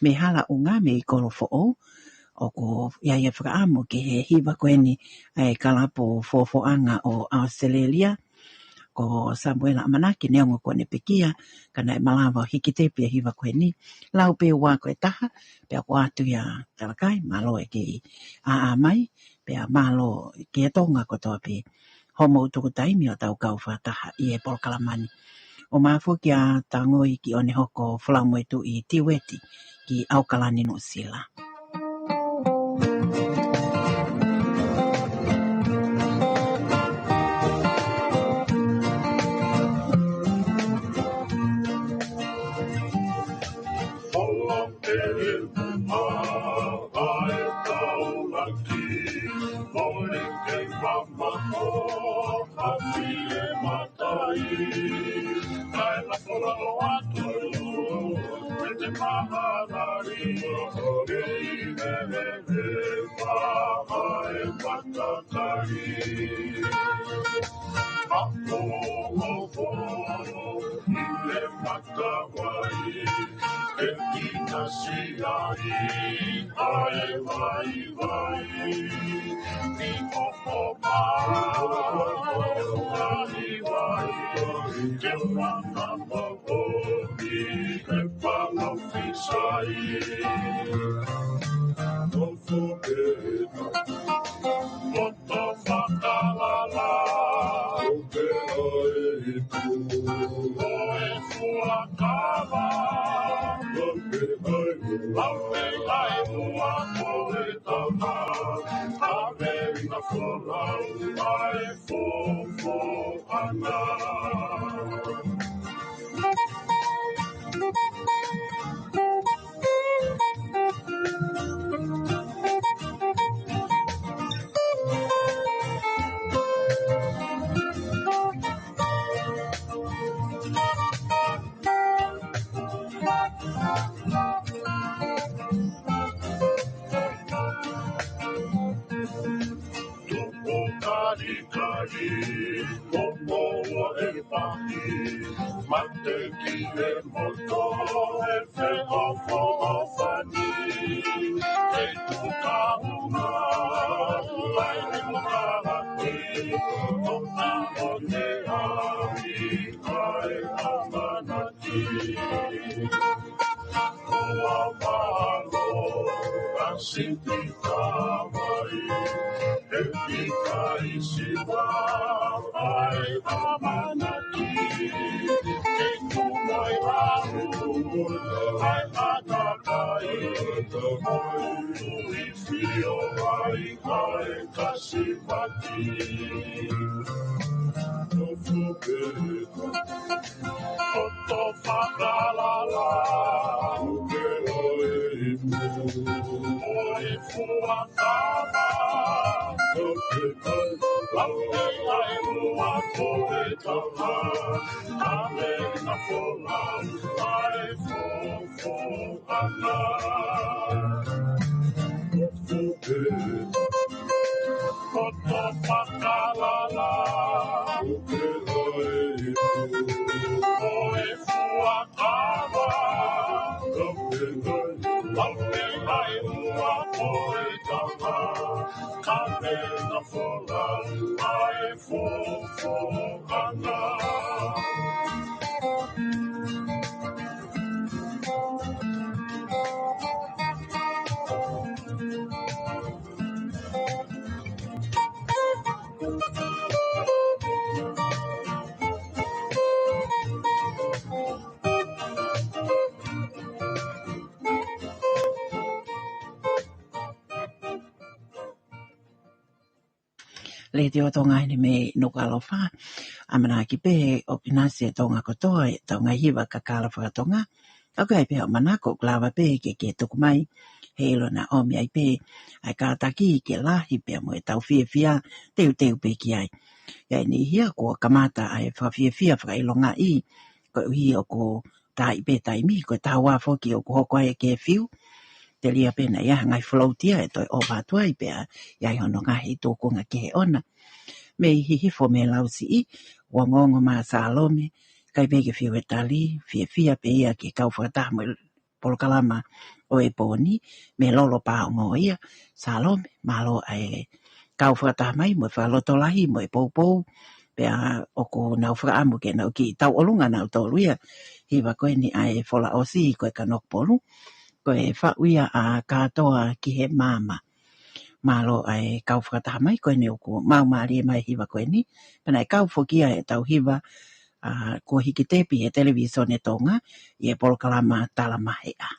Me hala unga me i kolo fo'o o ko ia e whakaamu ki he hiwa koe ni e kalapo fofoanga o Australia ko Samuela Amanaki neongo kone pekia kana e malawa hiki tepi e hiwa koe ni lau pe ua koe taha pe ako atu ia kalakai malo e ki a mai pe a malo ki e tonga ko toa pe homo utuku taimi o tau kau whataha i e pol kalamani o mafu ki a tango i ki one hoko flamu e tu i tiweti ki au kalani no sila. le te o tonga hene me no ka alofa amana ki pe o pinasi e tonga kotoa e tonga hiwa ka kala whakatonga o kai pe o manako klawa pe ke tuku mai he ilo na omi ai pe ai ka taki ke lahi pe mo e tau fia teu pe ki ai ia ni hia ko kamata ai fia whakailonga i ko hi o ko tai pe tai mi ko tawa foki o ko hoko ai ke fiu te lia pena ia ngai floatia e toi o batuai pe ia hono ngahi tōko ngā ke ona me hihi fo me lausi i wangongo ma salome kai peke fiu e tali fia pe ia ke kau whakatah mo polokalama o e poni me lolo pa o ngo ia salome malo ai kau whakatah mai mo whaloto lahi mo e pou pe o ko nau whakaamu ke nau ki tau olunga nau tolu ia hiwa koe ni ai fola osi koe kanok polu koe whauia a katoa ki he mama malo ai kau whakataha mai koe ni o ko mau maari e mai hiwa koe ni pena e kau whokia e tau hiwa ko hiki tepi e televisione Tonga i e polokalama talamahe a.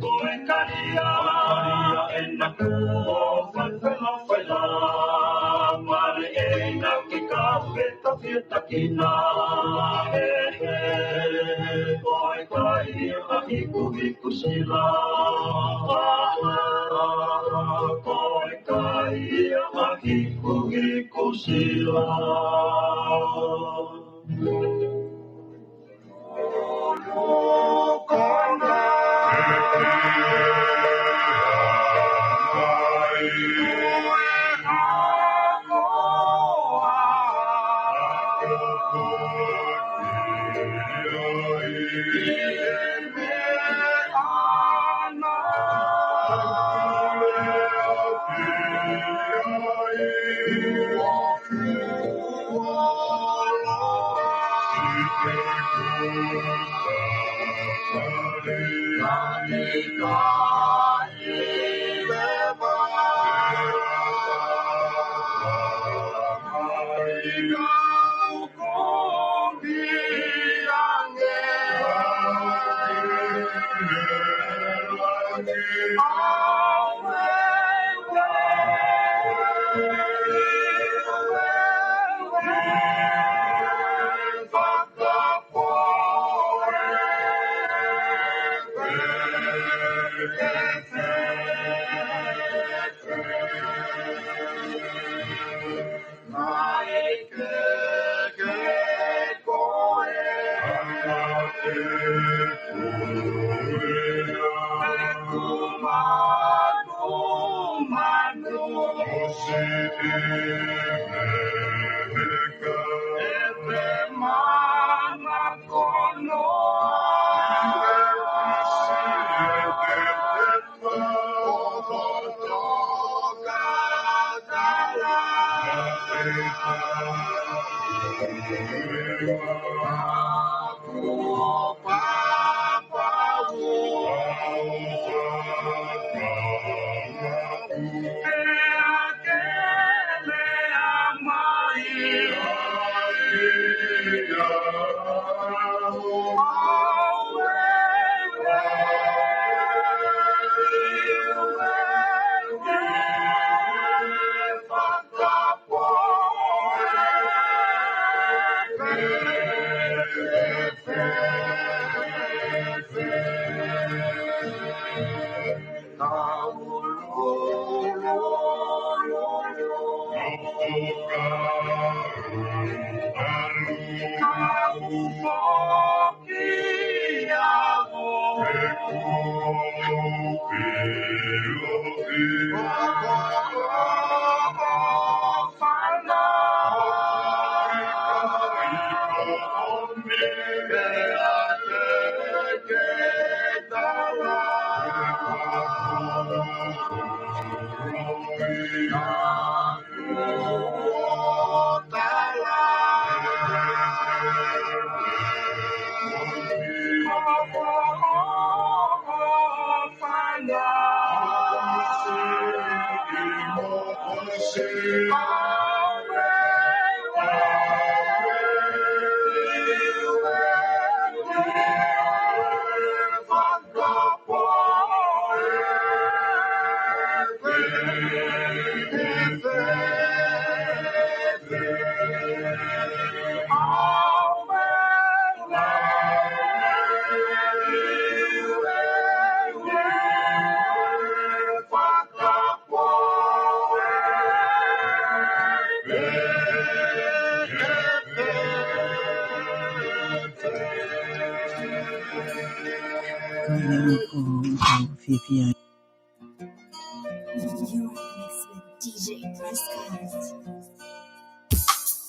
Koe karia takina he koe kai a hiku sila koe kai a hiku sila kona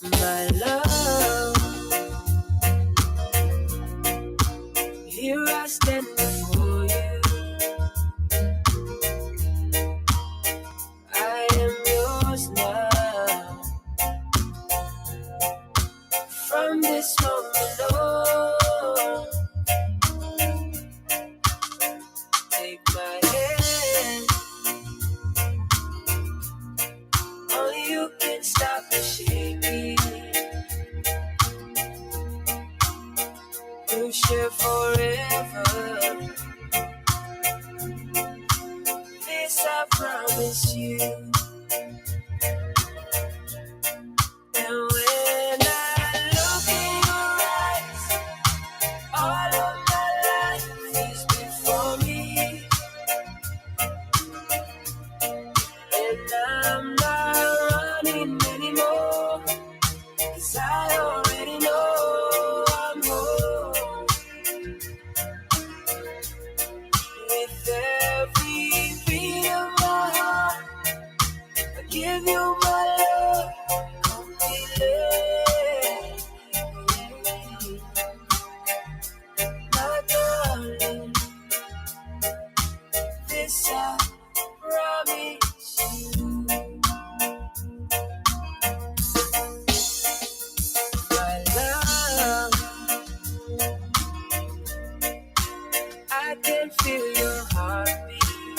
My love, here I stand before you. I am yours now. From this moment on, take my hand. Only you can stop the shaking. We'll share forever. This I promise you. And when I I can feel your heartbeat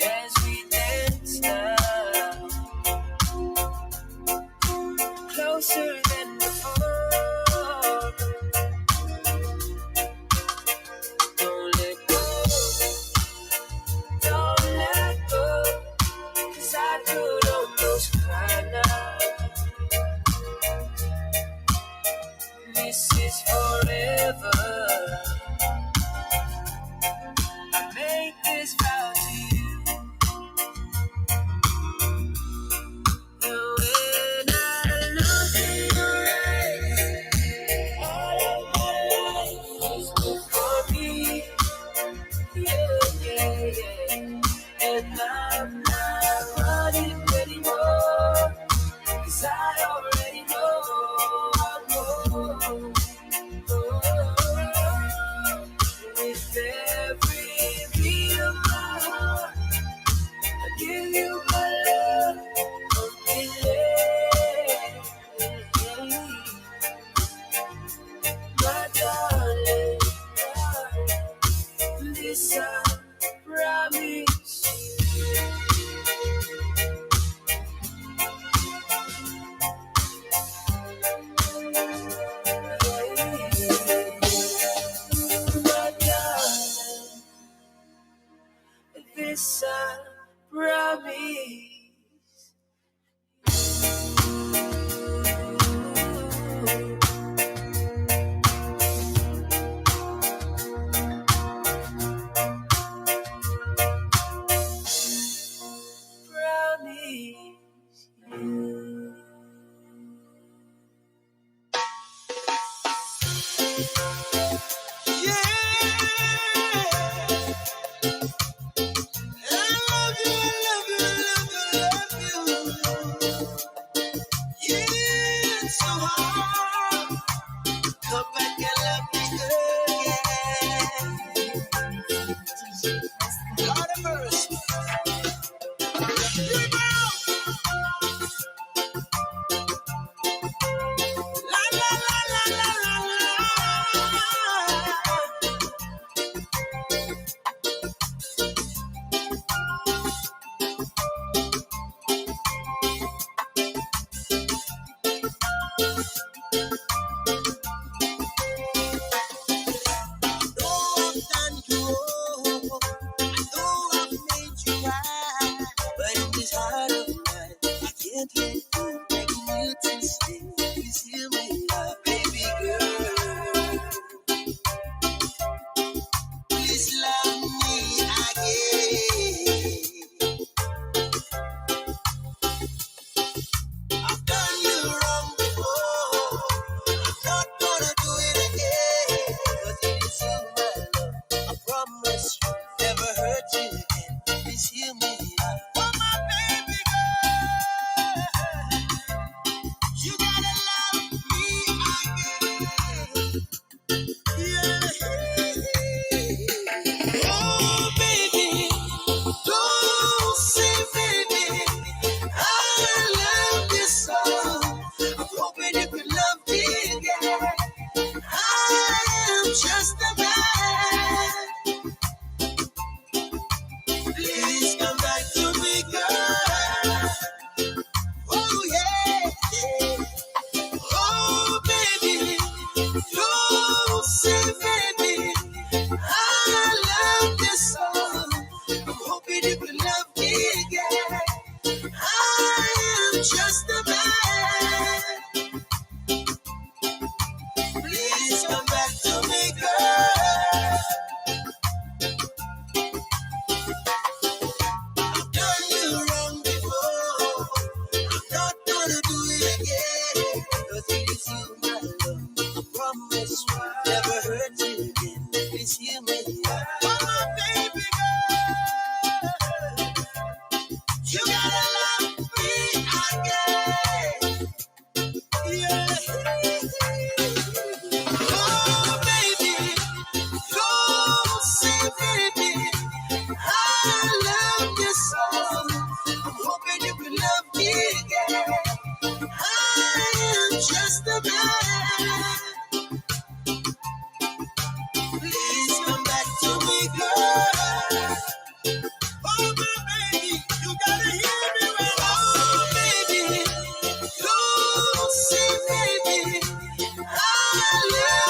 as we dance now, closer than before. Don't let go, don't let go, 'cause I could almost cry now. This is forever. I make this vow to you. And when I look in your eyes, all of my life is before me. Yeah, yeah, yeah. And I'm not running anymore, 'cause I already know. With every beat of my heart, I give you my love completely. My darling, darling, this I promise you. My darling, this I promise.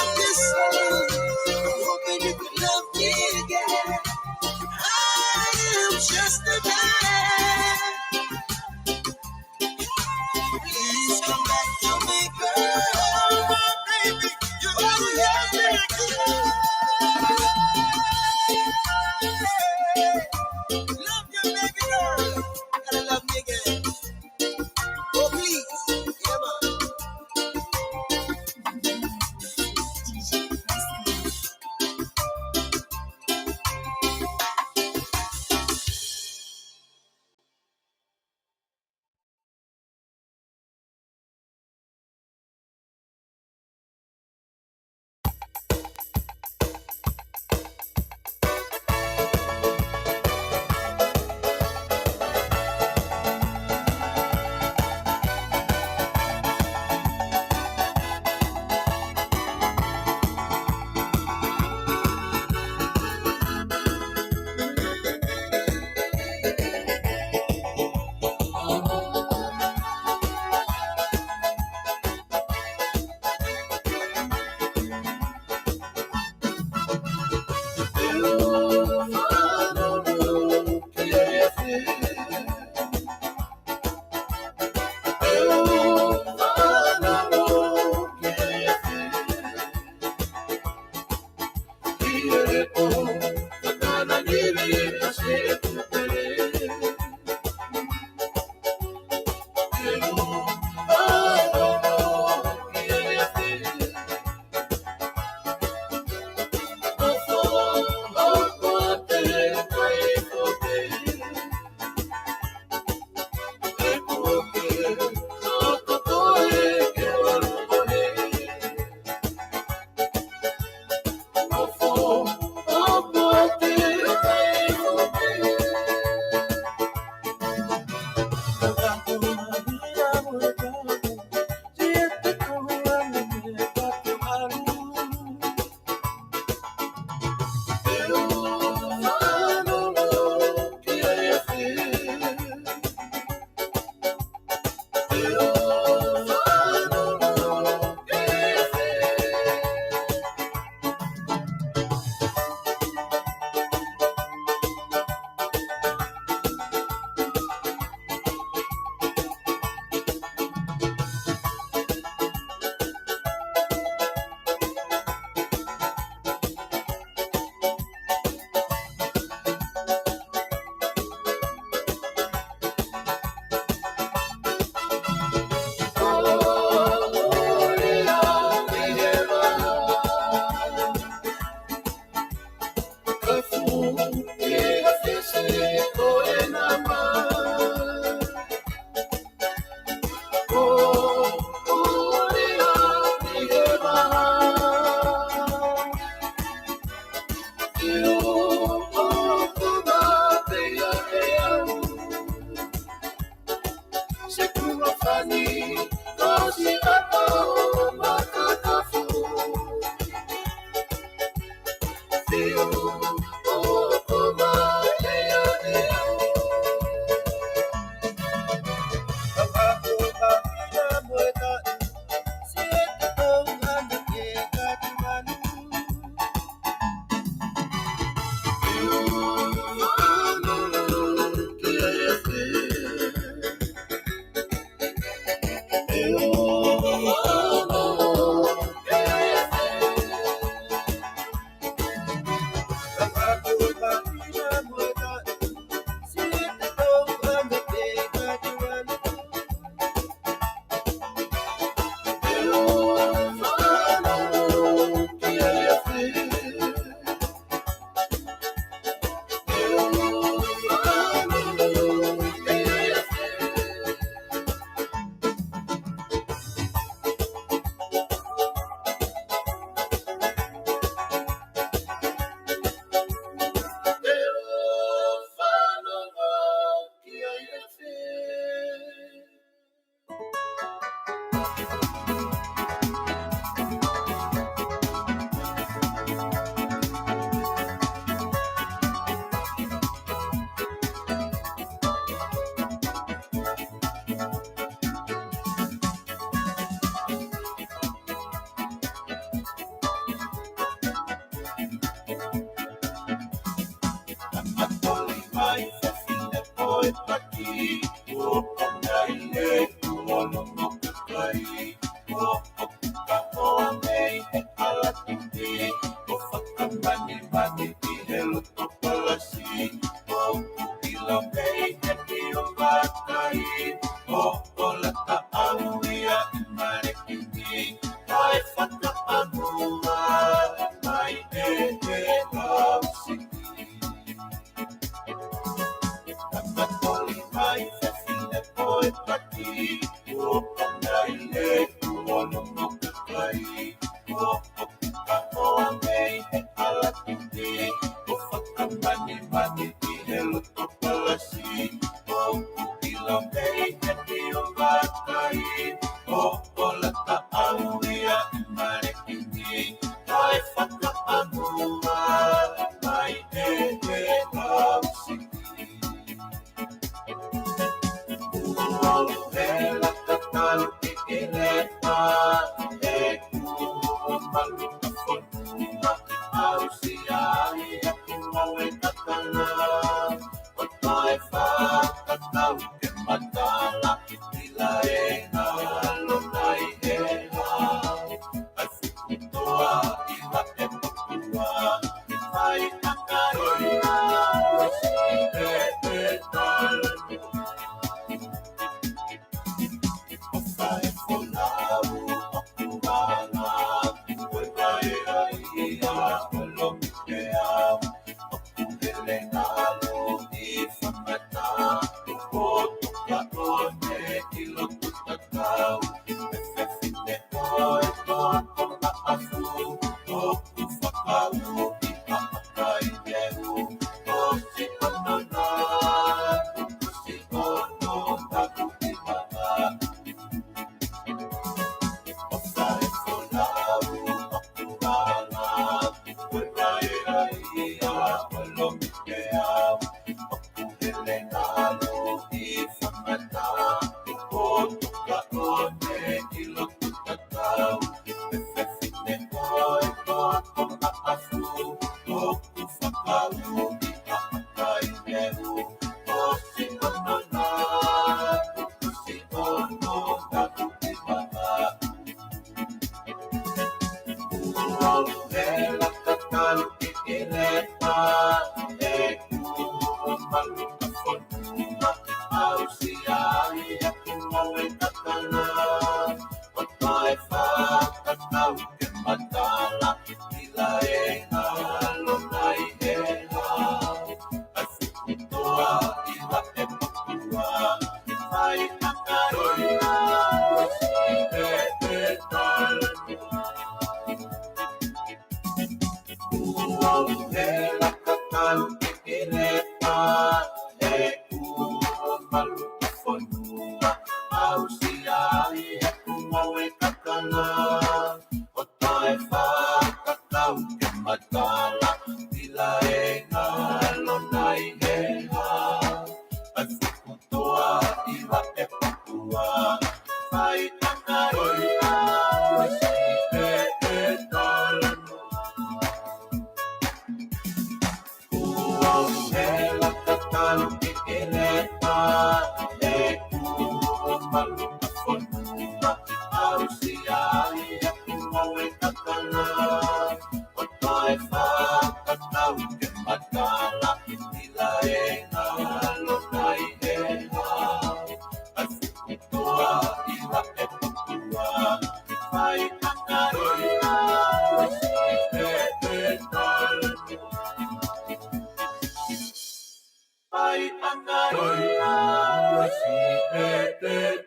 love you so. I'm hoping you can love me again. I am just a man. Please come back to me, girl. Baby, you gotta love me again. Love you, baby girl. You gotta love me again. Oh, please. Yeah, man.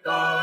Ai,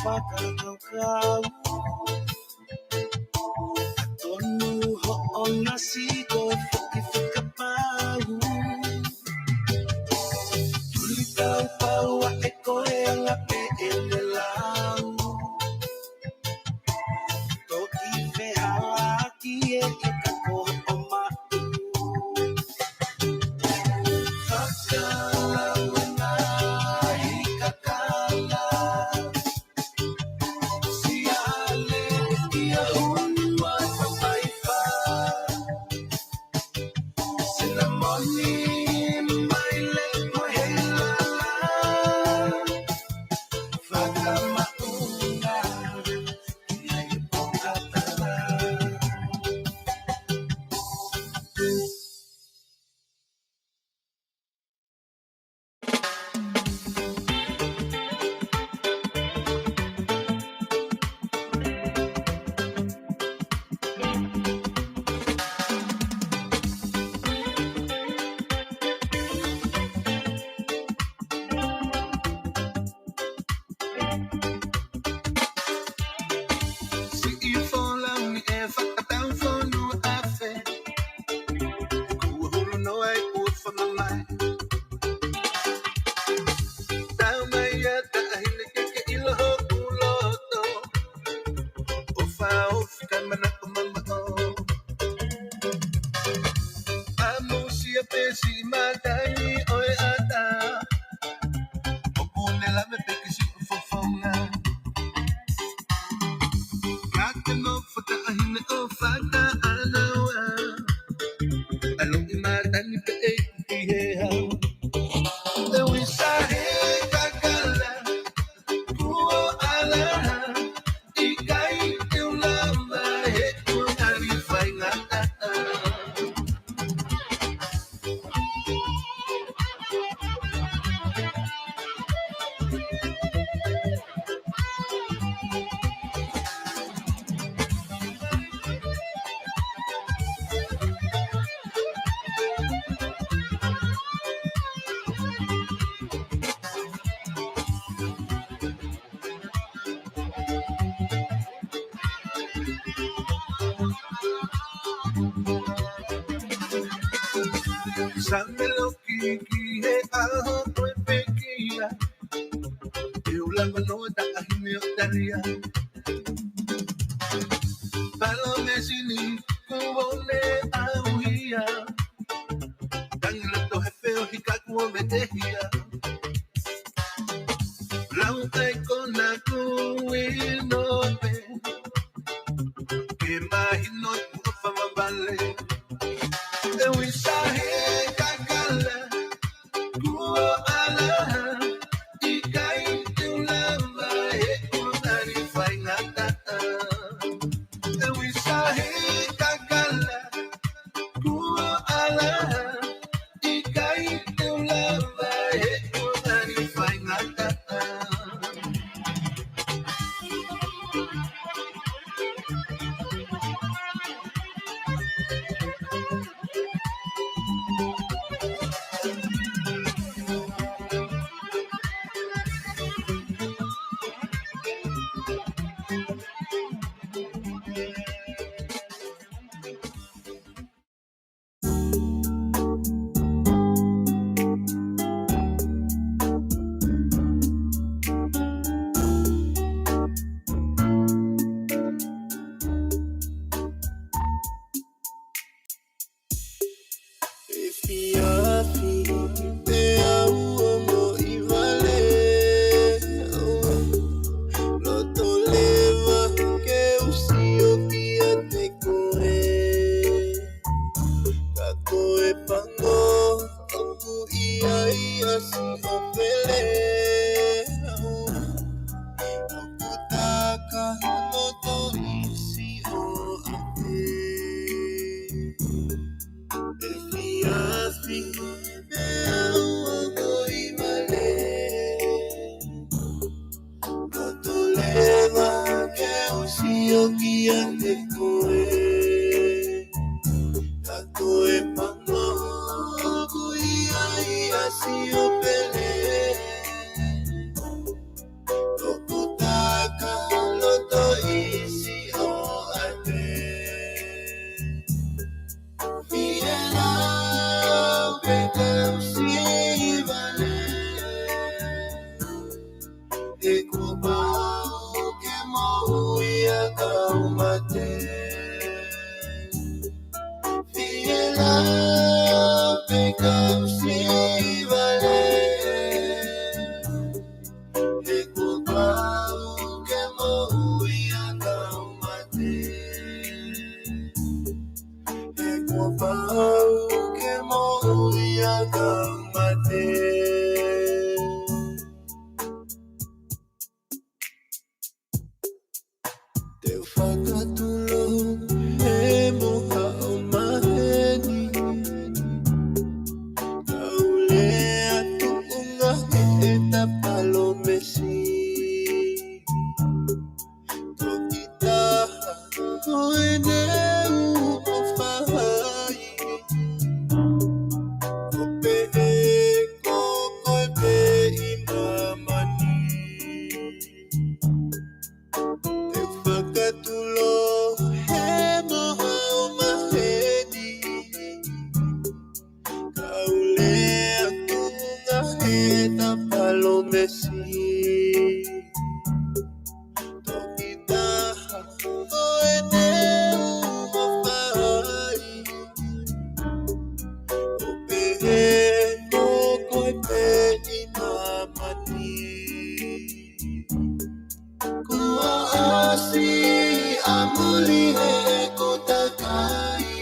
whakakaukau. Tonu ho'ona siko whoki whakapau. Tuli tau pau a e koe anga pe e le lau. Toki whehala ki e ka koho o mau. Whakalauna i ka kala. Siale ia unua papaipa. Sinamoni mai le koe lala. Fakamafola ia i pokatala. Si i fola mi e whakatau whonu a whe. Kua hulu no ai ua whamamai. Tau mai a ta ahine ke ilo hoku loto. O whao whikai manako mama o. A musi a pesi matangi oe ata. O pune la me peke si o whawhaunga. Kaka no whata ahine o whata anawa. Along i matani pe e kuki he hau. E wisa he kakala. Kuo ala. I kai te ulama he kuangari whaingata. Samelo kiki he aho koe pekia. E ulama no da ahine o taria. Palo me sini kuone auhia. Tangila to hefe o hikaku o metehia. Lau kai kona kuino pe. Ke mahino tu whamabale. E wisa he kakala. Kuo ala. I kai te ulama he kuangari whaingata. E wisa he kakala. Kuo ala. I kai te ulama he kuangari whaingata. e kupau ke mauia kaumate. Fiela pekau si vale e kupau ke mauia kaumate. E kupau ke mauia kaumate. Te whakatulong he moha o maheni. Kaule atu unga he e tapalo mesi. Toki taha koe neu o whahai. Ko pe e ko koe pe i mamani. Te whakatulong he moha o maheni. Kaule atu unga he tapalo mesi. Toki taha koe neu o whahai. Ko pe e ko koe pe i mamani. Kua asi amuli he kutakai.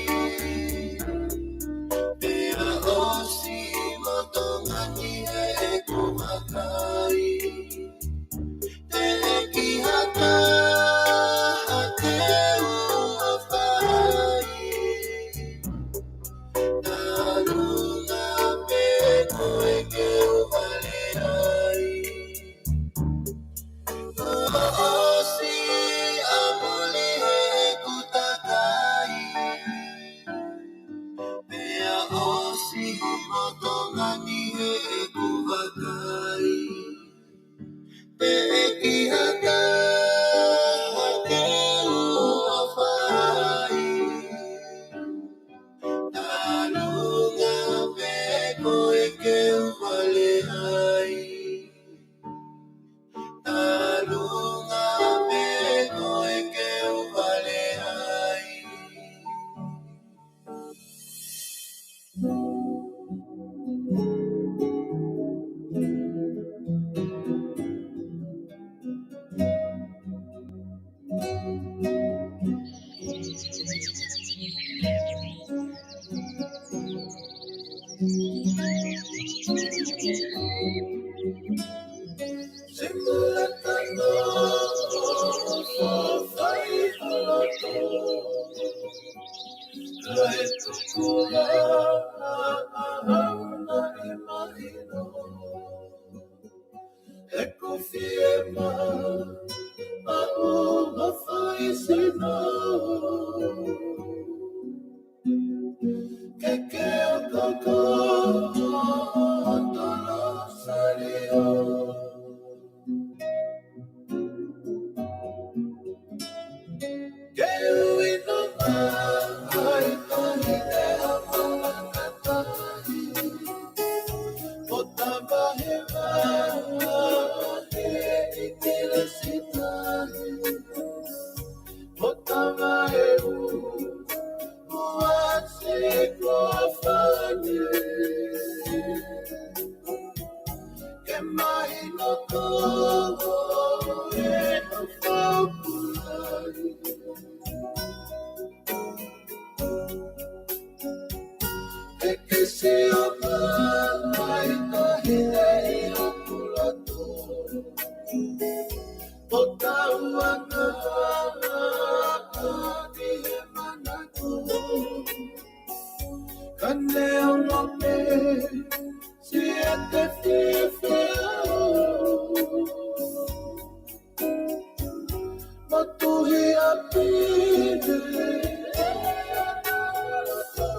Pea osi motongani he kumakai. Te eki haka hateu hawhai. Nalunga me koe ke uvale ai. Kua osi amuli he kutakai. Pea osi motongani he kuvakai. Te eki haka hateu hawhai. Nalunga me koe ke uvale ai. Nalunga me koe ke uvale ai. Simula tano whawhai haloto. Kai tukula na e mahino. E kofiema a uma faisino. Que o coco tolo salió. Que uino mai tani te amakatai. Otaba heva he ikilasitani. Otaba hevu uatse kuafani. Que mai no todo e no faukulari. Que se opa mai kahile i okulato. Potauana di he manako. Kaneo lope si ete fifeo. Matuhi apide e analoto.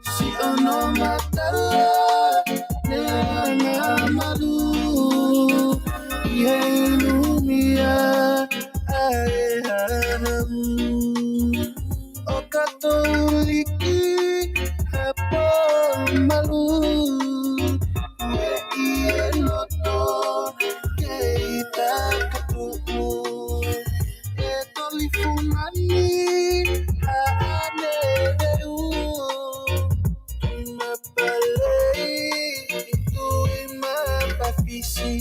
Si ono matala ne angamalu Yenumia aehamu Okatoliki hapo malu Ienoto keita katumu Etolifumani haaneu Mapalei itu imapapisi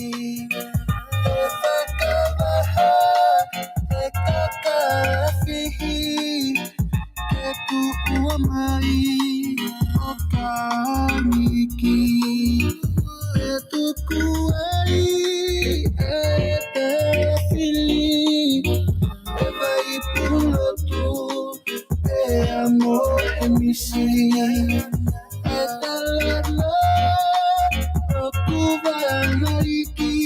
Efakabaha ekakafihi Ketu uamai okamiki Ketu kuai Fili Vai pulotu amor emisi Atalala Okuba mariki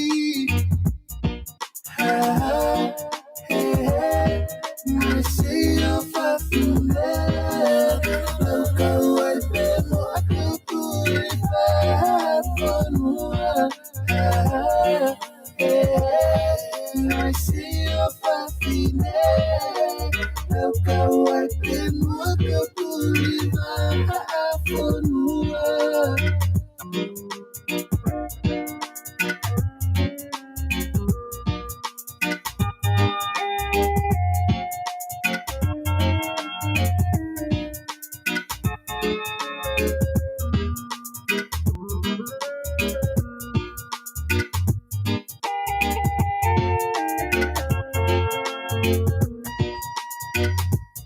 Masih fafine Kau alpemo aku purifafonua Masih fafine Kau alpemo aku purifafonua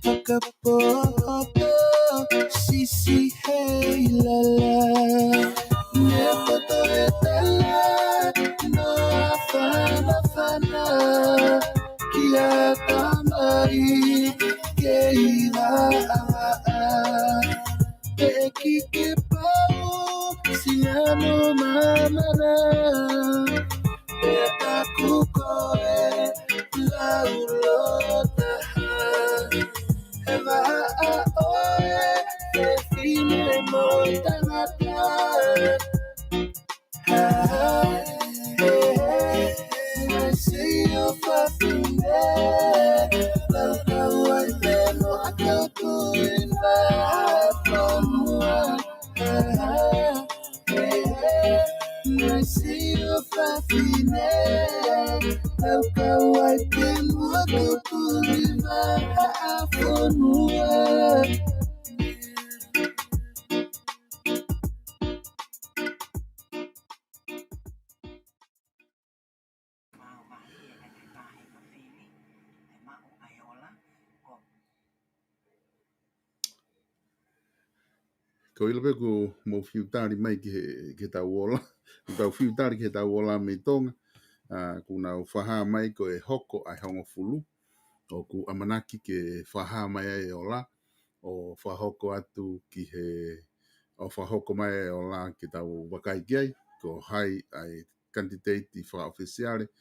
Pakapoto sisi hey lala Nepoto etala no afana Kia tamai keira Eki kepau siano mamana Petaku koe laulotahan Eva oe Fine montanata I see your fucking head Like a white man Walk up to it from one I see your fucking head Like a white man Walk up to it from one Ko ilo pe ko mo fiutari mai ke ta wola. Tau fiutari ke ta wola me Tonga. Kuna u whaha mai ko e hoko ai hongo fulu. O ku amanaki ke whaha mai e ola. O whahoko atu ki he... O whahoko mai e ola ke tau wakai kiai. Ko hai ai candidate i whaofisiare.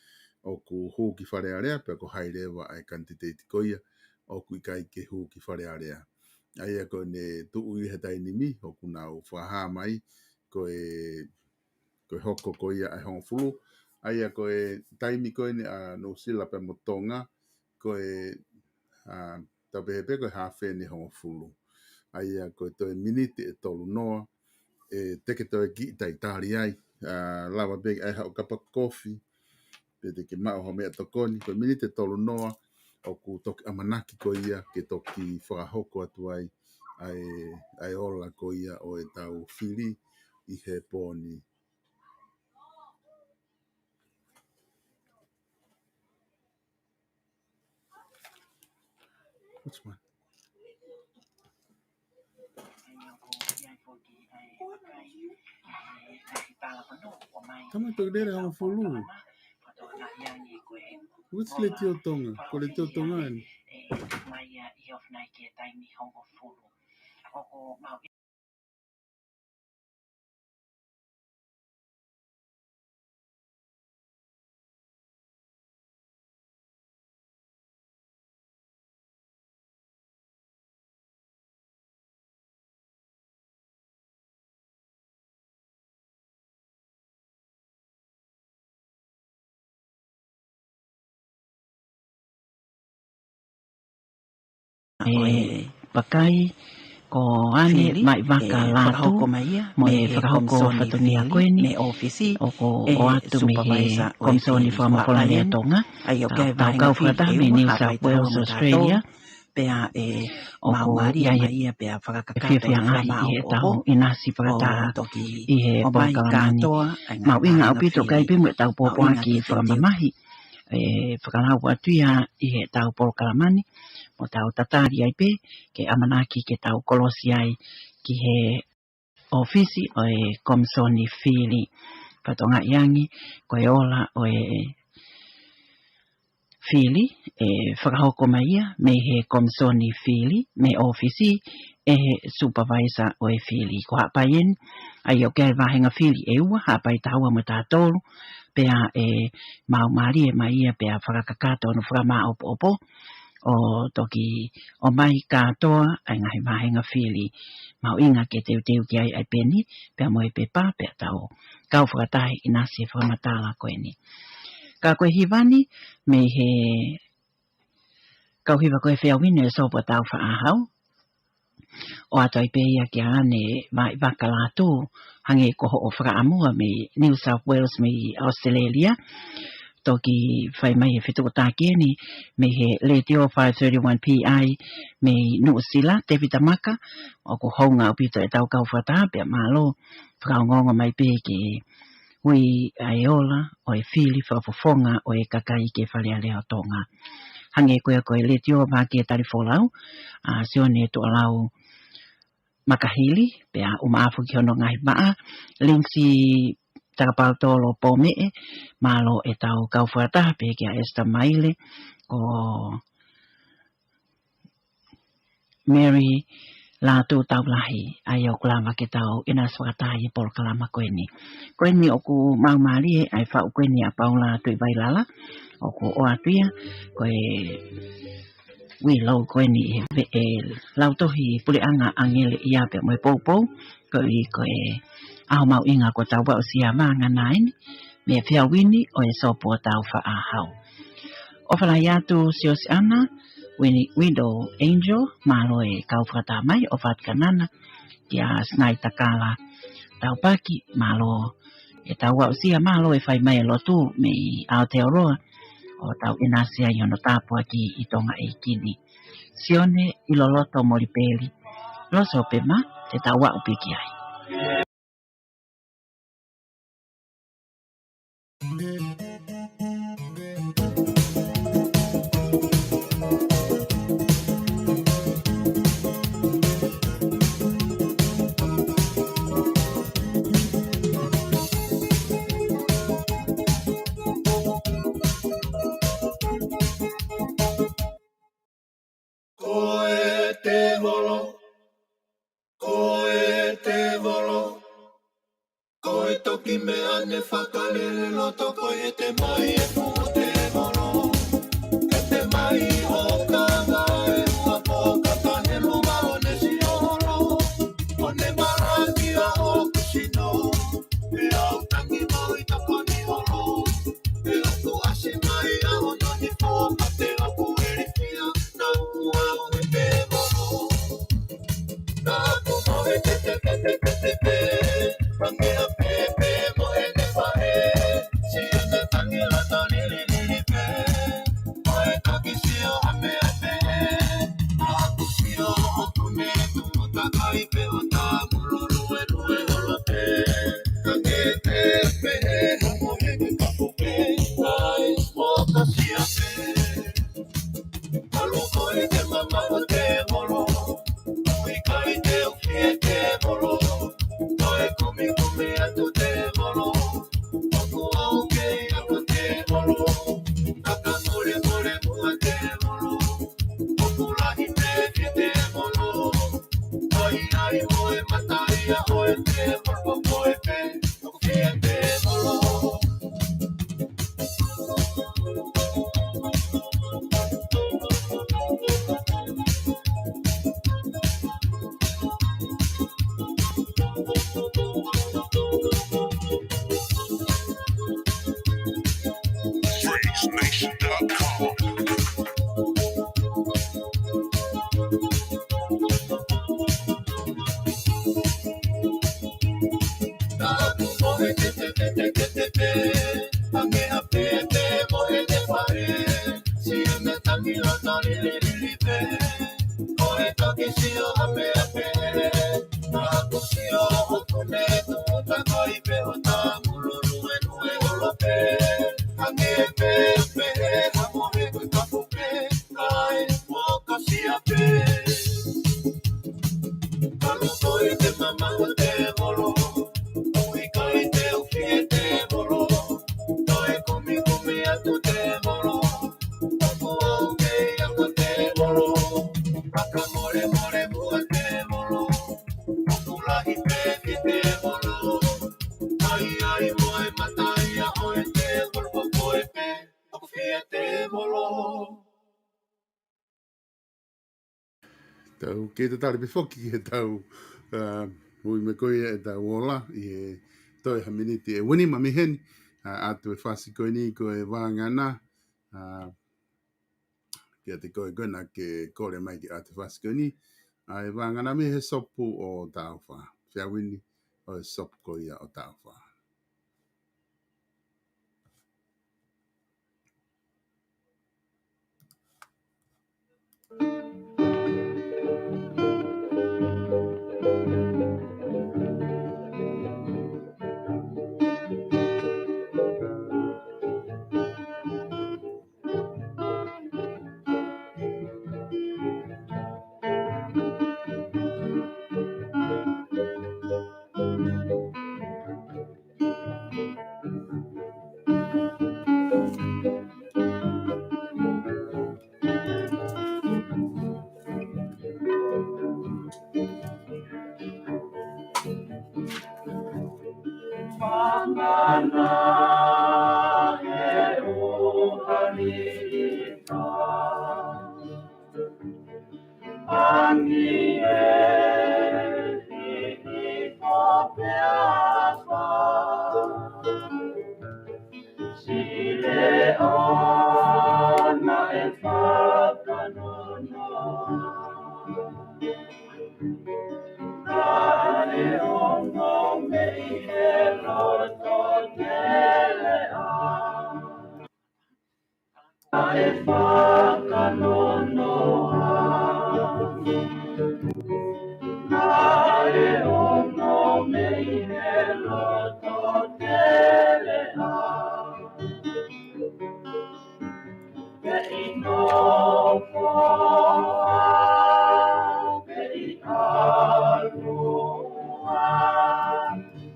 O ku huu ki whare area. Pea ko hai rewa ai candidate koia. O ku ikai ke huu ki whare area. Aia ko ne tuu I he taini mi, o kuna o whaha mai, ko e hoko ko ia ai hongo fulu. Aia ko e taimi ko ne no sila pe mo Tonga, ko e tapehepe ko e hawhene hongo fulu. Aia ko e toi miniti e tolu noa, e teke toi ki tai tari ai, lawa beg ai hao kapa kofi, pe te ke mao ho mea tokoni, ko e miniti e tolu noa, o ku toki amanaki ko ia ke toki whakahoko atu ai ola ko ia o e tau Fili I he pōni. Which one? Tama to dere ang fulu. Which le tio tonga? Ko le tio tonga ni. Pakai ko ane mai waka latu mo e whakahoko whatungia koeni me ofisi o ko o atu me he Komisoni Fakamafola Alea Tonga tau kau whakata me New South Wales Australia pea o ko ia pea whakakakata i he tau inasi whakata I he pōkalamani mau inga au pito kai pimu e tau pōpoa ki whakamamahi whakalau atu ia I he tau pōkalamani o tau tatari ai pe ke amanaki ke tau kolosi ai ki he ofisi o e Komisoni Fili patonga iangi ko e ola o e Fili whakahoko mai ia me he Komisoni Fili me ofisi e he supervisor o e Fili ko hapaien ai o kei wahenga Fili e ua hapai taua mo tātolu pea mau mari e mai ia pea whakakakato no whakama opo o toki o mai katoa ai ngahi mahenga Fili mau inga ke teu ki ai peni pea mo e pepa pea tau kau whakatahi inasi whakamatala koeni ka koe hiwani me he kau hiwa koe whiawine e sopo tau whaahau o atoi pe ia ki ane vai wakalatu hange koho o whakaamua me New South Wales me Australia toki whai mai e whituko tākeni me he Letio 531 PI me Nuusila te vitamaka o ko honga o pito e tau kau whata pia malo whakaongonga mai pe ke hui aeola o e Fili whakafofonga o e kakai ke Fale Alea Tonga hange koe Letio maki e tarifolau sione to alau makahili pia umaafu ki hono ngai maa linksi takapau tolo pome malo e tau kau whata pe kia esta maile o Mary la tu tau lahi ai o klama ke tau ina swata i por kalama koeni o ku mau mali ai fa koeni a paula tu vai lala o ku o atia koe wi lo koeni e lautohi puli anga angele ia pe mo popo koe au mau inga ko tau wa sia manga nine me fia wini o e sopo tau fa ahau o fala yatu sios ana wini widow angel malo e kau fata mai o fat kanana kia snai takala tau paki malo e tau wa sia malo e fai mai lo tu me Aotearoa o tau inasia yono tapu aki I Tonga e kini sione iloloto moripeli lo sope ma te tau wa upiki ai Koe toki me ane whakalele loto koe e te mai e pu te moro. E te mai o kanga e ua poka tahe luma o ne si oro. O ne maraki a o kusino. E au tangi mau I toko ni oro. E aku ase mai a o noni fōka te aku eri fia. Na ua o e te moro. Na aku mo e te Rangi a pepe mo e ne whae Si o te tangi la tani li pe Mo e toki si o kai pe o ta mulu lue lue olo pe. Ake pe pe hamo he ke kapu pe. Kai mo kasia pe. Alu koe te mama o te molo. Ui kai te uki e te molo. Koe kumi kumi atu te molo. Oku au kei aku te molo. Kaka more more mua te molo. Oku lahi me ki te molo. Ai ai moe matai a oe te molo koe pe. Uki e te molo. Aku moe te te te te te te te. Ange a pe te moe te pare. Si me tangi o tari li li li pe. Koe toki si o ape ape. Na aku si o okune tu puta koi pe o ta mulu lue lue olo pe. Ange pe pe hamo he kui kapu pe. Kai mo kasi ape. Kalu koi te mama o te molo. Ui kai te uki e te molo. Koe kumi kumi atu te molo. Oku au kei aku te molo. Raka more more mua te molo. Oku lahi pe ki te molo. Ai ai moe matai a oe te molo koe pe. Oku fia te molo. Tau ke te tari pe whoki he tau hui me koe e tau ola i e toi ha miniti e wini mami heni atu e whasi koe ni koe wāngana kia te koe gona ke kore mai ki atu whasi koe ni e wāngana me he sopu o tau wha whia wini o e sopu koe ia o tau wha. Mangana e uhanita Ani e hiki kopeasa Sile ona e whakanono Kare ono me he roto telea Kare whakanonoa Kare ono me he roto telea Ke ino poa Ke I alua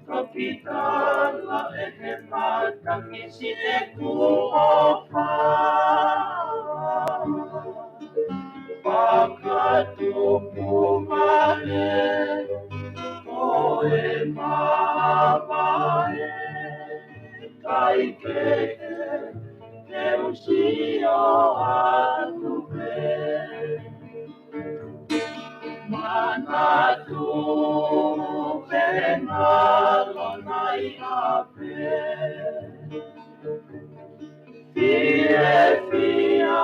Kapitala e he mataki si e kuopa Pakatupu male Koe mawae Kai keke Te usio atu pe Manatu penalo nai ape Fie fia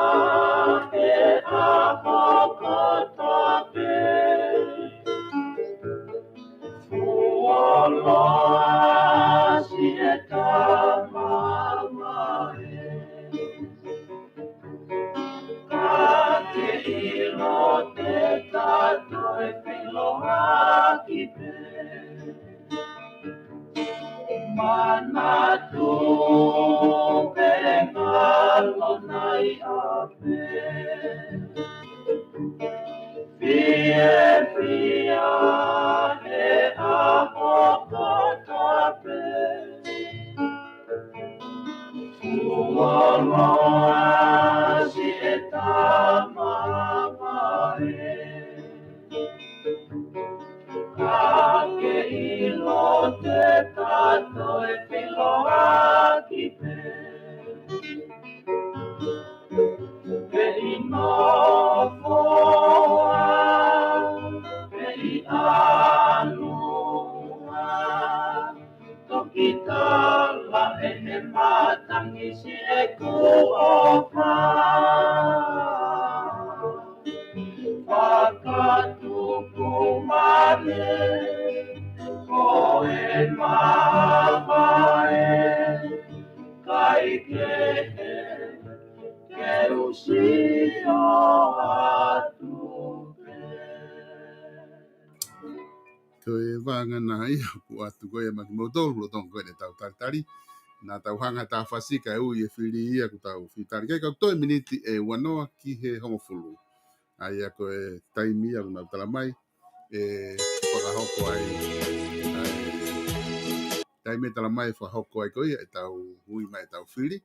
e apokotope Fuoloa si e tamamae Kate ilo te tato e kipe mana tu pengalo nai ape Fie fia he aho katape Uoloa si etama mae Kake ilo te tato e piloa kipe Ke ino foa Ke I anua Tokita la ene matangi si e kuopa Wakatuku mane Koe mamae Kai kehe Ke usio atupe Koe wanga na ia ku atu koe maki motol lo tong koe ne tau tari. Na tau hanga ta fasika e ui e Fili ia ku tau fitari. Kei kau toi miniti e wanoa ki he homofulu. Ai a koe taimi au na tala mai e whakahoko ai taimi tala mai whakahoko ai koe e tau hui mai tau Fili.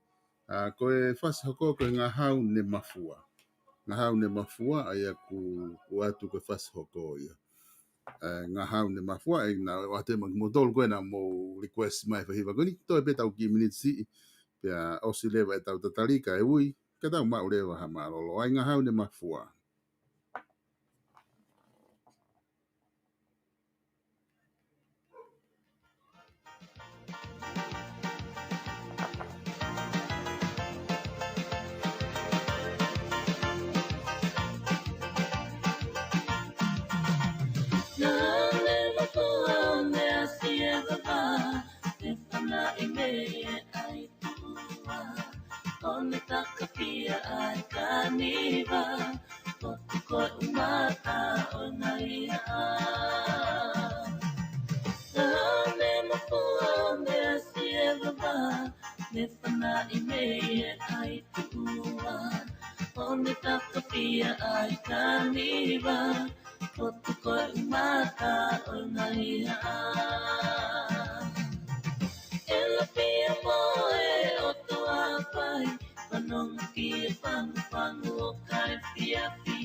Koe whasi hoko koe ngā hau ne mafua. Ngā hau ne mafua ai a ku atu koe whasi hoko ia. Ngā hau ne mafua e nga o ate maki motol koe na mo request mai whahiwa koni. Toi pe tau ki minute si pia osi lewa e tau tatarika e ui. Ka tau mau lewa ha marolo. Ai ngā hau ne mafua. Kone takapia ai kaniva Kotu koe umata o naia Kone mapua me asie baba Me whana I mea ai tua Kone takapia ai kaniva Kotu koe umata o naia Ela pia moe o tua pai Panong kia pangu pangu o kai pia pi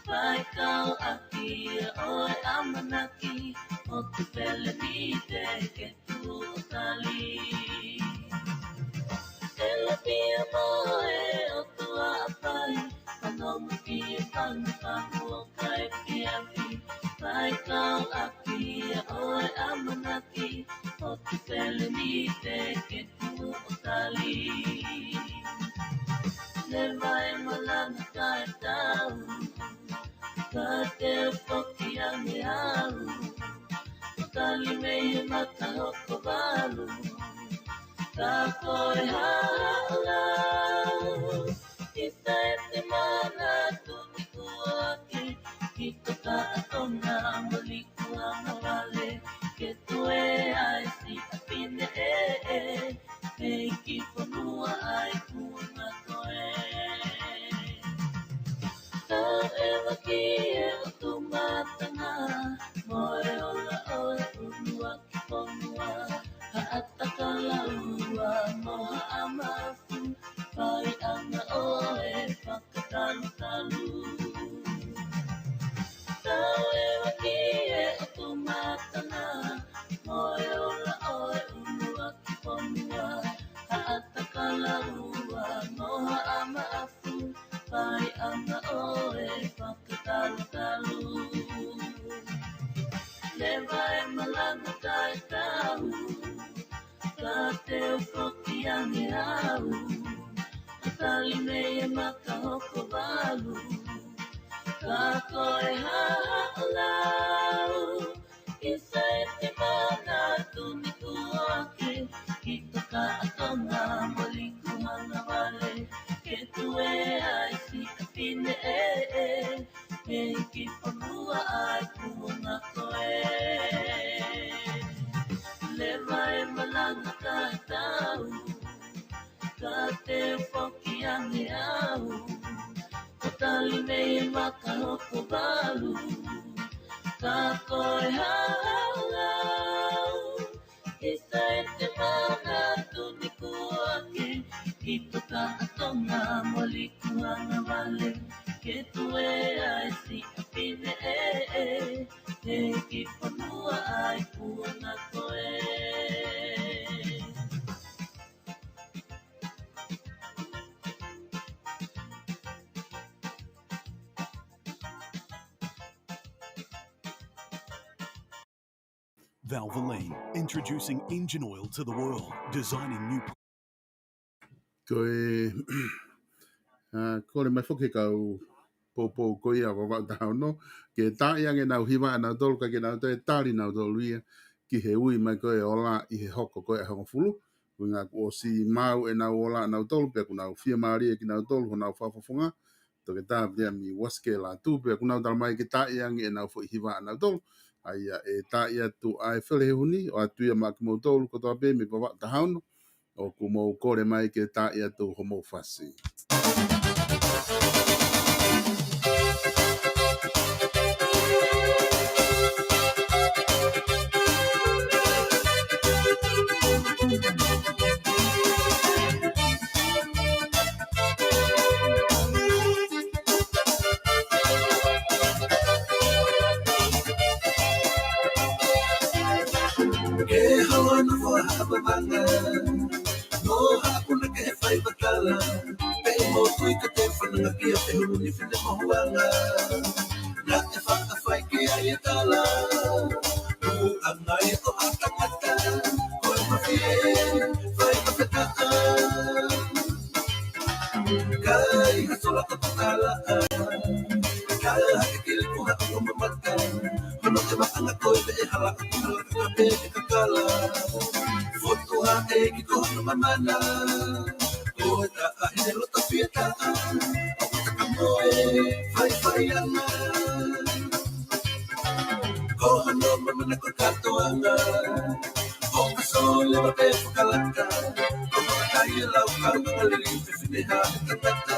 Pai kau aki oe amanaki O tu pele ni te ke tu o tali Ela pia moe o tua pai Panong kia pangu pangu o kai pia pi Pai kau aki oe amanaki O tu pele ni te ke tu o tali Le vai malanga kai tau Ka te poki ange au O tali mea mata hoko walu Ka koe haalau Isa e te mana tuni kuake Ki toka atona maliku anga wale Ke tue ai si apine Hei ki whanua ai kuna koe Tau ewa ki e o tu matanga Moe ola oe unua ki whanua Haataka laua moha amafu Pai anga oe whakatalu talu Tau ewa ki e o tu matanga Moe ola oe unua ki whanua Haataka laua moha amafu Pai anga oe whakatalu talu Le vai malanga kai tau Ka te ufoki ange au Ka tali mea maka hoko walu Ka koe haalau Isa e te mana tuni kuake Ki toka atona maliku hanga wale Ke tue ai si apine Hei ki ki panua ai punga koe. Le vai malanga ka tau, ka te whoki ange au, o tali mei maka hoko walu, ka koe hau au, i sa e te mana tuni kuake, ki toka atonga moli kuanga wale, ke tue ai si apine e ki panua ai kuanga koe. Valvoline, introducing engine oil to the world, designing new. Koe, kore mai whoke kau popo koe a wawau tau no, ke tai ange nau hiwa anau tolu ka ke nau te tari nau tolu ia, ki he ui mai koe ola i he hoko koe a hongo fulu, kui ngā o si mau e nau ola nau tolu, pia ku nau fia maari e ki nau tolu, ho nau whafafunga, to ke tā pia mi waske la tū, pia ku nau talamai ke tai ange e nau fo hiwa anau tolu, ai e tai atu ai Fale he huni, o atu ia maki mau tolu, kotoa pe me wawau tahau no, o ku mau kore mai ke tai atu homo fasi. Ke hawa na fo hababanga, no hakuna ke fai batala, pe mo tui ka te whananga kia te huni whine mohuanga, na te whaka whai ke ai tala, ku angai o atakata, koe mawhie, whai mawhetaa, kai hasola ka patala, kai hake kili kuha o mamata, hono te maanga koe me e hala aku hala ka pe e kakala, fotu ha e ki kono mamana, koe ta ahine lota pieta, o kutaka moe, whai ana, koha no mamana ko katoanga, o kasole wa pe whakalaka, ko makakai e lau kaunga lili te whineha e tatata,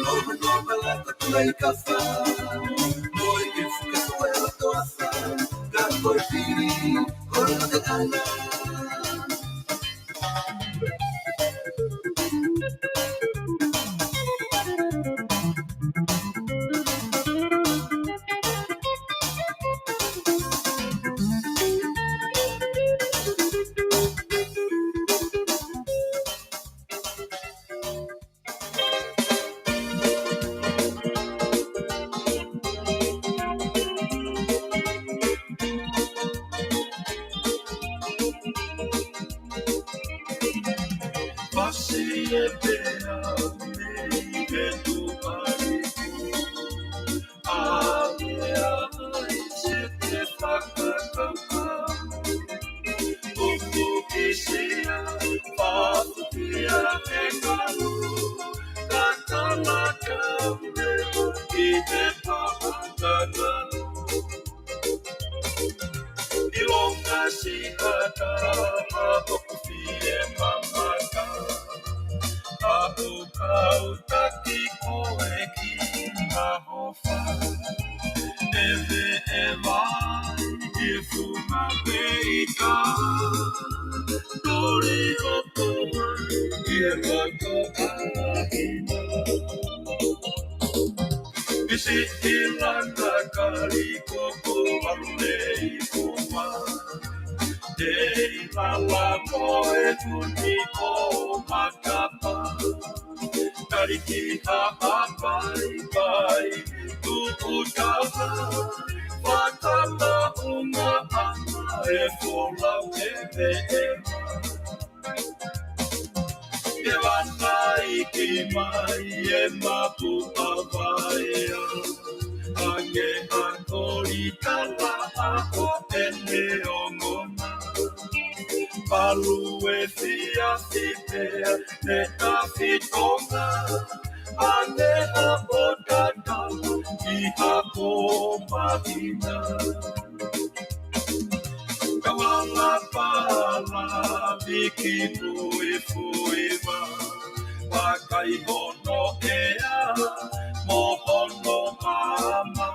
koha no malaka tulai ka wha, koe ke whukasoe o toa wha, ka koe Fili, koe o te ana. Pasi e pea mei ke tu ariku, Alea ai se te whakakauka, uku ki sea, whakutia e karu, ka tamaka meo ki te pahangana. Ilonga si kata, hapoku fie mamaka, Aku kau taki koe ki mahofa, eve e vai e fuma peika, tori o toa e kato ahina. Isi ilanga kari koko arunei kuma, Dei lawa koe tuni ko makapa, Kariki ha pai pai, tuku kaha, Wakama uma ama e folau e veema. E wanai ki mai e mapu avaea, Ange antori kala aho e neongona. Palu e fia fitea, ne a fitonga, ane a o tatau, I a po o mahina. Kawala pala viki fui fui ma. Wakai hono ea mohono mama.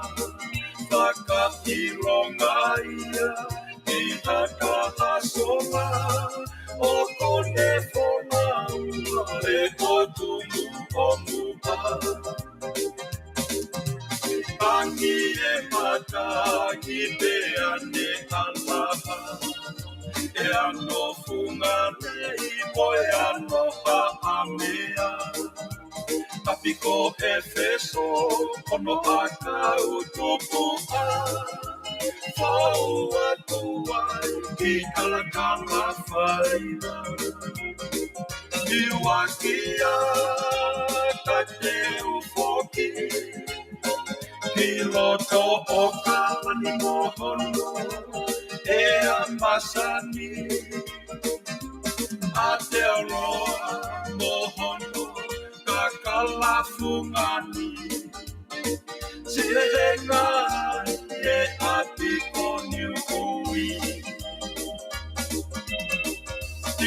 Wakahironga ia i hakahasola. O kone fona e kotumu o muka. Angi e mata i te ane alaha. E ano fungare i moe ano haamea. Apiko e feso kono haka utupu a. Fau atua i kalakala whaina. Iwakia tate ufoki. Piloto o kalani mohono e amasani. Atearoa mohono kakalafungani. Sirenga e apikoni ui.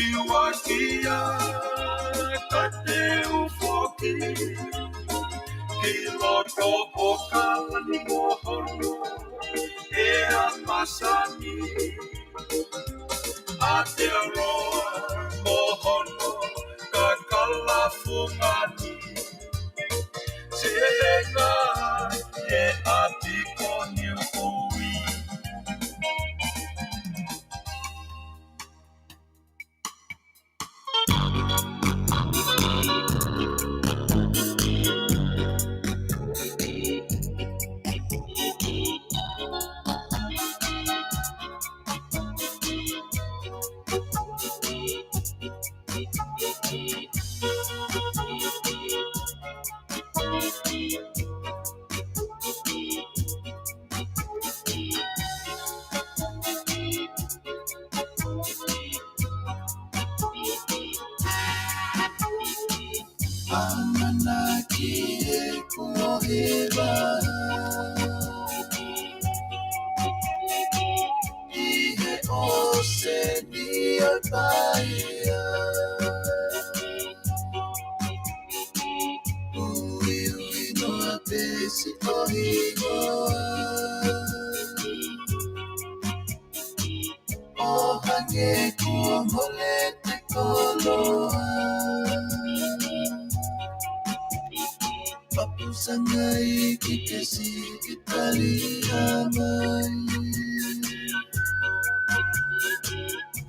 Iwakia tate ufoki. Piloto o kalani mohono e amasani. Atearoa mohono kakalafungani. Sirenga e apikoni ui. Amanaki e kuoheba. Ihe ose ni albaia. Ui ui no apesi kohigoa. O hange kuomole te koloa. Papu sangai kikesi italia mai.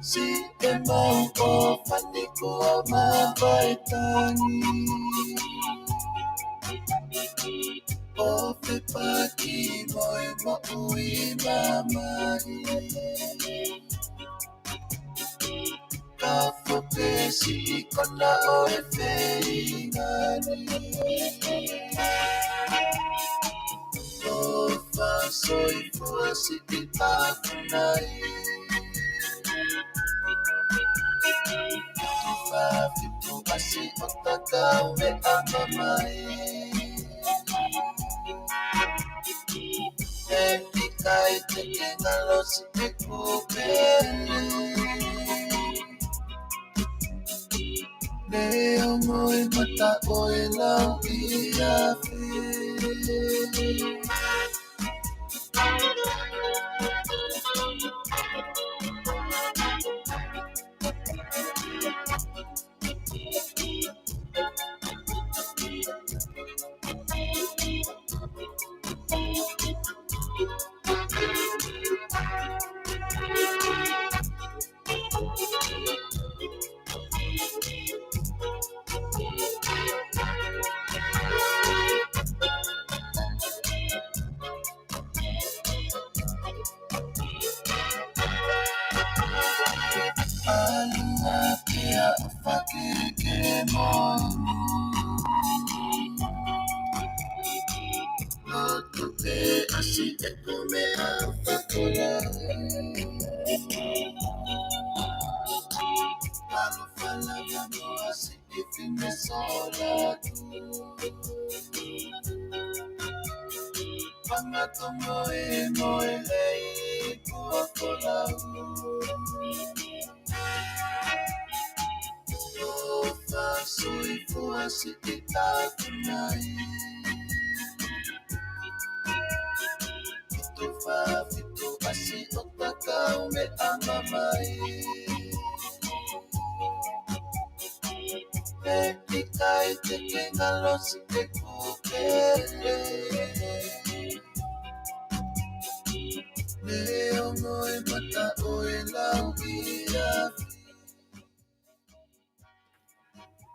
Si emau o paniku o mabaitangi. O pepaki moi mo ui mamai. Kafo pesi kona o e feingani. O fasoi fuasi itakunai. Fitu asi otakau e amamai. E pikai te ngalo si te kupele. Leo moe mata oe lau ia fe. whangatomo e moe lei kua kolau. O whasui fuasi ki tākunai. Fitu fitu asi o takau me amamai. E pikai te ngalosi te kukele. Leo moe mata oe lau ia.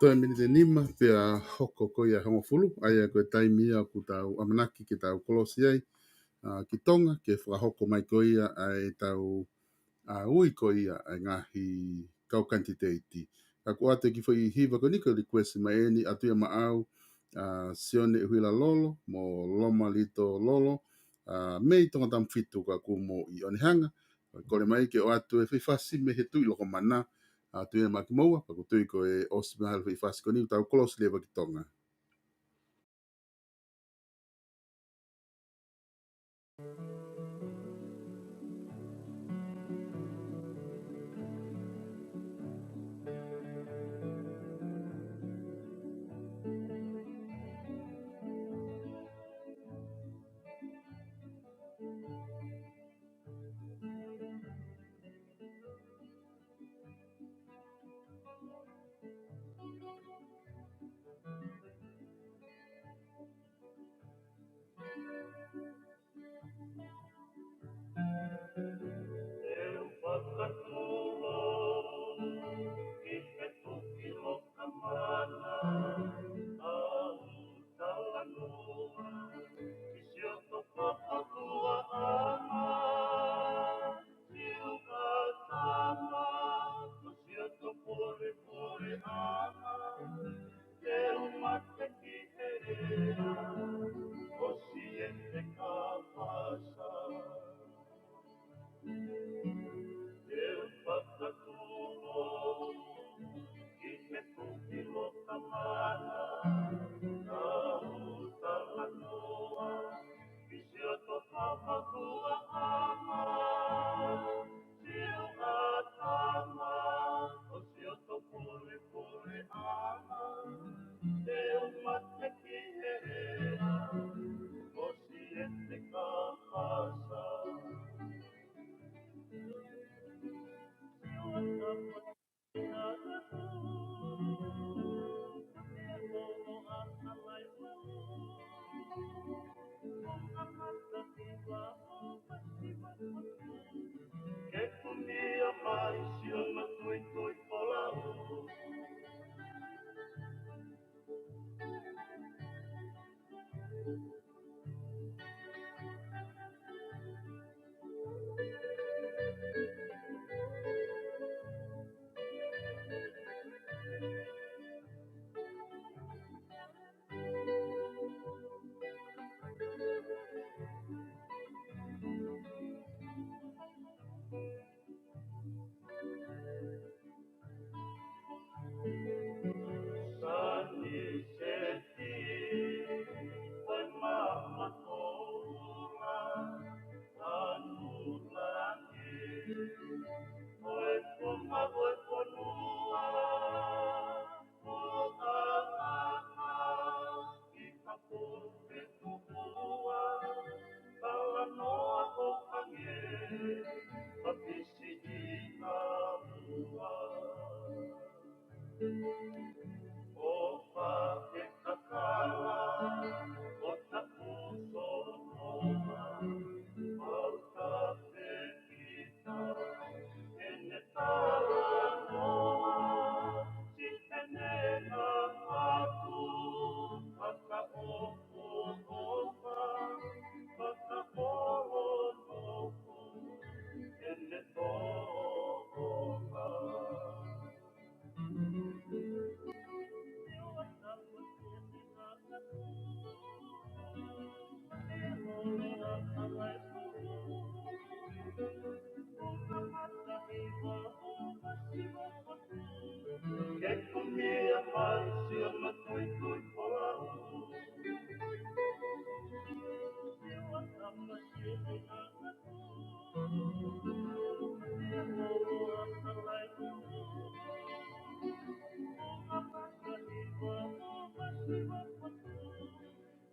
Toi mini te nima pia hoko ko ia hongo fulu, aia koe taimia ku tau amanaki ki tau kolosi ai, ki Tonga, ke whakahoko mai ko ia ai tau ui ko ia ai ngahi kau kantiteiti. Ka kua te ki whai hiva ko niko li kwesi mai eni atuia maau, sione huila lolo, mo loma lito lolo, mei tonga tam fitu ka ku mo i onihanga, kore mai ke o atu e whiwhasi me he tui loko mana, tu ia maki maua, pa kutui ko e osi mahal whi fasi ko ni tau kolos lewa ki Tonga.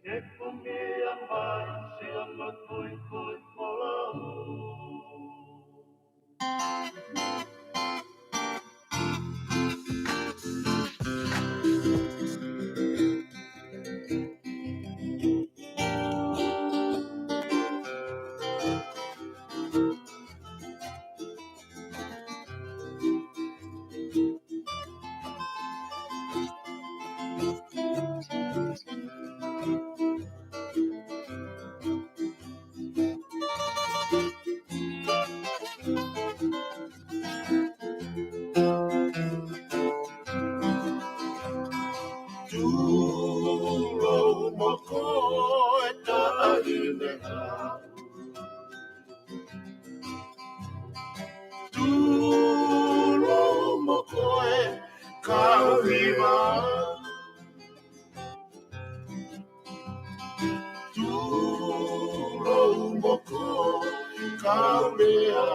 Ke kumia mai si ana koi koi kolau. Turo moko e tahine hau. Turo moko e kauhiwa. Turo moko kaulea.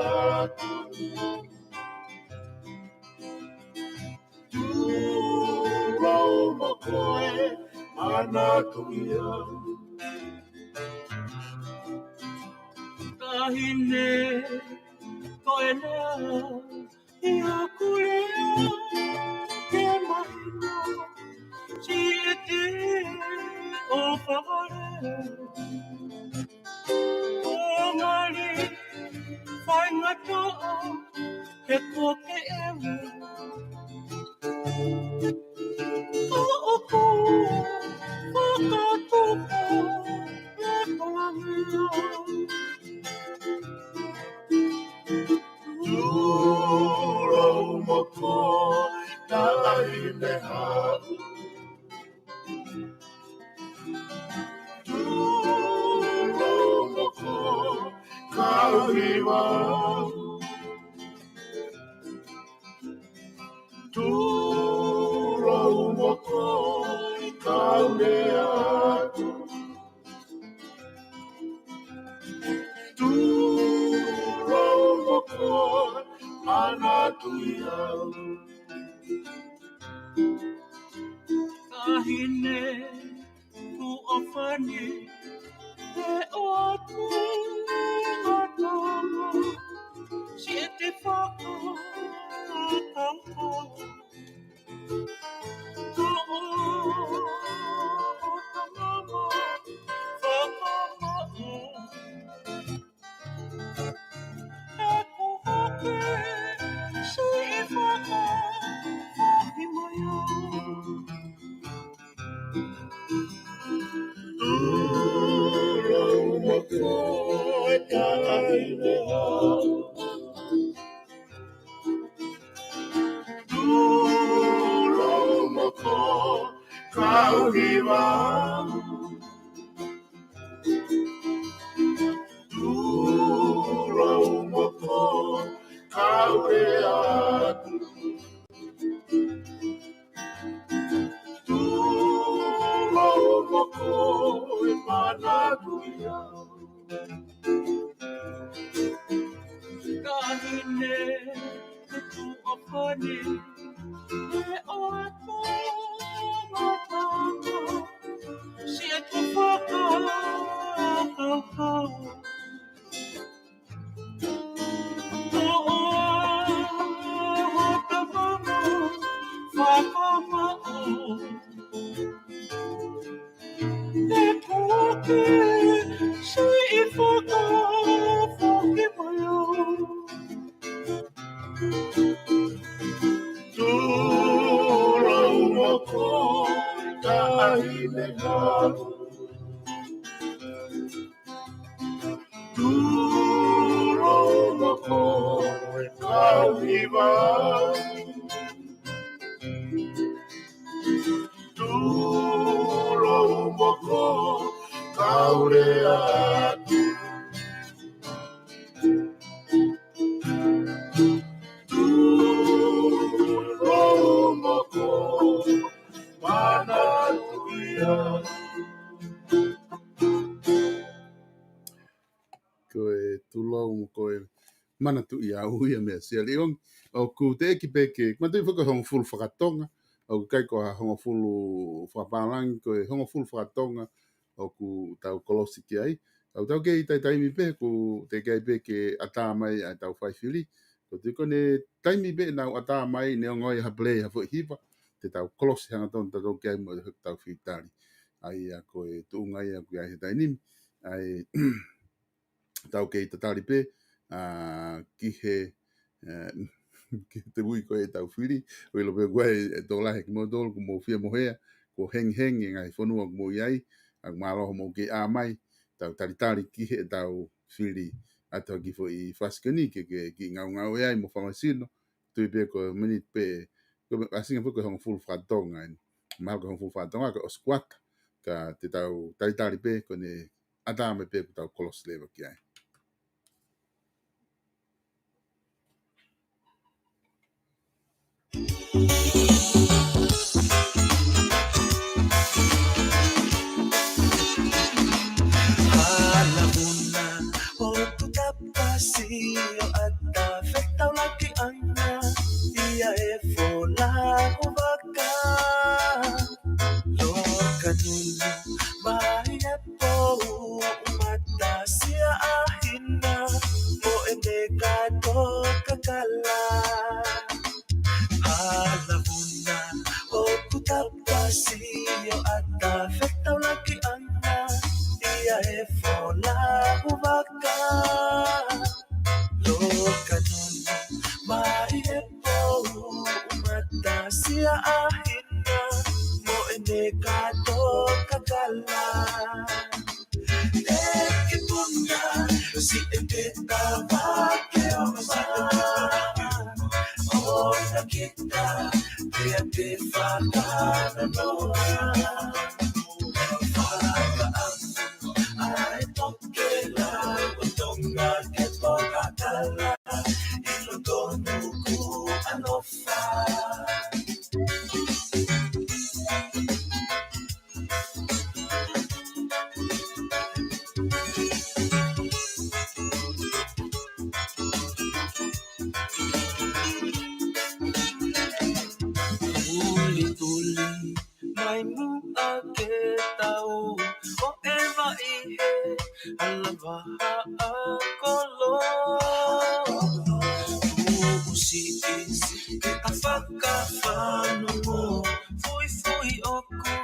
Turo moko e manatuia. Tahine koe nea i hakulea te mahina si e te o whakare o ngari whai ngatoa he koke ewe o oku whakatuka e kolangia. Turo moko tahine hau. Turo moko kauhiwa. Turo moko kaulea. Turo moko manatuia. Kahine ku ofani e o atu atama si e te whakatama ko o tamama whakamau e ku hoke si e whakahimaya. Turo moko e tahine hau. Turo moko kauhiwa. Turo moko kauhea. Turo moko e manatuia. Kahine ku ofani e o atu matama si e te whakatama ko o tamama whakamau e koke si e whakahimaya. Turo moko tahine hau. Turo moko kauhiwa. Turo moko kaurea. Turo moko manatuia. ko e tulo ko e mana tu ia ui me sia leong o ku te ki peke ma te fuka hong full whakatonga o kai ko hong full whapalang ko e hong full whakatonga o ku tau kolosi ki ai au tau ke tai tai mi pe ku te kai peke ata mai a tau whai Fili ko te kone tai mi pe nau ata mai ne ngoi ha play ha fo hipa te tau kolosi hanga ton tau kai mo tau whitari ai a ko e tu ngai a ku ai tai nim ai tau ke te tari pe ki he ki te ui ko e tau Fili o ilo pe guai e tō lahe ki mo tōlu ko mo fia mo hea ko heng heng e ngai whanua ko mo iai ak māloho mo ke a mai tau tari ki he tau Fili ato ki fo i whaskani ki ngau ngau e ai mo whamasino tui pe ko minit pe ko asinga fuko hong full whatonga mahal ko hong full whatonga ka o squat ka te tau tari pe ko ne atame pe ko tau kolos lewa ki ai. Pasio at afectaw lagi anya iya e fola ubaka lo kanulu bahaya po umata siya ahina mo enegado kakala halabuna o kutapasio at afectaw lagi anya iya e fola ubaka Lokanulu maihepo umatasia ahina mo enegado kakala Ekipunya si ebeta bakeo Ona kita dia defakana noa Ai tokela Tonga ke Tonga ilo dono ku anofa Tuli mai mu ake tau o eva ihe alava akolo Usitis kita fakafanu mo fui oku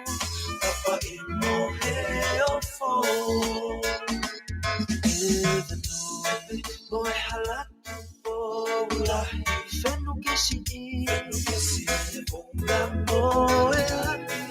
tapa imo heofo Boy halatu lahi fenu kesi Gambo e hati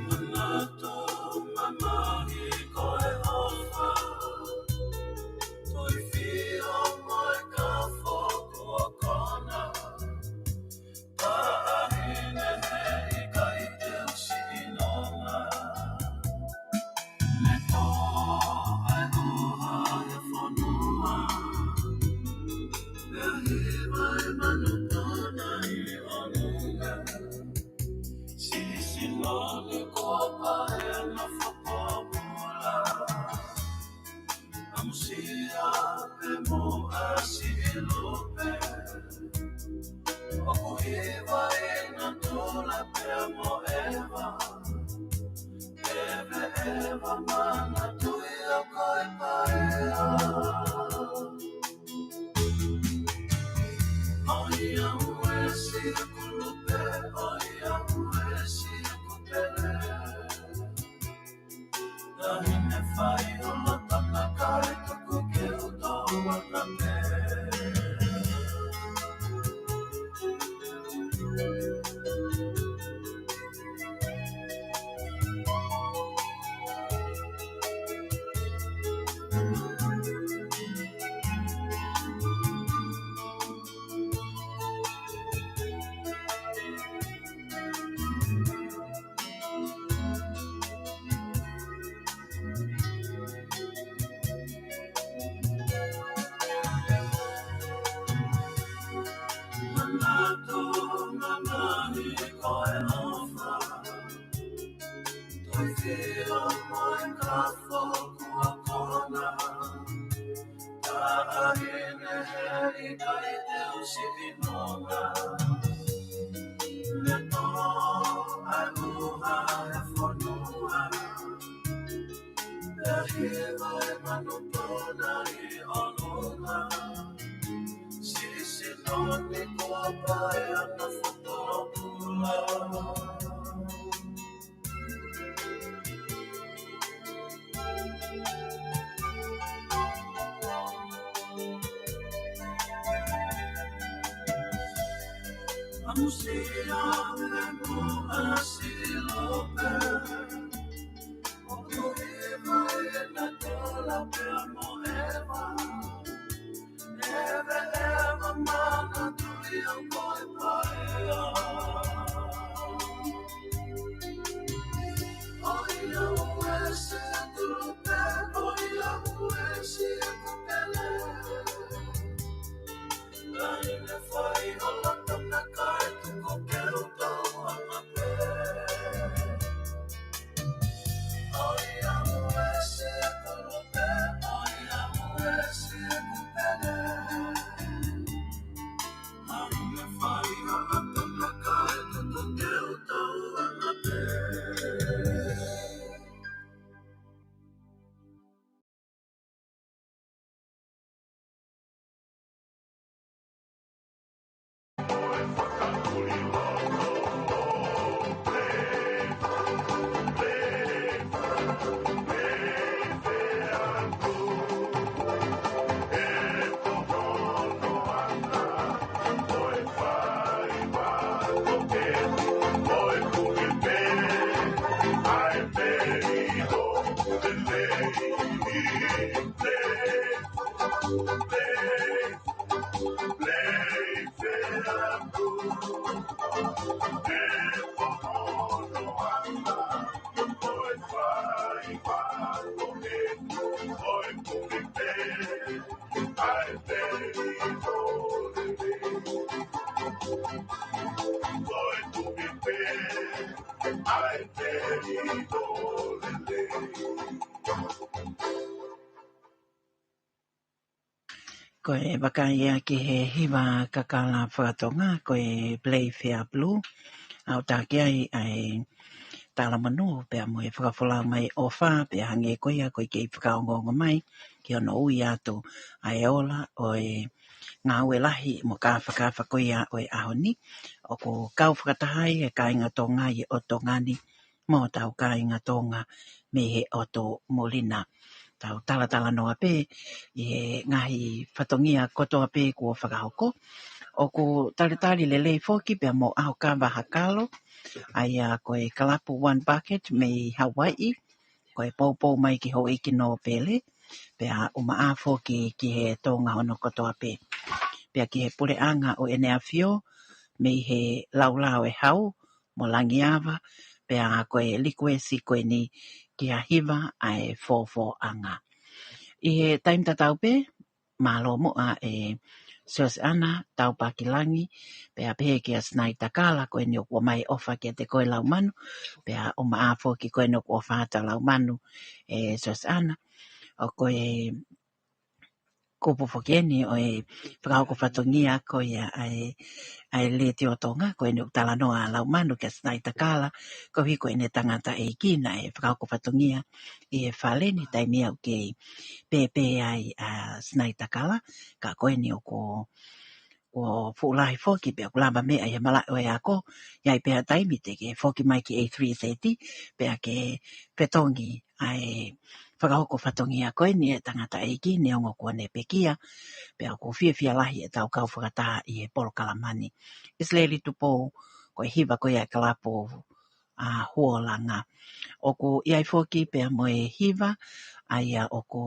Manato mamani koe ofa Toi fio moi kafo kuokona Ta'ahine hei kai te usi inona Me ko ai uha e whanua Me hiwa e manutona I onunga Sisi loni kopa e na whapapula Amusia pe mo asi ilope Oku hiwa e na tula pe mo eva Eva mana tui o koe paea Oia ue si a kulupe Oia ue si a kupele Tahine whai o lotana kai tuku ke uto wana pe Ko e wakaia ki he hiwa kakala whakatonga, ko e Playfair Blue, au tāke ai tala manu, pia mo e whakafola mai o wha, pia hange koia, ko i kei whakaongonga mai, ki ono ui atu ai ola, o e ngā ue lahi, mo ka whakawhakoia o e ahoni, o ko kau whakatahai e ka inga tonga i o tongani, mo tau ka inga tonga me he oto molina. Tau tala noa pe, i he ngahi whatongia kotoa pe kua whakahoko. O ko talitali le lei foki pia mo aho ka wahakalo, ai a koe kalapu one bucket me Hawaii, koe pou mai ki ho iki no Fale, pia uma a foki ki he tonga hono kotoa pe. Pia ki he pure anga o ene awhio, me he laulau e hau, mo langiawa, pia koe likuesi koe ni ki a hiva ai fofo anga. I he taim tatau pe, malo mo a e Sos ana, tau pakilangi, pia pehe ki a snai takala, koe ni o kua mai ofa ki a te koe lau manu, pia o maafo ki koe no kua whata lau manu e Sos ana, o koe kupu whakeni o e whakauko whatongia koe ai le te o tonga, koe ni o tala noa lau manu ki a snai takala, koe hi koe ne tangata e kina e whakauko whatongia i e Fale ni taimi au kei pepe ai a snai takala, ka koe ni o ko fulahi foki pe kulamba me ai mala o yako yai pe taimi te ke foki mai ki A330 pe ke petongi ai whakahoko whatongi a koe ni e tangata eiki ni ongo kua ne pekia pe ko fia lahi e tau kau whakataha i e polo kalamani. Isleli tupo koe hiva koe ai kalapo a huolanga. O ko iai foki pe mo e hiva ai o ko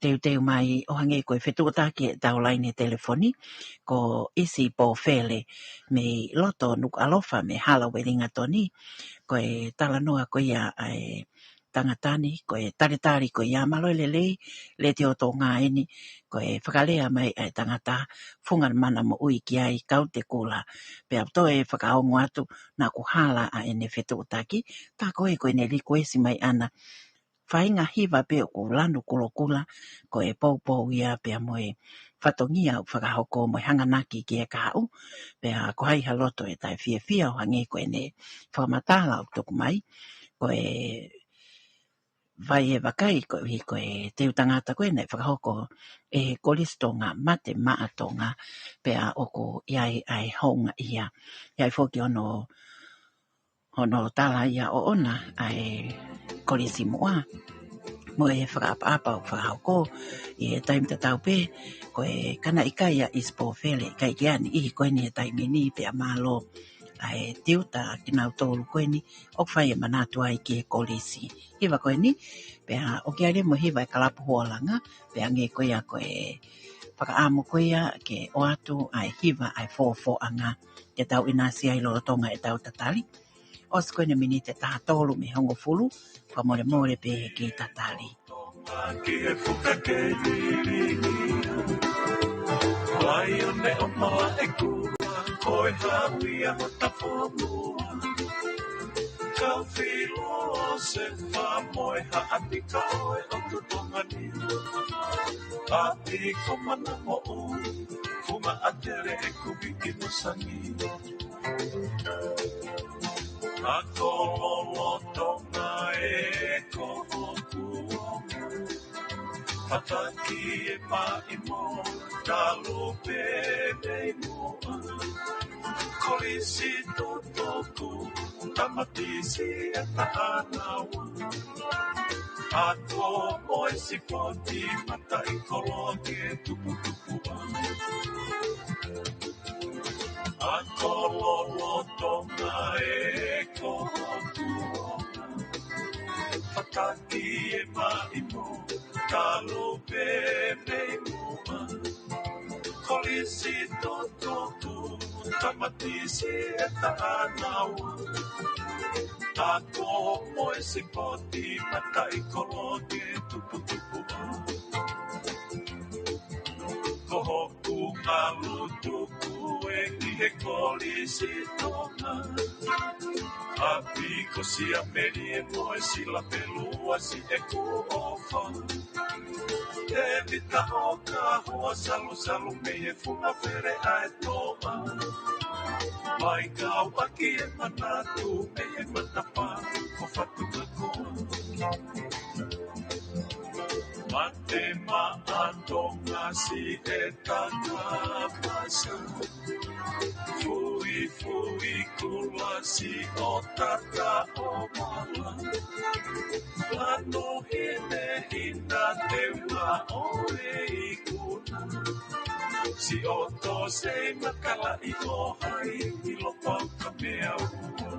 teu mai o hange koe whetutaki e tau laine telefoni ko isi po Fale me loto nuk alofa me hala weringa toni koe tala noa koe ia ai tangatani koe taritari koe ia malo lelei le te o tō ngā eni koe whakalea mai ai tangata fungan mana mo ui ki ai kau te kula pe apto e whakaongo atu na ku hala a ene whetutaki ta koe koe ne liku esi mai ana whainga hiwa pe o ko lanu kulokula ko e pou ia pe mo e whatongia o whakahoko mo hanganaki ki e kāu pe a ko hai haloto e tai fia o hangi ko e ne whakamatala o toku mai ko e vai e wakai ko e te utangata ko e ne whakahoko e kolistonga mate maatonga pe a oko iai ai honga ia iai whoki ono tala ia o ona ai kolisi moa mo e whakaapa o whakahoko e taim tatau pe ko e kana ikaia ispo Fale kai kiani i ko ni e taimi ni pe a malo ai tiuta kinau tolu ko ni o whai e manatu ai ki e kolisi hiwa ko ni pe a o kia mo hiwa e kalapu hoalanga pe a nge ko ia ko e whakaamo ko ia ke o atu ai hiwa ai fōfō anga ke tau inasi ai lolo Tonga e tau tatali o sko ni mini te tātolu me hongo fulu pa more pe ki tatali Wai o ne o maa e kua, koe hawi a hota whomua. Kau whilo o se whamoe ha atika oe o tu tonga ni. Api ko mana mo u, kuma atere e kubiki no sangi. Ako lolo tonga e koho kuonga. Pataki e mai mo, talo pene moa. Kolisi totoku, tamatisi e taanawa. Ako moe si poti, mata i kologe tupu-tupua. Ako lolo tonga e koho kuonga. Pataki e mai mo, talo pene moa. Kolisi totoku, tamatisi e taanawa. Ako moe si poti, mata i kologe tupu-tupua. Kohoku alutuku e ki he kolisi tonga. Api ko si a meri e moe si la pelua si e ku ofa. E vita o ka hoa salu me e funga pere a e toa. Mai kau aki e manatu me e matapa ko fatu kakoa. Mate maatonga si e takapasa. Fui kula si o tata o mala. Lano hine hina te wa o e ikuna. Si o to se makala i o hai i lo pau ka mea ua.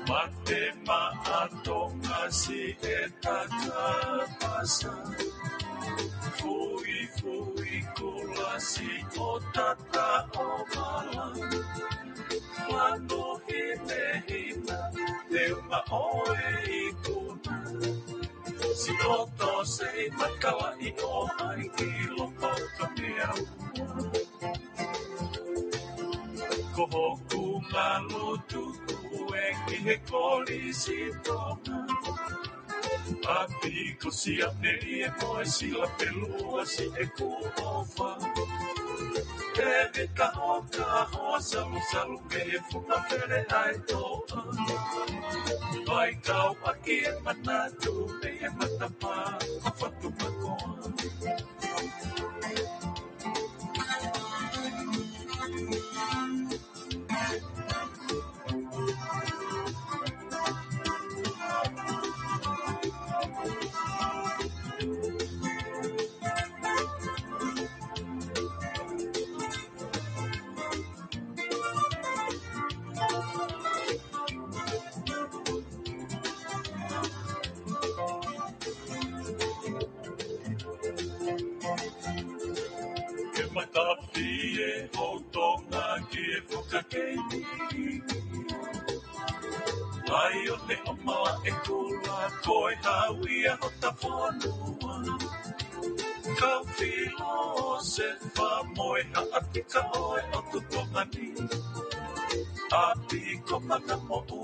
Mate maatonga si e takapasa. Fui kula si o tata o mala. Lano hina te uma o e ikuna. Si o to se makala i o hai i lo pau ka mea ua. Kohoku malutuku e ki he kolisi tonga. Api ko si a meri e moe si la pelua si e ku ofa. E vita o ka hoa salu me e funga pere ai toa. Vai kau aki e manatu me e matapa ko fatu makoa. Ke matapi e o tonga ki e whakakeini. Ai o te omaa e kula koe hawi a hota whanua. Ka whilo o se whamoe ha atika oe o tu tonga ni. Api ko mana mo u,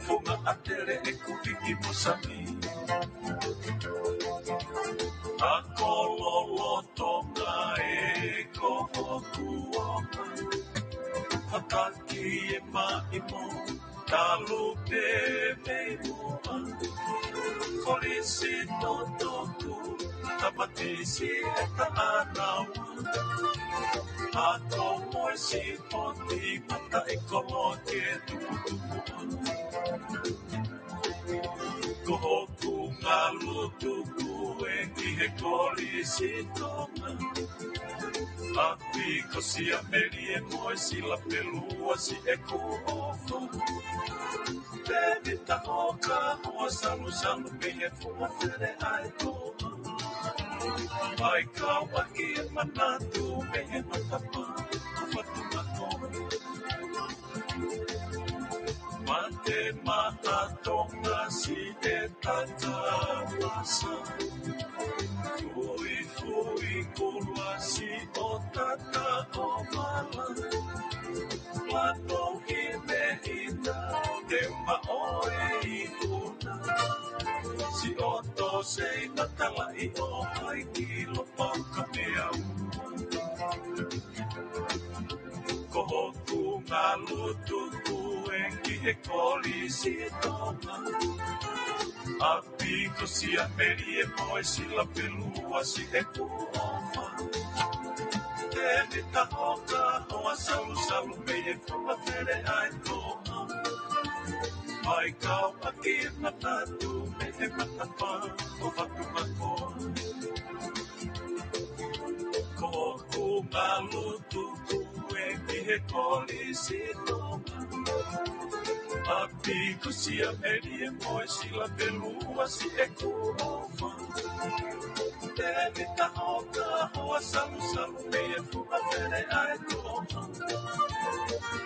Funga atere e kuviki musami. Ako lolo tonga e koho kuoka. Hataki e maimo, talu pe me mua. Kolisi no toku, tamatisi e ta anawa. Ako moe si poti, mata e komo ke tukutukua. Kohoku ngalu tuku e ki he kolisi tonga. Api kosi a meri e moe si la pelua si e kuofa. Baby ta hoka hoa salu salu me e fuma tere ai toa. Ai ka waki e manatu me e matapa. Kufatu matoma. Mate mata tonga si e tata masa. Fui fui kulua si o tata o mala. Plato i me ita te maoe i una. Si oto sei matala i o hai ki lo paka me au. Koho ku ngā lutuku e ki he koli si tonga. Api ko si a meri e moe si la pelua si e ku ofa. Te ni ta hoka hoa salu salu me e fuma tere ai toa. Mai kau paki e matatu me e matapa o watu makoa. Koho ku ngā lutuku e ki he koli si tonga. Api ko si a meri e moe si la pelua si e ku ofa. Te ni ta hoka hoa salu salu me e fuma tere ai toa.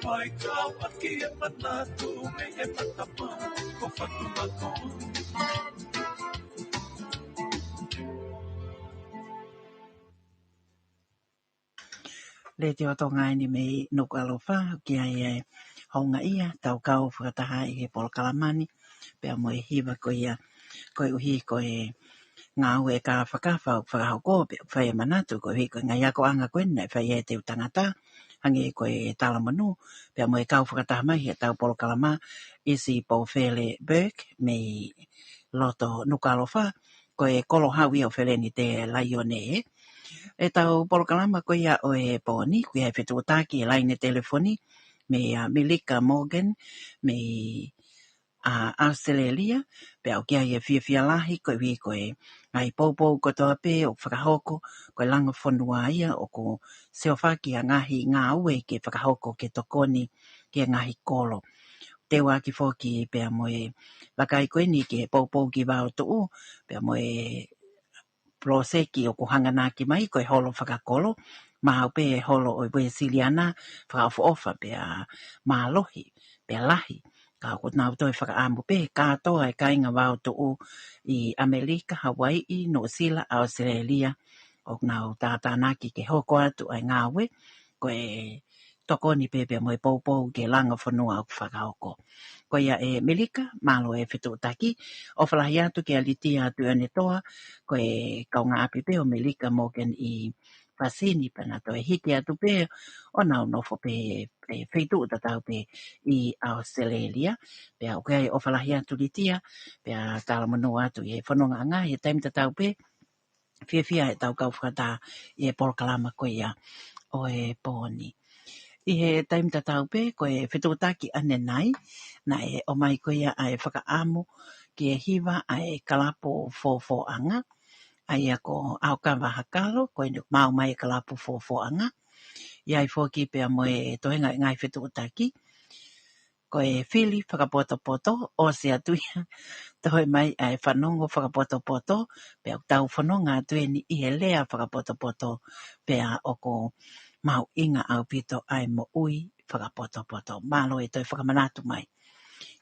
Mai kau paki e matatu me e matapa o watu makoa. Le te o tonga ni me nuku alofa ki ai e honga ia tau kau whakataha i he polo kalamani pea mo e hiwa ko ia ko e uhi ko e ngā ue ka whakawha o whakahoko pea whai e manatu ko e ko ngai ako anga koena e whai e te utangata hangi ko e tala manu pea mo e kau whakataha mai he tau polo kalama isi po Fale Burke me loto nuku alofa ko e kolo hawi o wheleni te laione e tau polokalama ko ia o e poni ko ia fetu taki e laine telefoni me Melika Morgan me Australia pe au kia ia fia lahi ko i ko e ai popo ko toa pe o whakahoko ko e langa whanua ia o ko seofaki a ngahi ngā ue ke whakahoko ke tokoni ke ngahi kolo te waki foki pe mo e lakai ko ni ke popo ki wao tuu pe mo e proseki o ko hangana ki mai ko e holo whakakolo ma au pe e holo o e siliana whakawha ofa pe a malohi pe lahi ka ko nau toi whakaamu pe katoa e kainga wao tuu i Amerika, Hawaii, New Zealand, Australia o nau tātānaki ke hoko atu ai ngāwe ko e tokoni pepe mo e poupou ke langa whanua o whakahoko. Ko ia e Melika, malo e whetutaki, o whalahi atu ke aliti atu ane toa, ko e kaunga api pe o Melika Morgan i Fasini pana to e hiki atu pe, o nau nofo pe whetu tatau pe i Australia, pe au kai o whalahi atu litia, pe a tala manu atu e whanonga anga, e taim tatau pe, fia e tau kau whakata i e polokalama ko ia o e pōni. I he taim tatau pe, ko e whetutaki ane nai, na e o mai ko ia ai whakaamu ki e hiwa ai kalapo fōfoanga, ai ako au kawa hakalo, ko e mau mai kalapo fōfoanga, iai fōki pe a moe tohenga ngai whetutaki, ko e Fili whakapoto-poto, o se atuia, toi mai ai whanongo whakapoto-poto, pe au tau whanonga atueni i he Alea whakapoto-poto, pe a oko mau inga au pito ai mo ui whakapoto-poto. Malo e toi whakamanatu mai.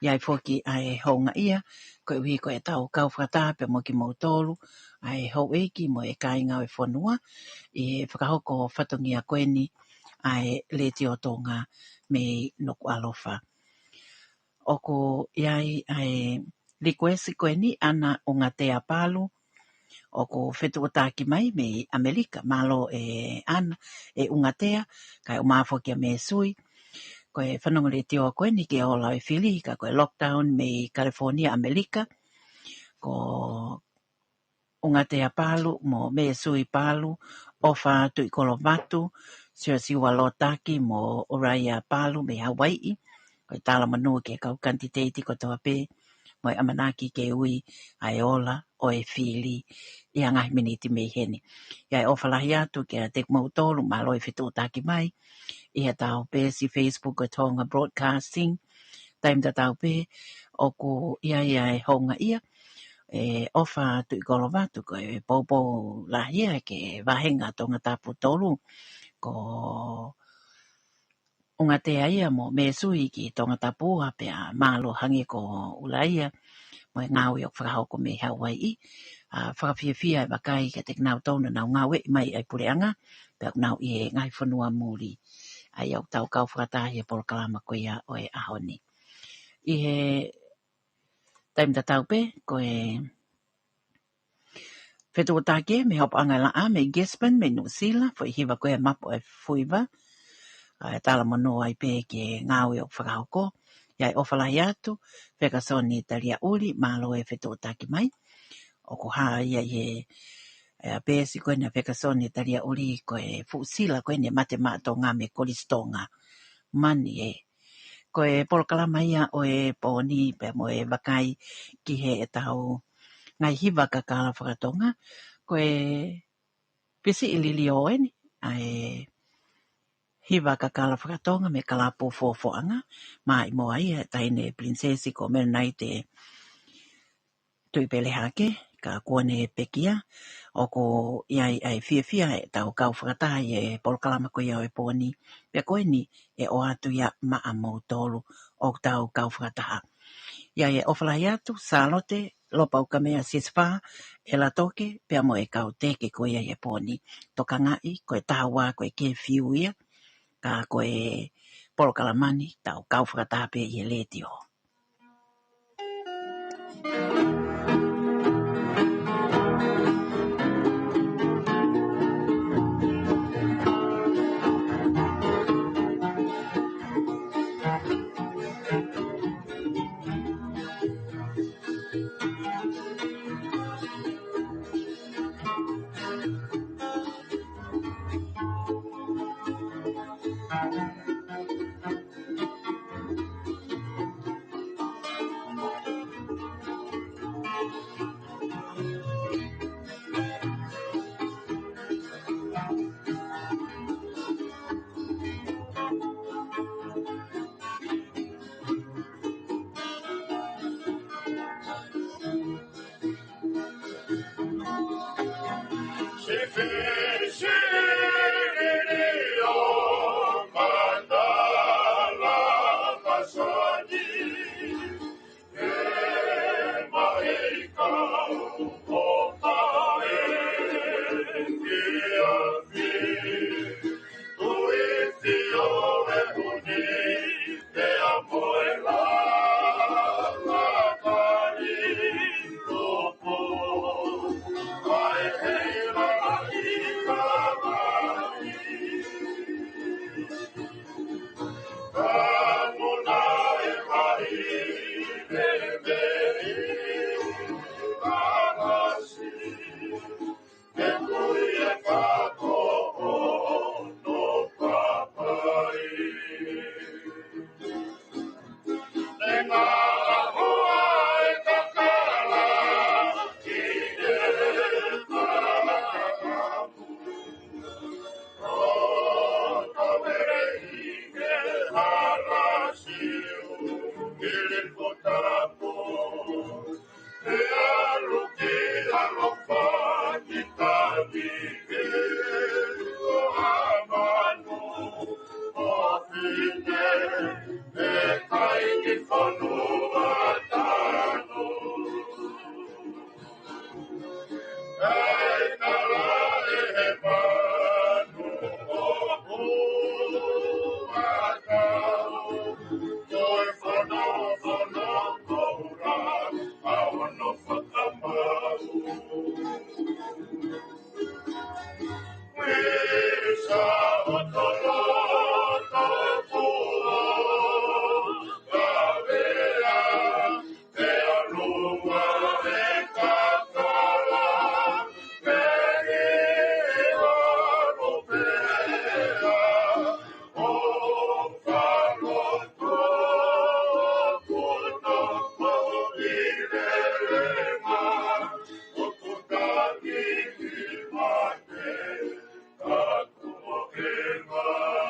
Iai fōki ai honga ia, ko e ui ko e tau kau whakata pe mo ki mautolu, ai hou eiki mo e kainga o e whanua, i whakahoko whatongi a koeni ai le te o Tonga me noku alofa. o ko iai ai request ko ni ana o ngā te apalu o ko whetutaki mai me Amerika malo ana ungatea kai o mafokia me sui ko e whanongore te o koe ni ke o lau Fili ka ko e lockdown me California Amerika ko ungatea palu mo me sui palu ofa tu ikolo matu siwa lotaki mo oraya palu me Hawaii ko tala manu ke kau kantiteiti ko toa pe mo amanaki ke ui ai ola o e Fili i anga miniti me heni ia ofa lahi atu ke te mautolu malo e whetutaki mai i he tau pe si Facebook o Tonga Broadcasting time da tau pe o ku ia e honga ia ofa tu ikolo matu ko e popo lahi ke vahenga tonga tapu tolu ko unga te aia mo me sui ki tonga tapua pe a malo hangi ko ulaia mo e ngāwi o whakahoko me Hawaii whakawhiawhia e wakai ke te nau tona nau ngāwe mai ai pureanga pe nau i e ngai whanua muri ai au tau kau whakatahi e polokalama ko ia o e ahoni i he taim da tau pe ko e whetutake me hop anga la a me Gisborne me Nusila fo i hiwa ko e mapo e fuiva tala mono ai pe ke ngawe o whakahoko ia e ofalahi atu whekasoni taria uli malo e whetutake mai o ko haa ia e pēsi koe na whekasoni taria uli ko e fusila koe ne mate mato ngā me kolistonga mani ko e polokalama ia o e pōni pe mo e wakai ki he e tau ngai hiwa kakala whakatonga ko e pisi ilili o eni ai hiwa kakala whakatonga me kalapo fōfoanga mai mo ai taine prinsesi ko mena nai te tui pele hake ka kuone pekia o ko iai ai fia e tau kau whakatahi e polokalama ko ia o e pōni pe koe ni e o atu ia maa mou tolu o tau kau whakataha ia e ofalahi atu salote lopa uka mea sispa e la toke pe mo e kau teke ko ia e pōni toka ngai ko e tawa ko e ke fiu ia ka ko e polokalamani tau kau whakataha pe i e letio no whakamau. Wisa o tolota pua, Alea, te alua e kakala, peri arupea, o whaloto, puno paurirema, o kutani ki mate, kakuo ema.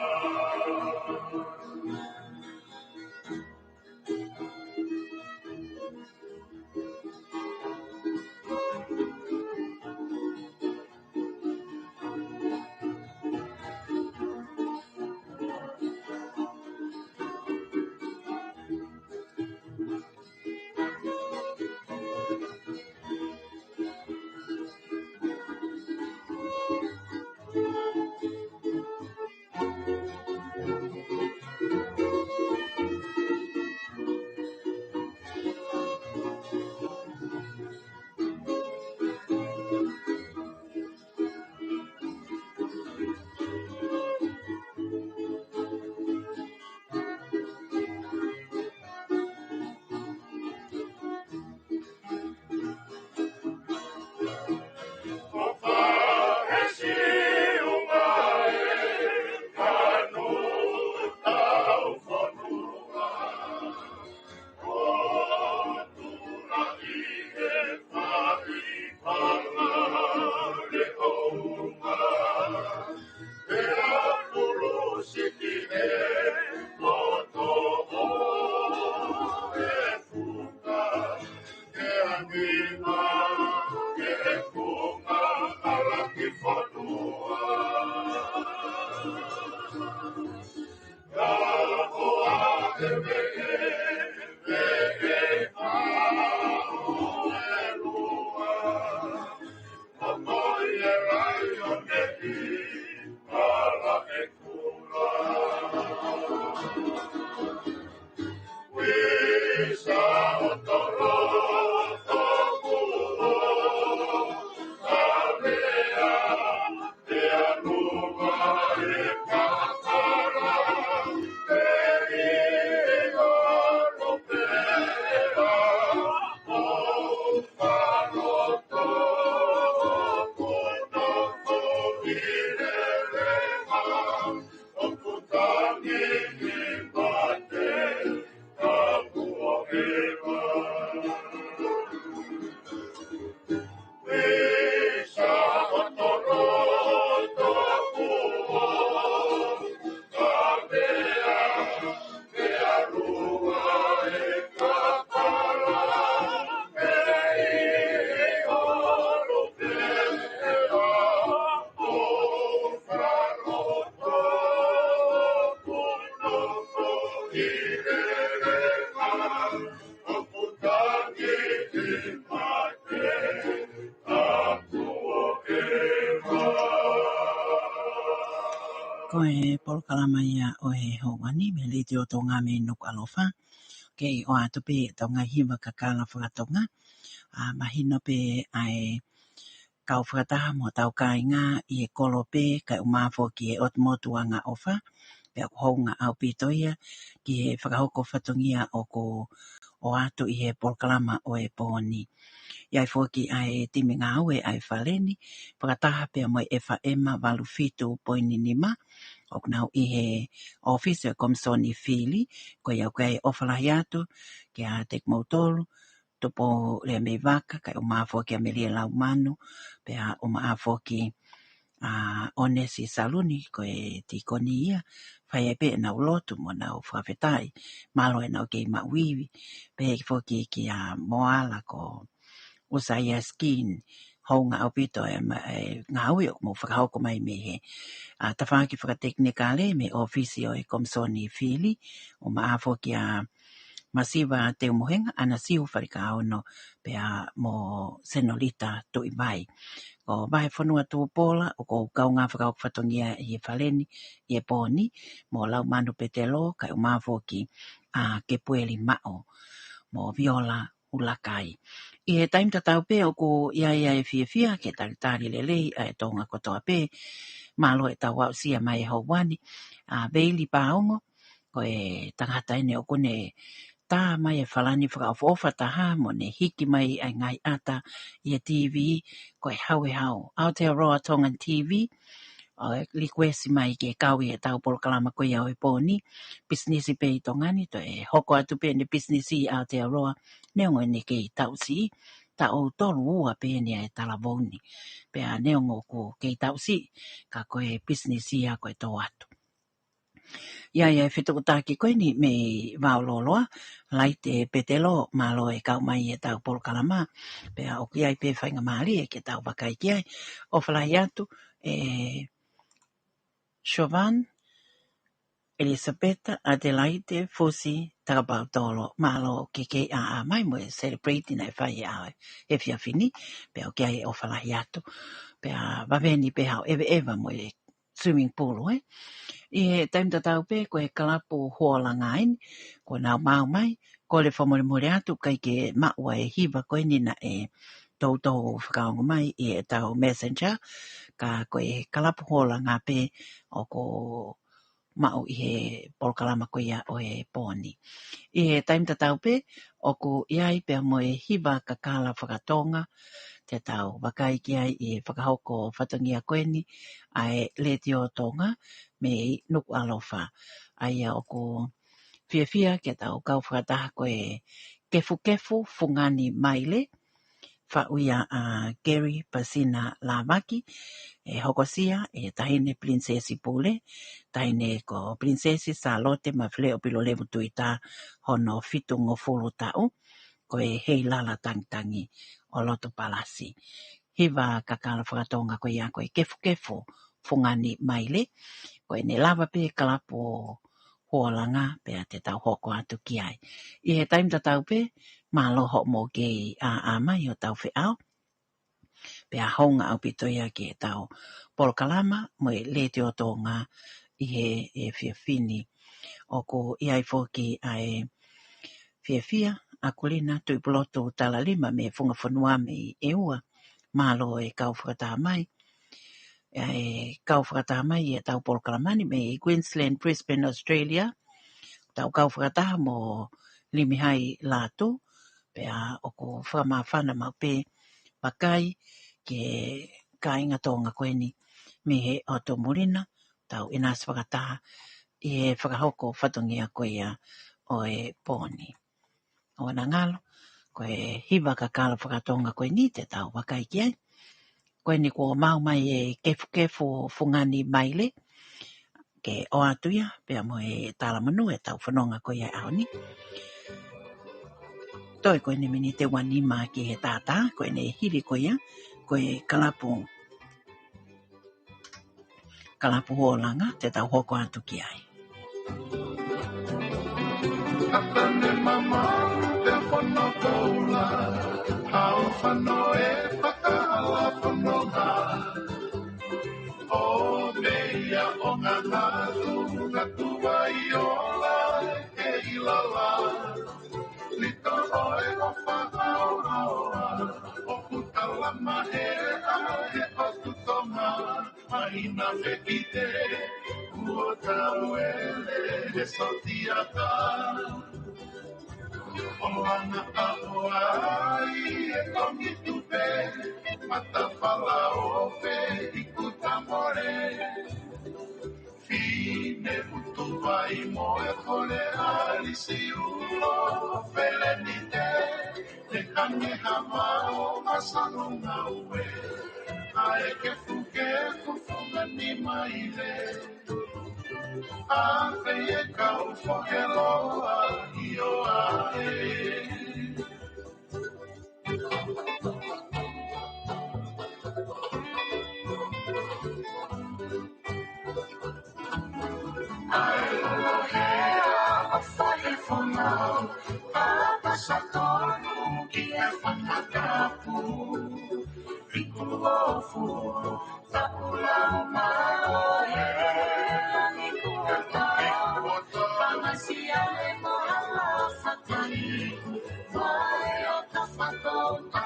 Ko e polokalama ia o e hongani me le te o tonga me nuku alofa. Ke o atu pe tonga hiwa kakala whakatonga. Mahino pe ai kau whakataha mo tau kāinga i e kolo pe kai umafo ki e otmotuanga ofa. Pe ako honga au pitoia ki e whakahoko whatongia o ko o atu i e polokalama o e pōni. Iai fōki ai timinga au e ai Faleni. Whakataha pe mo e whaema walufitu poini nima. O nau i he office e Komisoni Fili, ko iau kai ofalahi atu, ki a tek mautolu, tupo le me waka, kai o maafo ki a melia lau manu, pe a o maafo ki onesi saluni, ko e tikoni ia, whai e pe e nau lotu mo nau whawhetai, malo e nau kei mauiwi, pe e fōki ki a moala ko usai a skin, honga au pito e ngāui o mo whakahoko mai me he. Tawhaki whakateknikale me ofisi o e Komisoni Fili, o maafo ki a masiwa te umuhenga, ana siu wharika ono pe a mo senolita tui mai. O vahe whanua tūpola, o ko kaunga whakahoko whatongia i e Faleni, i e pōni, mo lau manu petelo, kai o maafo ki ke pueli mao, mo viola ulakai. I he taim tatau pe o ko ia e fia ke tari lelei a e tonga kotoa pe malo e tau au sia mai e hauwani a veili paongo ko e tangata ene o kone tā mai e whalani whakaofa taha mo ne hiki mai ai ngai ata i a TV ko e hau Aotearoa Tongan TV o likwesi mai ke kawi e tau polo kalama ko ia o e pōni business pe i tongani to e hoko atu pe ne business i Aotearoa neongo ne ke i tau si ta o tolu ua pe ne e talavoni pe a neongo ko ke i tau si ka ko e business i a ko e tō atu. Ia e whetokotaki koe ni me waololoa, lai te petelo malo e kau mai e tau polo kalama, pe a o kiai pe whainga maari e ke tau wakai kiai, o whalai atu e Chauvin, Elisabetta, Adelaide, Fusi, Takapau Tolo, malo ke a mai mo e celebrate na e whai e fia fini, pe o kiai o whalai atu, pe a waveni pe hao eva mo e swimming pool, I taim tatau pe ko e kalapu hoala ngain ko na mau mai ko le whamore atu kai ke maua e hiva ko ni na e tautou whakaongo mai I e tau messenger ka ko e kalapu hoala ngā pe o ko mau I he polkalama ko ia o e pōni. I he taim tatau pe o ko iai pe mo e hiva ka kala whakatonga te tau wakai ki ai I whakahoko whatangia koeni ai le tio Tonga me nuku alofa ai o ko fia ke tau kau whakataha ko e kefu fungani maile whauia a Gary Pasina Lavaki e hokosia e tahine princesi pule tahine ko princesi Salote ma Fale o pilo levu tuita hono fitu ngofulu tau ko e hei lala tangi o loto palasi. Hiva kakala whakatonga ko ia ko e kefu fungani maile ko e ne lava pe kalapo hoalanga pe a te tau hoko atu ki ai. I he taim tatau pe malo ho mo ke a mai o tau whiau pe a honga au pitoia ke tau polokalama mo e le te o tonga I he e whiawhini o ko iai fōki ai whiawhia a kulina tui poloto tala lima me funga whanua me e ua malo e kau whakataha mai e kau whakataha mai e tau polokalamani me Queensland, Brisbane, Australia tau kau whakataha mo limihai lātu pe a o ko whakamawhana mau pe pakai ke kāinga tonga koeni me he o tō murina tau inas whakataha I he whakahoko whatongia koea o e pōni. O na ngalo ko e hiva ka kala whakatonga koe ni te tau wakai ki ai. Koe ni ko mau mai e kefu fungani maile ke o atuia pia mo e tala manu e tau whanonga koe ai au ni. Toi koe ni mini te wani ma ki he tata koe ne hiri koe ia koe kalapu hoolanga te tau hoko atu ki ai. Atane mama te whono koula Hau whano e whakaala whanonga O meia o ngā ngātu Ngatua I ola e ilala Lito oe o whakaoa O kutala mahera e o tutonga Mahina whekite Ua tauele e sotiata Olanga aoai e kongi tupe Matawhala ope I kutamore Fine utuwai mo e kole alisi ulo Fale nite Te kange hama o masano ngaue Ae ke fufunga ni maile Ave e kau whakeloa I o ae A whae whanau Papa satonu ki e whanakapu Riku ofu Tapulau maro he Ani kuata Pangasiale mo ala whakai Vai o ka whakou a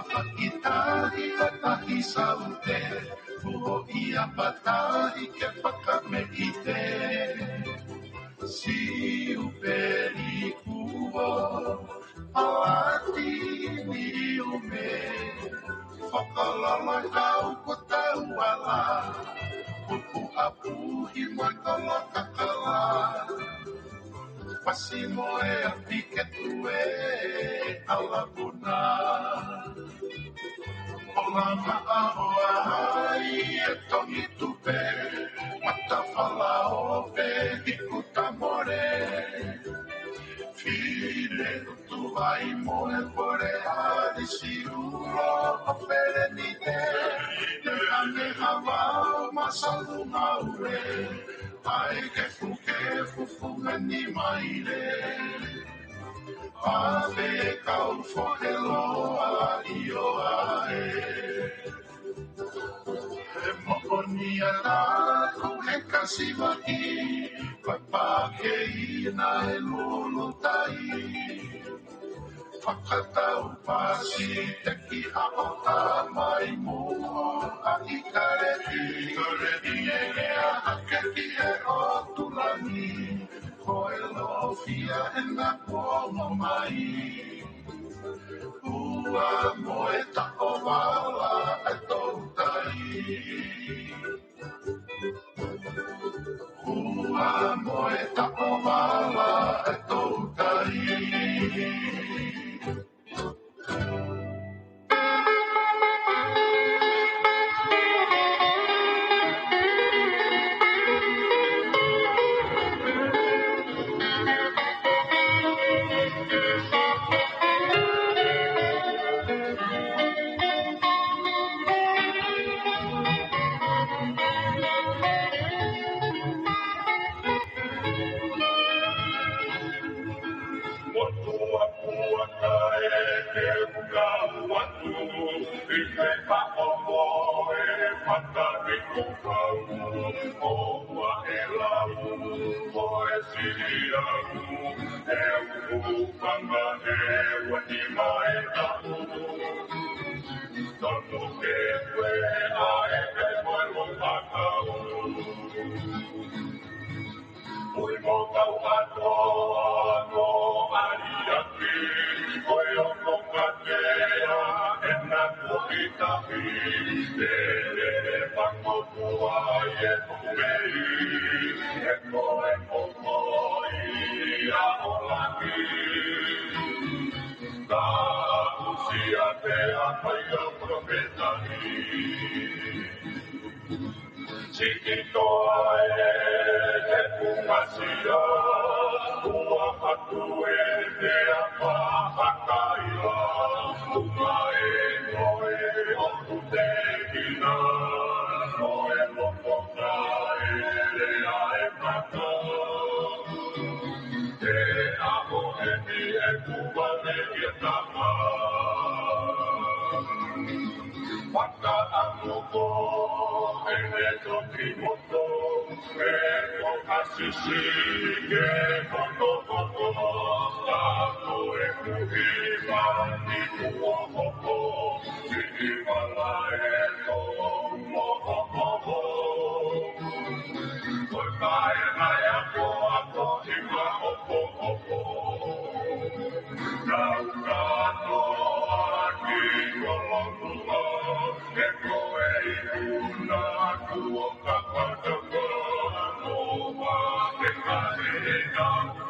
Pakitahi atahi saute, fuho ia patahi ke whakameite. Si uperi kuo, awati ni ume, whakalala kau ko tau ala, kuku apuhi mai kala kakala, pasi moe api ke tue ala puna. Olama ahoai e tongi tupe, matawhala ove hikuta more. File tuwai moe pore hadi siuro o perenite. E ane hawao masalu maure, ai ke fufu mani maire. Ave kau foheloa ioae. E mohonia nāku he kasiwaki, vai pāke ina e lulu tai. Whakatau pasi te ki haota mai mua a i karehi. Karehi e ea hake ki e o tulani, ko e lofia e na kuomo mai. Ua moe tako wala e toutai. Ua moe tako wala e toutai.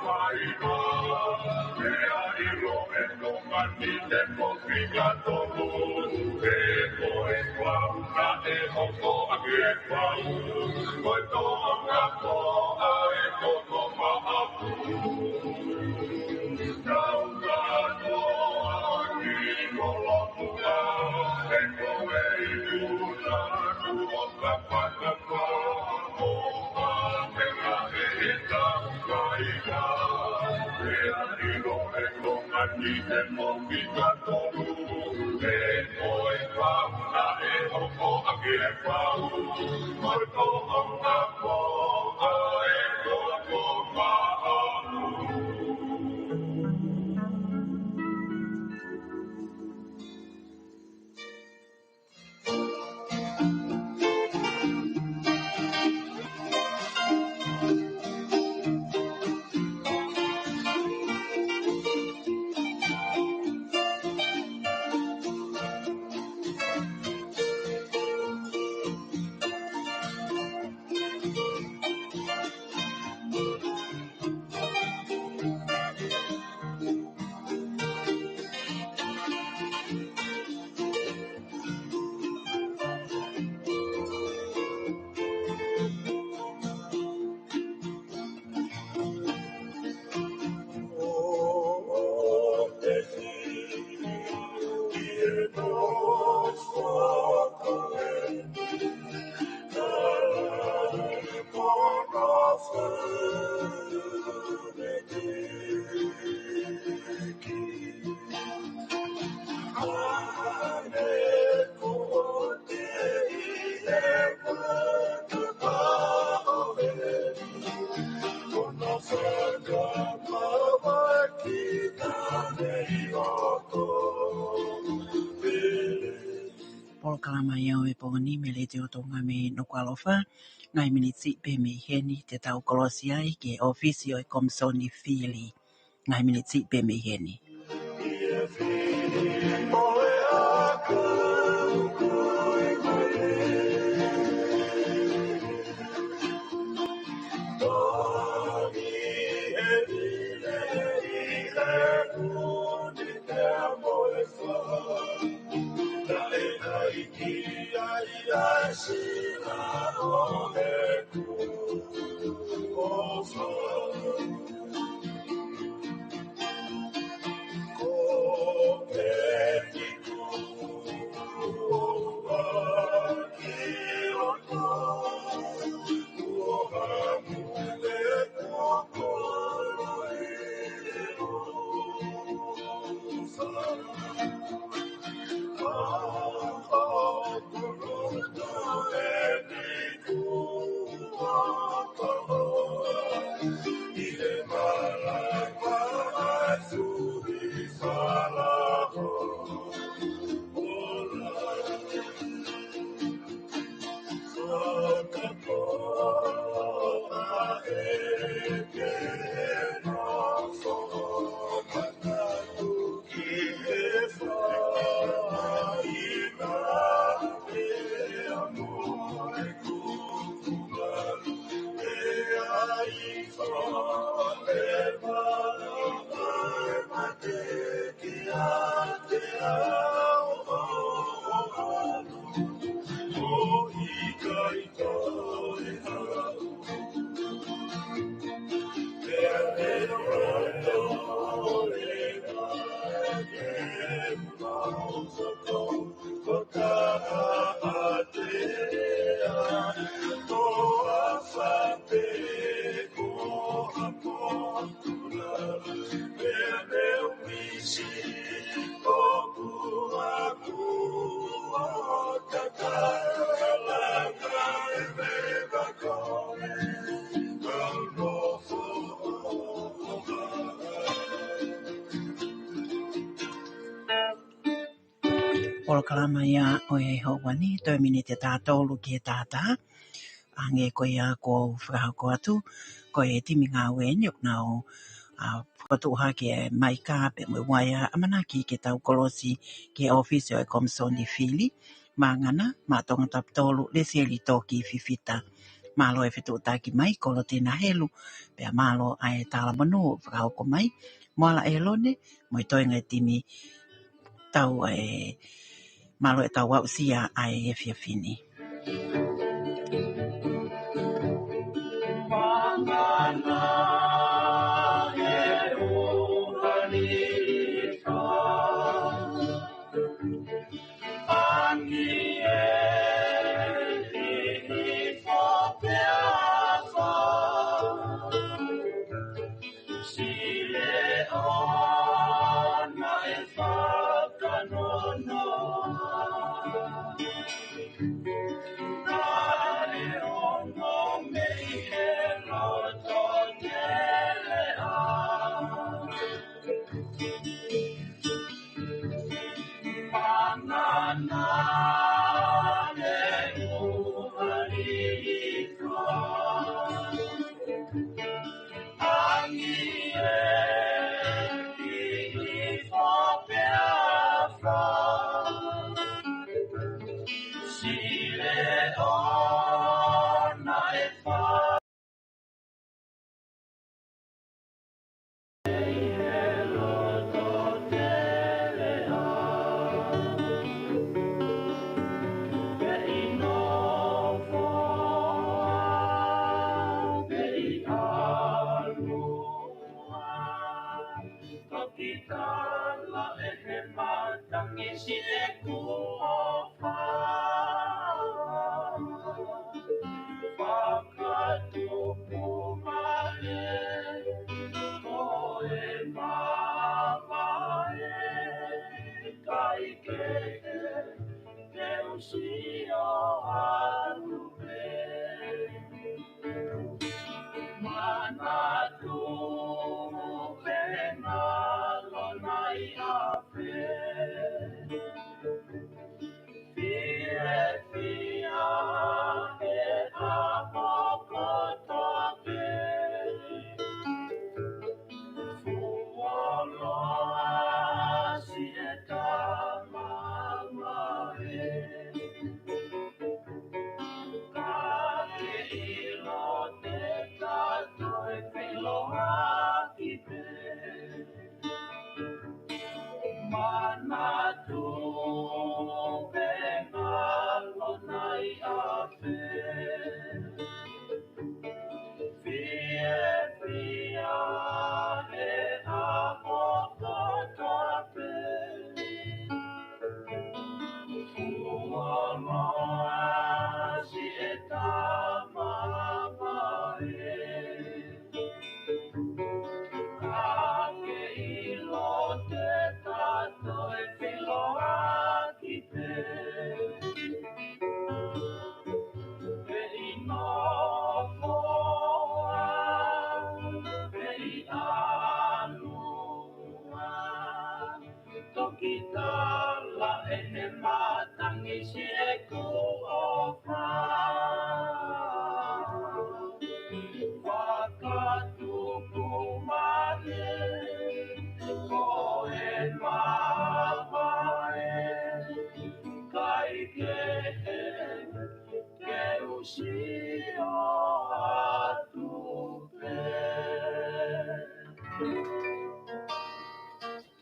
Bye. Kalama iau e pongani me le te o tonga me no kualofa. Ngai minitsi pe me heni te tau kolosi ai ke ofisi o e Komisoni Fili. Ngai minitsi pe me heni. Polo kalama ia o e hauani, 2 minute tātolu ki e tātā. Ange ko ia ko whakahako atu, ko e timi ngā weni ok nao whakatuha ki e maika pe mwe waia amanaki ke tau kolosi ki e ofisi o e Komisoni Fili. Mangana, ma tonga taptolu le sieli toki fifita. Malo e whitu taki mai, kolo tēnā helu, pea malo ai tāla manu, whakahoko mai, moala e lone, mo i toinga e timi tau malo e tau wau sia ai e whiawhini.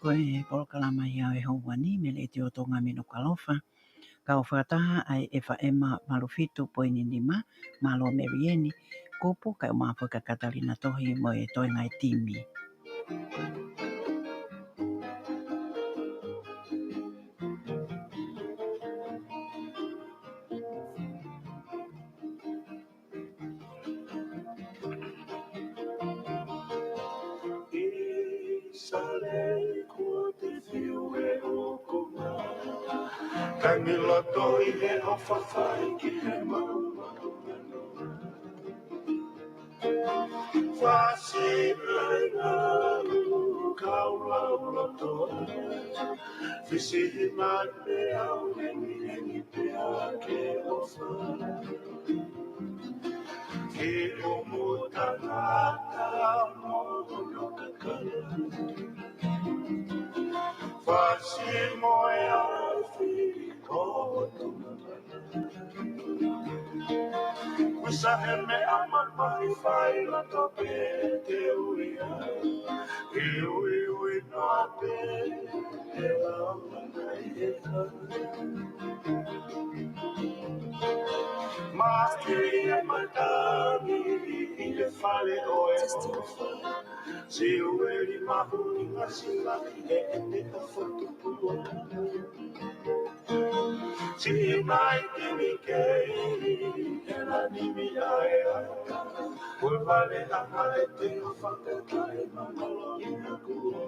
Koe polokalama ia e hauani me le te o tonga mino kalofa. Ka o whakataha ai e whaema malufitu poini nima, malo merieni, kupu kai o mawhaka Katalina tohi mo e toinga e timi. Kanila toi he o whawhai ki he mauma. Whasi mai ngā lu kaula toi. Whisi he mate au hengi pia ke o whai. Ke o mutangata mo no kakala. Whasi moe au Fili ko tu. Usa me aman mahifai la tope te uia. Ui no ape e la mai e Mastri e matami i le fale o e ofa. Si ueri mahuni masila e te ka fotu pua. Si mai te mi kei e la nimi ae ata. Oi vale a mai te o whakatai mamalo i a kua.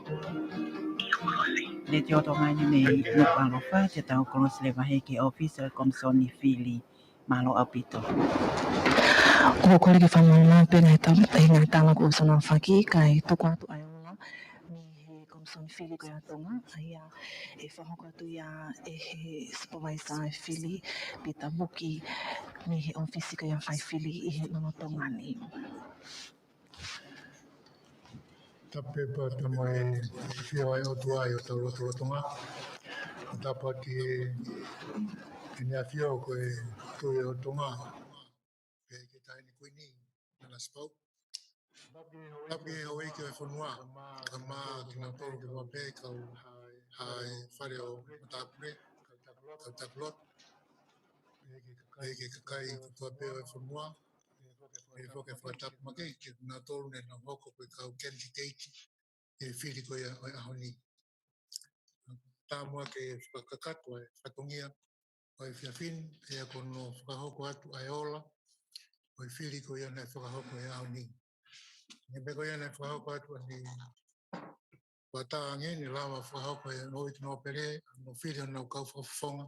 Le te oto mai ni no alofa te tau kolos le vahe ke office Komisoni Fili malo apito. Ko kole ke whamama pena he tau te ngai tala ko usana whaki kai toko atu ai ola ni he Komisoni Fili ko ia Tonga ai e whahoko atu ia e he supervisor e Fili pita muki ni he office ko ia whai Fili i he nono Tonga ni. Tapepa tamo e whio ai o tua i o tau roto rotonga. Tapa ki e nea whio ko e tui o tonga. Pe ke tai ni kuini nana spau. Tapi e hoi ki o e whanua. Ka mā ki nga toro ki wape kau hai whare o matapure. Kau takulot. Pe ke kakai ki wape o e whanua. E whoke whatapu make ki nga toro ne nga hoko koe kau kenji teiti. E whiri ko ia o e ahoni. Tāmua ke whakakatua e whatongia o e whiawhin e a kono whakahoko atu ai ola o e whiri ko ia nei whakahoko e ahoni. E me ko ia nei whakahoko atu ni wataange ni lawa whakahoko e ngoi tino pere no whiri anau kau whawhonga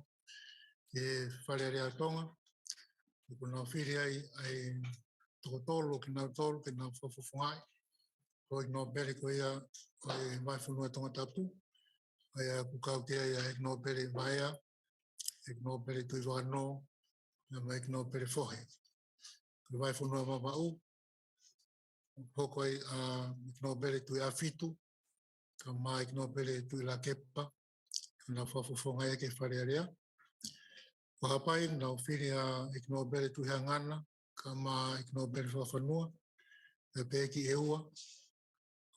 e whare rea tonga e kono whiri ai toko tolo ki nau tolo ki nau whawhongai o i no pere ko ia o e mai whanua tonga tapu ai a kukau ke ai e no pere vaia e no pere tui wano na mai no pere fohe ko vai whanua mawau hoko ai a no pere tui afitu ka mai no pere tui la kepa na whawhonga e ke whare area ko hapai na whiri a no pere tui hangana ka mai no pere whanua e peki e ua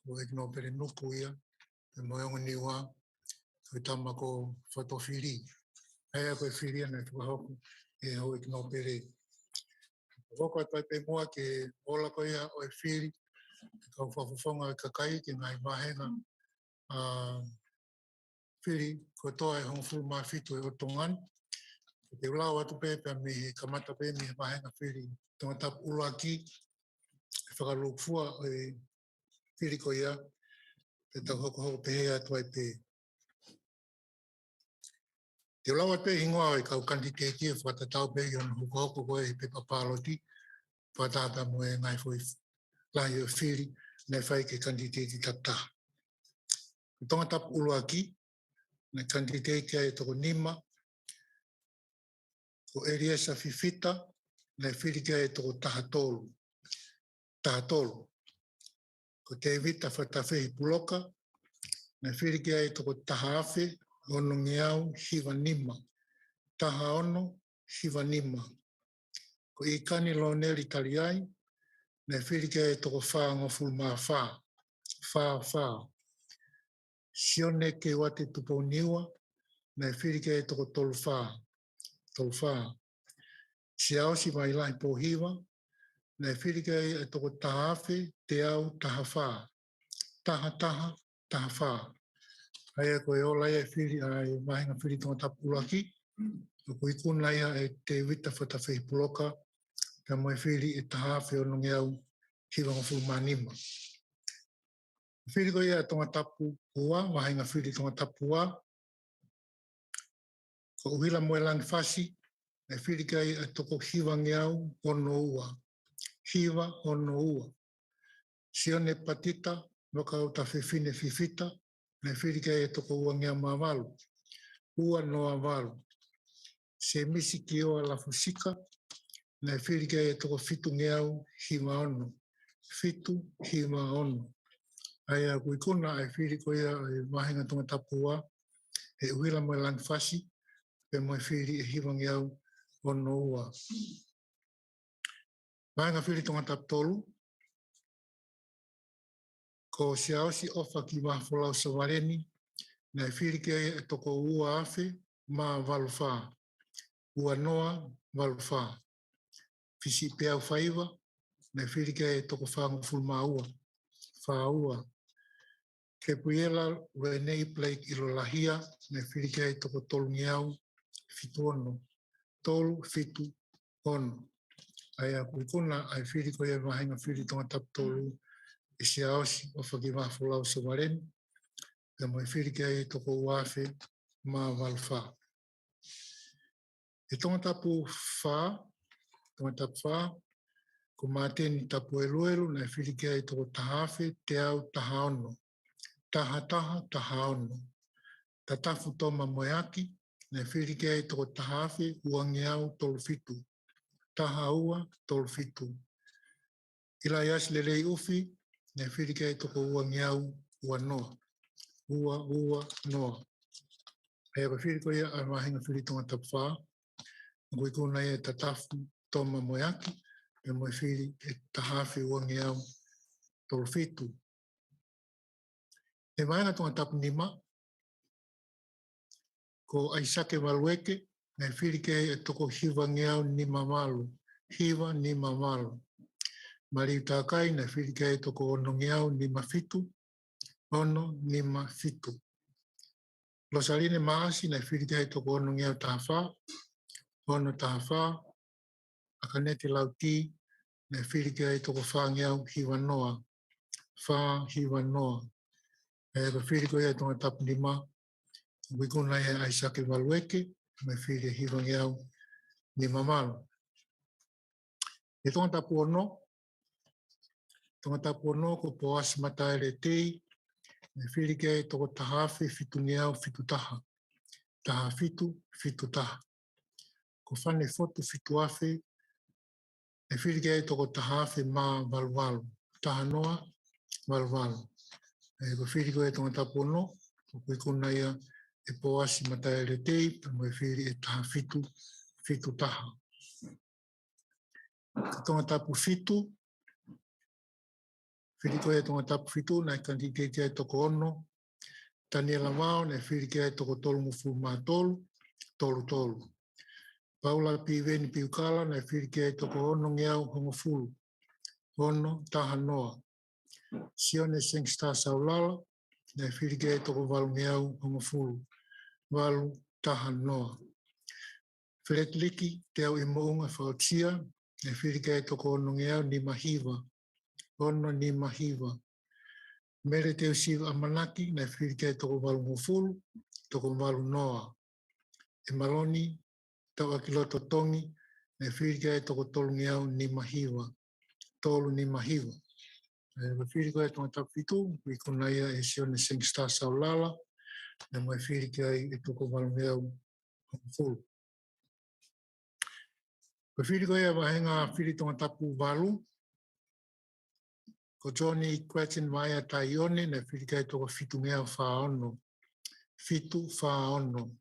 ko e no pere nuku ia e moionga niwa ko tama ko whatowhiri Hea koe whiria nei whakahoko e hoi ki ngau pere. Whako e pai pe mua ke ola koe ia o e whiri, kau whawhawhonga e kakai ki ngai mahenga whiri ko toa e hongo fulu maa whitu e o tongan. Te ulau atu pe pe me he kamata pe me he mahenga whiri tonga tapu ula ki e whakalukfua o e whiri koe ia pe tau hoko hoko pe hea atu ai pe. Te ulau atu pe hingoa e kau kanti te kia whatatau pe i ono hoko hoko koe e pe papaloti. Whatata mo e ngai foi lai o whiri nei whai ke kandidati tata. Tonga tapu ulu aki, nei kandidati ai toko nima, ko Eliesa Fifita, nei whiri ke ai toko tahatolu. Tahatolu. Ko te vita whatawhi puloka, nei whiri ke ai toko tahaafe, ono ngiau hiva nima. Taha ono, hiva nima. Ko ikani lo neri taliai, nei whiri ke ai toko whaa ngofu maa whaa. Whaa. Sione ke wate tupo niwa, na whiri ke e toko tolu whaa. Siao si mai lahi pohiwa, na whiri ke e toko tahawhi, te au taha whaa. Taha whaa. Aia koe ola e whiri ai mahinga whiri tonga tapulaki, ko ikuna ia e te wita whatawhi puloka, ka mai whiri e tahawhi o nungi au hiwa ngofu manima. Whiri ko ia tonga tapu ua, mahinga whiri tonga tapu ua, ko uhila moe langi whasi, e whiri kai e toko hiwa ngiau ono ua. Hiwa ono ua. Sione patita, noka o ta whiwhine whiwhita, e whiri kai e toko ua ngiau mawalu. Ua noa walu. Se misi ki oa la fusika, e whiri kai e toko fitu ngiau hiwa ono. Fitu hiwa ono. Aia kuikuna e whiri ko ia e mahinga tonga tapua, e uhila moe langi whasi, pe moe whiri e hiwa ngiau ono ua. Maenga Fili tonga tap tolu. Ko siaosi ofa ki Mafola o Savareni. Na Fili ke toko ua afe ma valufa. Ua noa valufa. Fisi pea faiva. Na Fili ke toko whangu fulma ua. Wha ua. Ke puiela ue nei plaik ilo lahia. Na Fili ke toko tolu ngiau. Fitu ono. Tolu fitu ono. Aia kuikuna ai Fili ko ia mahinga Fili tonga tap tolu. Isi aosi o whaki Mafola o Savareni. E mai Fili ke toko uafe ma valfa. E tonga tapu wha, tonga tapu wha, ko māteni tapu eluelu, na Fili ke toko tahafe, te au taha ono. Taha taha, taha ono. Ta tafu toma moeaki, na Fili ke toko tahafe, uangi au tolu fitu. Taha ua, tolu fitu. Ila yasi lelei ufi, na Fili ke toko uangi au, ua noa. Ua noa. Hea ka Fili ko ia a mahinga Fili tonga tapu wha, ngui kuna ia tatafu toma moeaki, e moi Fili e tahafe uangi au tolu fitu. E mahinga tonga tapu nima, ko aisake walueke, na Fili ke e toko hiva ngeau nima malu. Hiva nima malu. Mari utakai, na Fili ke e toko ono ngeau nima fitu. Ono nima fitu. Losaline maasi, na Fili ke e toko ono ngeau tahafa. Ono tahafa. Akanete lauti, na Fili ke e toko wha ngeau hiva noa. Wha hiva noa. E ka Fili ko ia tonga tapu nima, wikuna ia aisake walueke, me Fili hiva ngeau nima malu. E tonga tapu ono ko poasi mata ele tei, me Fili ke toko tahafe fitu ngeau fitu taha. Taha fitu, fitu taha. Ko whane fotu fitu afe, me Fili ke toko tahafe ma waluwalu. Taha noa, waluwalu. E ko Fili ko e tonga tapu ono, wikuna ia e poasi mata ele tei, me Fili e taha fitu, fitu taha. Tonga tapu fitu, Fili ko e tonga tapu fitu, na kanti ke e toko ono, tani la wao, na Fili ke e toko tolu mufu ma tolu, tolu tolu. Paula pi veni pi ukala, na Fili ke e toko ono ngeau hongo fulu. Ono taha noa. Sione sengsta saulala, na Fili ke e toko walu ngeau hongo fulu. Walu taha noa. Fret liki, te au imounga whaotia, na Fili ke e toko ono ngeau ni mahiva. Ono ni mahiva. Mere te usiwa amanaki, na Fili ke toko walu ngofulu, toko walu noa. E maloni, tau akiloto tongi, na Fili ke toko tolu ngeau ni mahiva. Tolu ni mahiva. E Fili ke toko tapu fitu, wikuna ia e sione sengsta saulala, na mai Fili ke e toko walu ngeau ngofulu. Fili ke ia wahenga Fili tonga tapu walu, ko Johnny question mai a taione, na Fili ke toko fitu ngeau whaono. Fitu whaono.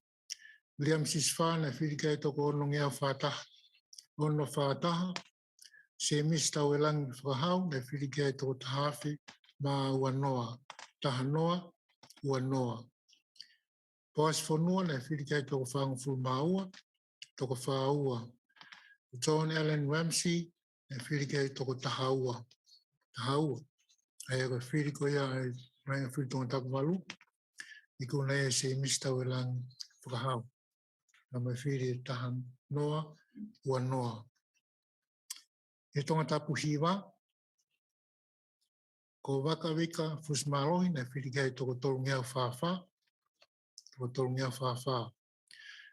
Liam sisfa na Fili ke toko ono ngea whataha. Ono whataha, se mista welang whahau, na Fili ke toko tahafe ma ua noa. Taha noa, ua noa. Poas whanua, na Fili ke toko whangu fulu maua, toko whaua. John Allen Ramsey, na Fili ke toko taha ua. Taha ua. Aia ka Fili ko ia, ai Fili tonga taku walu, iku na ia se mista welang whahau. Na mai Fili taha noa, ua noa. E tonga tapu hiwa, ko waka wika fusmalohi, na Fili ke toko tolu ngeau whawha, toko tolu ngeau whawha.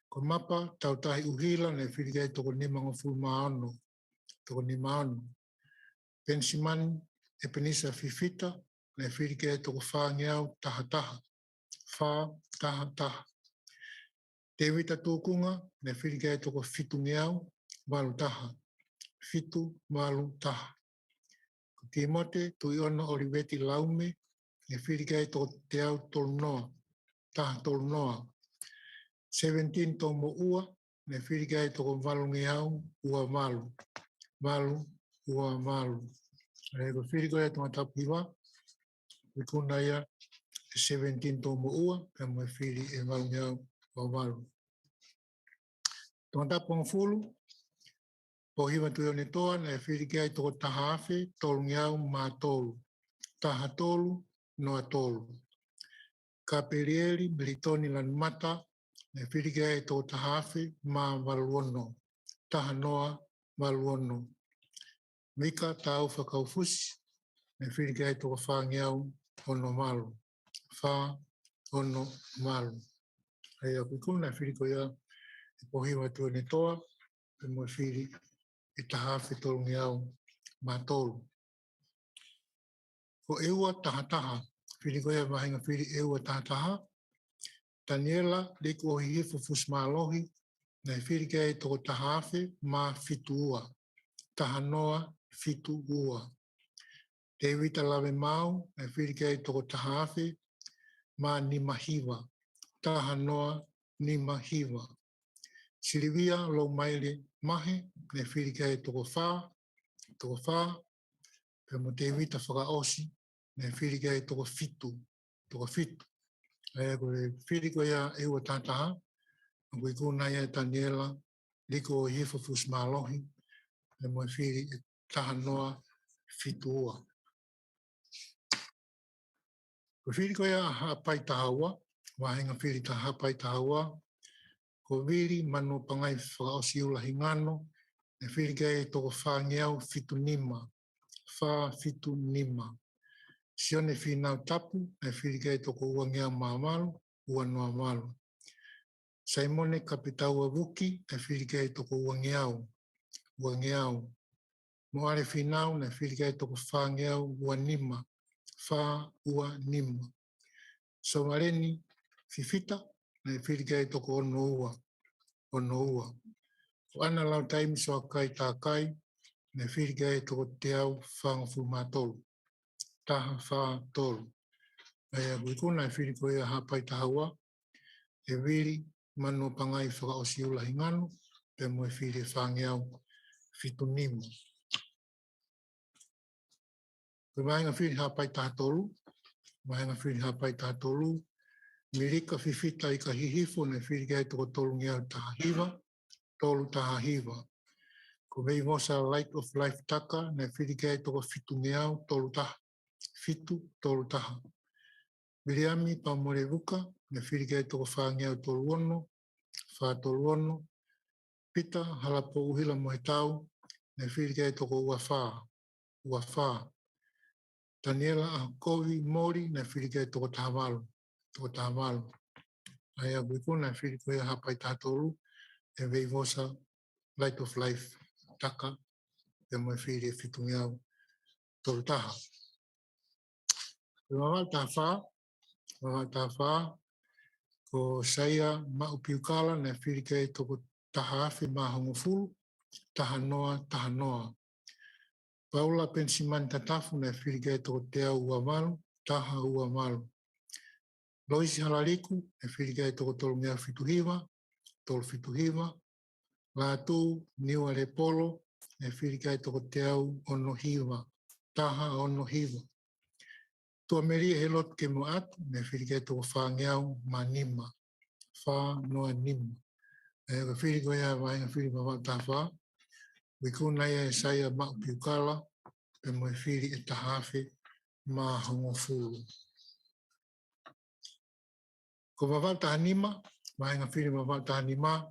Ko mapa tautahi uhila, na Fili ke toko nimango fulmaano, toko nimaano. Pensimani e penisa fifita, na Fili ke toko wha ngeau taha taha. Wha taha taha. Te wita tūkunga, na Fili ke toko fitu ngeau, walu taha. Fitu, walu taha. Ki mote, tui ono Oliveti laume, e Fili ke toko te au tolu noa. Taha tolu noa. 17 tomo ua, e Fili ke toko walu ngeau, ua walu. Walu, ua malu. E ko whiri koe tonga tapiwa, i kuna ia 17 tō mo ua, pe mo whiri e mau ngiau ua malu. Tonga tapong fulu, po hiwa tuyo ne toa, na e whiri kia i toko taha awhi, tolu ngiau mā tolu. Taha tolu, noa tolu. Ka perieri, militoni lan mata, na e whiri kia i toko taha awhi, mā waluono. Taha noa, waluono. Mika tau whakaufusi, na e whiri kia i toko wha ngiau ono malu. Wha ono malu. Hei a kukuna e whiri ko ia, e pohiwa tuyo ne toa, pe mo e whiri e taha awhi tolu ngiau mā tolu. Ko eua taha taha, whiri ko ia mahinga whiri eua taha taha, Daniela liku o hihifu fus mālohi, na e whiri kia i toko taha awhi mā fitu ua. Taha noa fitu ua. Tewita lawe mau, na e whiri kia i toko taha awhi mā nima hiwa. Taha noa nima hiwa. Sirivia lo maile mahe, na e whiri kia i toko whā, pe mo tewita whakaosi, na e whiri kia i toko fitu. E ko e whiri ko ia e ua tātaha, ko i kūna ia Daniela, liko o hifa fus mālohi, e mo e whiri e taha noa fitu ua. Ko whiri ko ia hapai taha ua, wahenga whiri ta hapai taha ua, ko viri mano pangai whakaosi ula hingano, e whiri kia i toko whangiau fitu nima. Wha fitu nima. Sione whinau tapu, e whiri kia i toko ua ngiau māmalu, ua noa malu. Saimone kapitaua wuki, e whiri kia i toko ua ngiau. Moare whinau, e whiri kia i toko wha ngiau ua nima. Wha ua nima. Somareni fifita, e whiri kia i toko ono ua. O ana lau taimi soa kai tā kai, e whiri kia i toko te au whangafu mātolu. Taha wha tolu. Ea kuikuna e whiri ko ia hapai taha ua, e viri mano pangai whakaosi ula hingano, pe mo e whiri whangiau fitu nima. Ko mahenga whiri hapai taha tolu, mirika fifita i ka hihifu, ne whiri kia i toko tolu ngiau taha hiwa, tolu taha hiwa. Ko vei mosa light of life taka, ne whiri kia i toko fitu ngiau, tolu taha. Fitu, tolu taha. Miriami pa more vuka, ne whiri kia i toko whangiau tolu ono, wha tolu ono. Pita halapo uhila mo he tau, ne whiri kia i toko ua wha. Daniela Ahokovi Mori, ne whiri kia i toko taha malu. Aia kuikuna, whiri ko ia hapai taha tolu, e vei vosa light of life taka, e mo e whiri e fitu ngiau tolu taha. Mawal taha wha, ko saia maupiukala, ne whiri kia i toko taha awhi mahongo fulu, taha noa. Paula Pensiman tatafu, ne whiri kia i toko te au ua malu, taha ua malu. Loisi halariku, ne whiri kia i toko tolu ngiau tolu fitu hiwa. Lātu niwa le polo, ne whiri kia i toko te au ono hiwa, taha ono hiwa. Tua meri he lot ke mo atu, ne whiri kia i toko whangiau ma nima. Wha noa nima. E ka whiri ko ia wahinga whiri ma wata wha. Wikuna ia e saia mau piukala, pe mo e whiri e tahawhi ma hongo fulu. Ko wawata anima, wahinga whiri ma wata anima,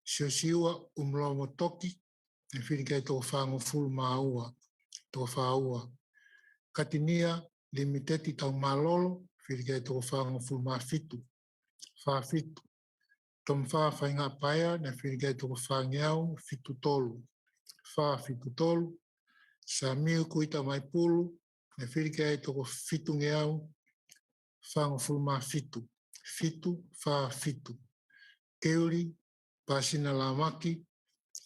siosiua umlomo toki, e whiri kia i toko whango fulu ma aua, toko wha aua. Katinia limiteti tau malolo, whiri kia i toko whango fulu ma fitu. Wha fitu. Tom wha whainga paia, ne whiri kia i toko whangiau fitu tolu. Wha fitu tolu. Sa miu kuita mai pulu, ne whiri kia i toko fitu ngeau, whango fulu ma fitu. Fitu, wha fitu. Keuri, pasina la maki,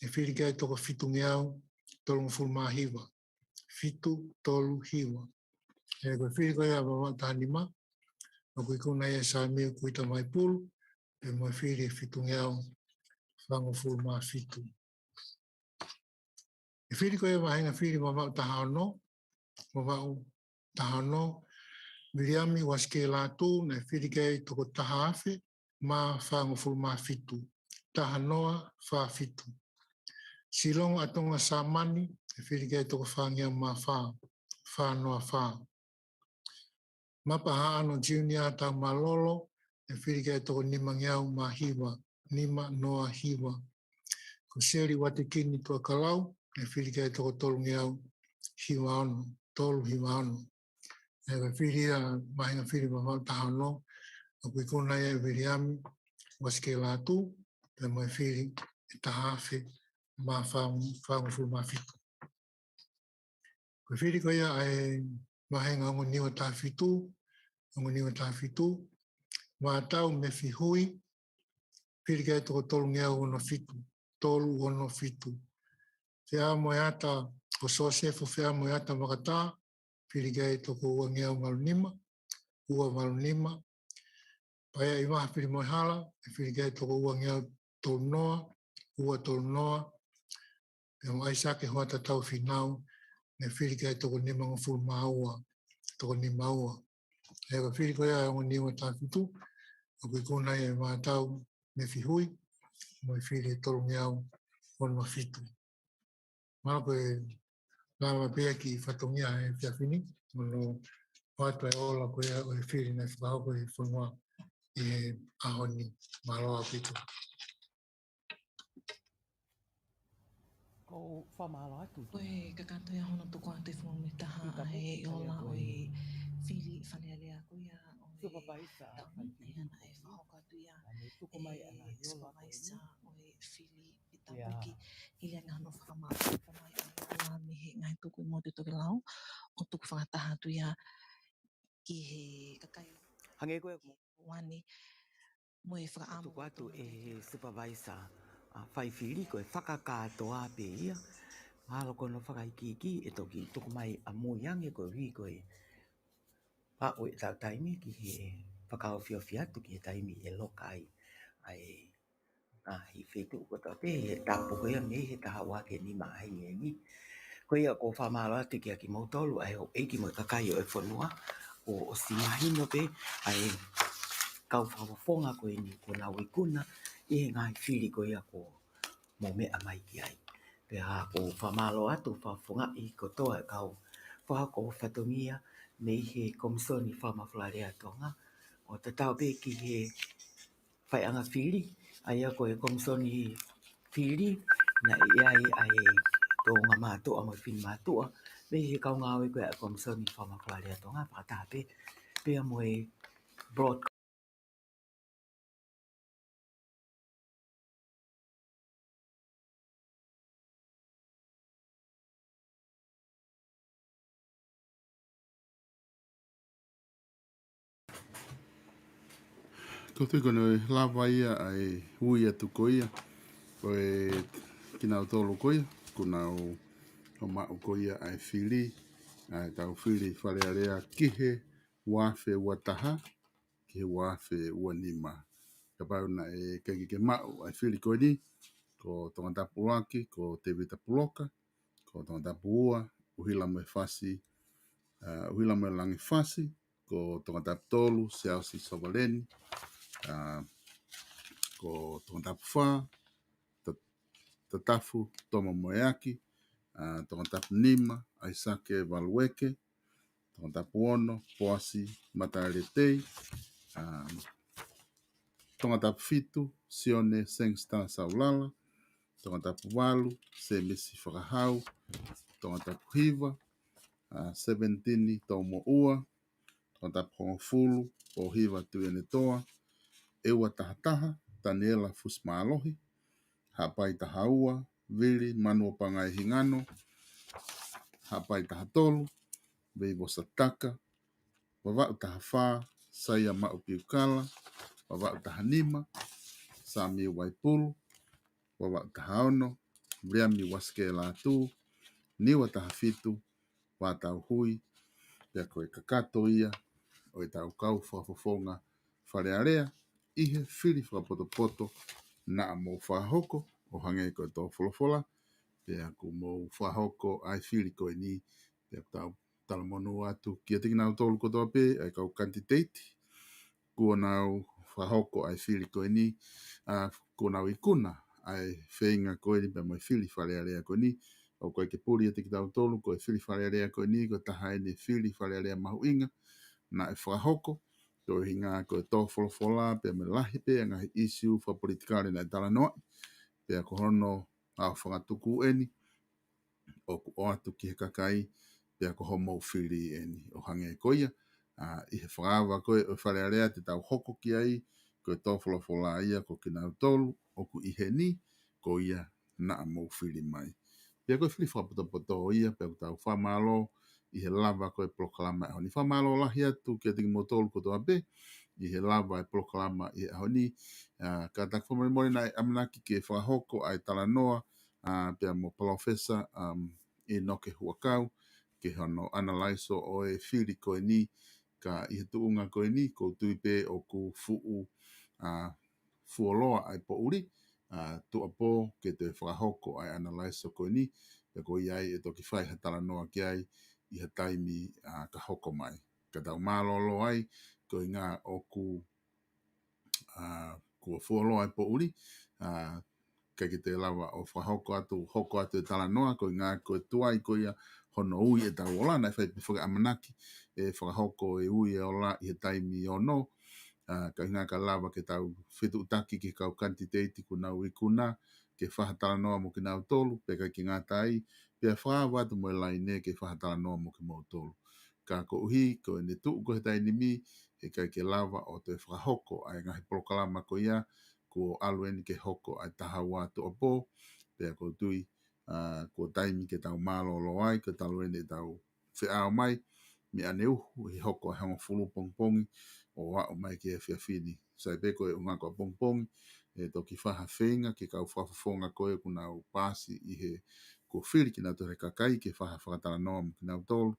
ne whiri kia i toko fitu ngeau, tolu fulu ma hiwa. Fitu, tolu, hiwa. E koe whiri koe a wawata hanima, o koe kuna ia sa miu kuita mai pulu, e mo whiri fitu ngeau, whango fulu ma fitu. E Fili ko e wahinga fili mawau tahano, Miriami waske latu na fili ke toko taha afe ma whangofuru ma fitu. Tahanoa wha fitu. Silongo atonga samani e fili ke toko whangia ma whanoa wha. Mapaha ano junior tau malolo e fili ke toko nimangiau ma hiwa, nima noa hiwa. Ko seri watikini tua kalau e fili ke toko tolu ngiau hiwa ono, tolu hiwa ono. E fili a mahinga fili ma tahano, o kui kona e viriami waske latu, e mai fili e tahafe ma whangu ma fitu. Ko fili ko ia ai mahinga ongo niwa ta fitu, ma tau me fi hui, fili ke toko tolu ngiau ono fitu, tolu ono fitu. Fea moeata o sosefo fea moeata makata, fili ke toko ua ngiau malu nima, Paya i maha piri moehala, e fili ke toko ua ngiau tolu noa, e mo aisake hoa tatau finau, e fili ke toko nima ngofuru maua, toko ni maua. E wa fili ko ia o niwa ta fitu, o kui kona e mātau me fi hui, mo e fili e tolu ngiau ono fitu. Mana ko e lama pia ki whatongia e whiawhini, ono whātua e ola ko ia o e fili na whakahoko e whanua e ahoni maloa fitu. Ko whamalo atu. Oe kakato ia hono toko atu e whunga me taha e ola o e Fili Fale Alea ko ia o e tauni e ana e whahoka atu ia e supervisor o e Fili e tapuki ili anga hano whakamau whamai a ola me he ngai tuku i mo te toke lau o tuku whakataha atu ia ki he kakai Hange koe mo. wani mo e whakaamu. Tuku atu e he supervisor whai Fili ko e whakakatoa pe ia. Halo kono whakaikiki e toki tuku mai a moiange ko hui ko e pa o e tau taimi ki he whakaowhiowhi atu ki he taimi e loka ai hi whetu ko tau te he tapo ko ia ngai he taha wake ni maa ngi. Ko ia ko whamalo atu ki a ki mautolu ai ho eiki mo kakai o e whanua o simahino pe ai kau whawafonga ko e ni ko na wikuna i he ngai Fili ko ia ko mo mea mai ki ai. Pe ha ko whamalo atu whawafonga i ko toa e kau whako whatongia me he Komisoni Fakamafola Alea Tonga o te tau pe ki he whaianga Fili ai ako e Komisoni Fili na iai ai tō ngā mātua mo whini mātua me he kau ngāwe koe a Komisoni Fakamafola Alea Tonga whakatape pe mo e Broadcom Ko te kono e lawa ia ai hui atu ko ia, ko e kina o tolo ko ia, kuna o mau ko ia ai Fili, ai tau Fili Fale Alea kihe wafe wataha, kihe wafe wanima. Ka pau na e kegi ke mau ai Fili ko ni, ko tonga tapu waki, ko te vita puloka, ko tonga tapu ua, uhila me fasi, uhila me langi fasi, ko tonga tapu tolu, se si sovaleni, ko tonga tapu wha, tatafu, toma moeaki, tonga tapu nima, aisake valueke, tonga tapu ono, poasi, mataretei, tonga tapu fitu, sione, sengsta, saulala, tonga tapu walu, se misi whakahau, tonga tapu hiva, 17 tomo ua, tonga tapu hongofulu, o hiva tuene toa, ewa tahataha, Daniela Fusmaalohi, hapai tahaua, Vili Manua Pangai Hingano, hapai tahatolu, Veivo Sataka, wawau tahawha, Saya Mau Piukala, wawau tahanima, Sami Waipulu, wawau tahaono, Vriami Waske Latu, Niwa tahafitu, Watau Hui, pia koe kakato ia, o i tau kau whafofonga Fale Alea, ihe Fili whapoto na mo whahoko, o hange koe tō wholofola, Pea ku mo whahoko ai Fili koe ni. Pea tau talamono atu kia tiki nau tolu kotoa pe, ai kau kantiteiti. Kua nau whahoko ai Fili koe ni. Kua nau ikuna ai whenga koe ni, pea mai Fili Fale Alea koe ni. O koe ke puri tiki tau tolu, koe Fili Fale Alea koe ni, koe taha ene Fili Fale Alea mahu inga. Na e whahoko, koe hinga koe tō wholofola, pea me lahi pe, ngahi issue wha politikare na e tala noa. Pea ko hono au whangatuku eni, o ku o atu ki he kakai, pea ko homo Fili eni, o hange e koia. I he whaawa koe o Fale Alea te tau hoko ki ai, koe tō wholofola ia, ko ki nau tolu, o ku ihe ni, ko ia na mo Fili mai. Pea koe Fili whapoto ia, pea ku tau whamalo, i he lava koe proklama e honi. Whamalo lahi atu kia tiki mo tolu kotoa pe, i he lava e proklama i he honi. Ka tak whamari mori na amanaki ke whahoko ai tala noa, pea mo professor i noke huakau, ke hono analaiso o e Fili koe ni, ka i he tuunga koe ni, ko tui pe o ku fuu fuoloa ai po uri, tua po ke te whahoko ai analaiso koe ni, pe ko iai e toki whai hatala noa ki ai, i he taimi ka hoko mai. Ka tau mālolo ai, ko i ngā o kua fuoloa ai po uri, ka ki te lawa o whahoko atu e tala noa, ko i ngā koe tuai ko ia hono ui e tau ola, nai whai whaka amanaki, e whahoko e ui e ola i he taimi o no, ka ngā ka lawa ke tau whitu utaki ki kau kantiteiti ku nau i kuna, ke whahatala noa mo ki nau tolu, pe kai ki ngā tai, pe whawatu mo e lai ne ke whahatala noa mo ki mau tolu. Ka ko uhi, ko e ne tuu ko he tai ni mi, he kai ke lawa o te whahoko ai ngahi prokalama ko ia, ko aluen ke hoko ai taha watu o po, pe ko tui, ko taimi ke tau mālolo ai, ko taluen e tau whiao mai, mi ane uhu, he hoko ai hanga fulu pongpongi, o wao mai ke e whiawhini. Sai pe koe unga ko pongpongi, e toki whaha whenga, ke kau whafafonga koe kuna u pāsi i he ko Fili ki nau tore kakai, ke whaha whakatala noa mo ki nau tolu,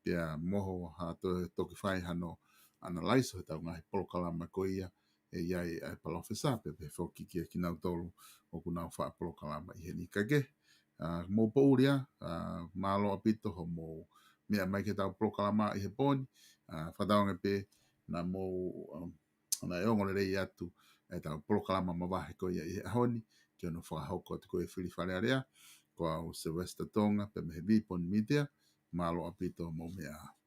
pia moho ha toki whai hano analaiso he tau ngahi polokalama ko ia, e iai ai palofesa, pe whoki ki nau tolu, o kuna u wha polokalama i he ni kage. Mō po uria, mālo apito ho mō mea mai ke tau polokalama i he poni, whataonga pe, na mō na e ongore rei atu e tau polokalama mawahe ko ia i he ahoni, ki ono whahoko atu ko e Fili Fale Alea, ko au Sylvester Tonga, pe mehe vipon media, malo apito mo mea.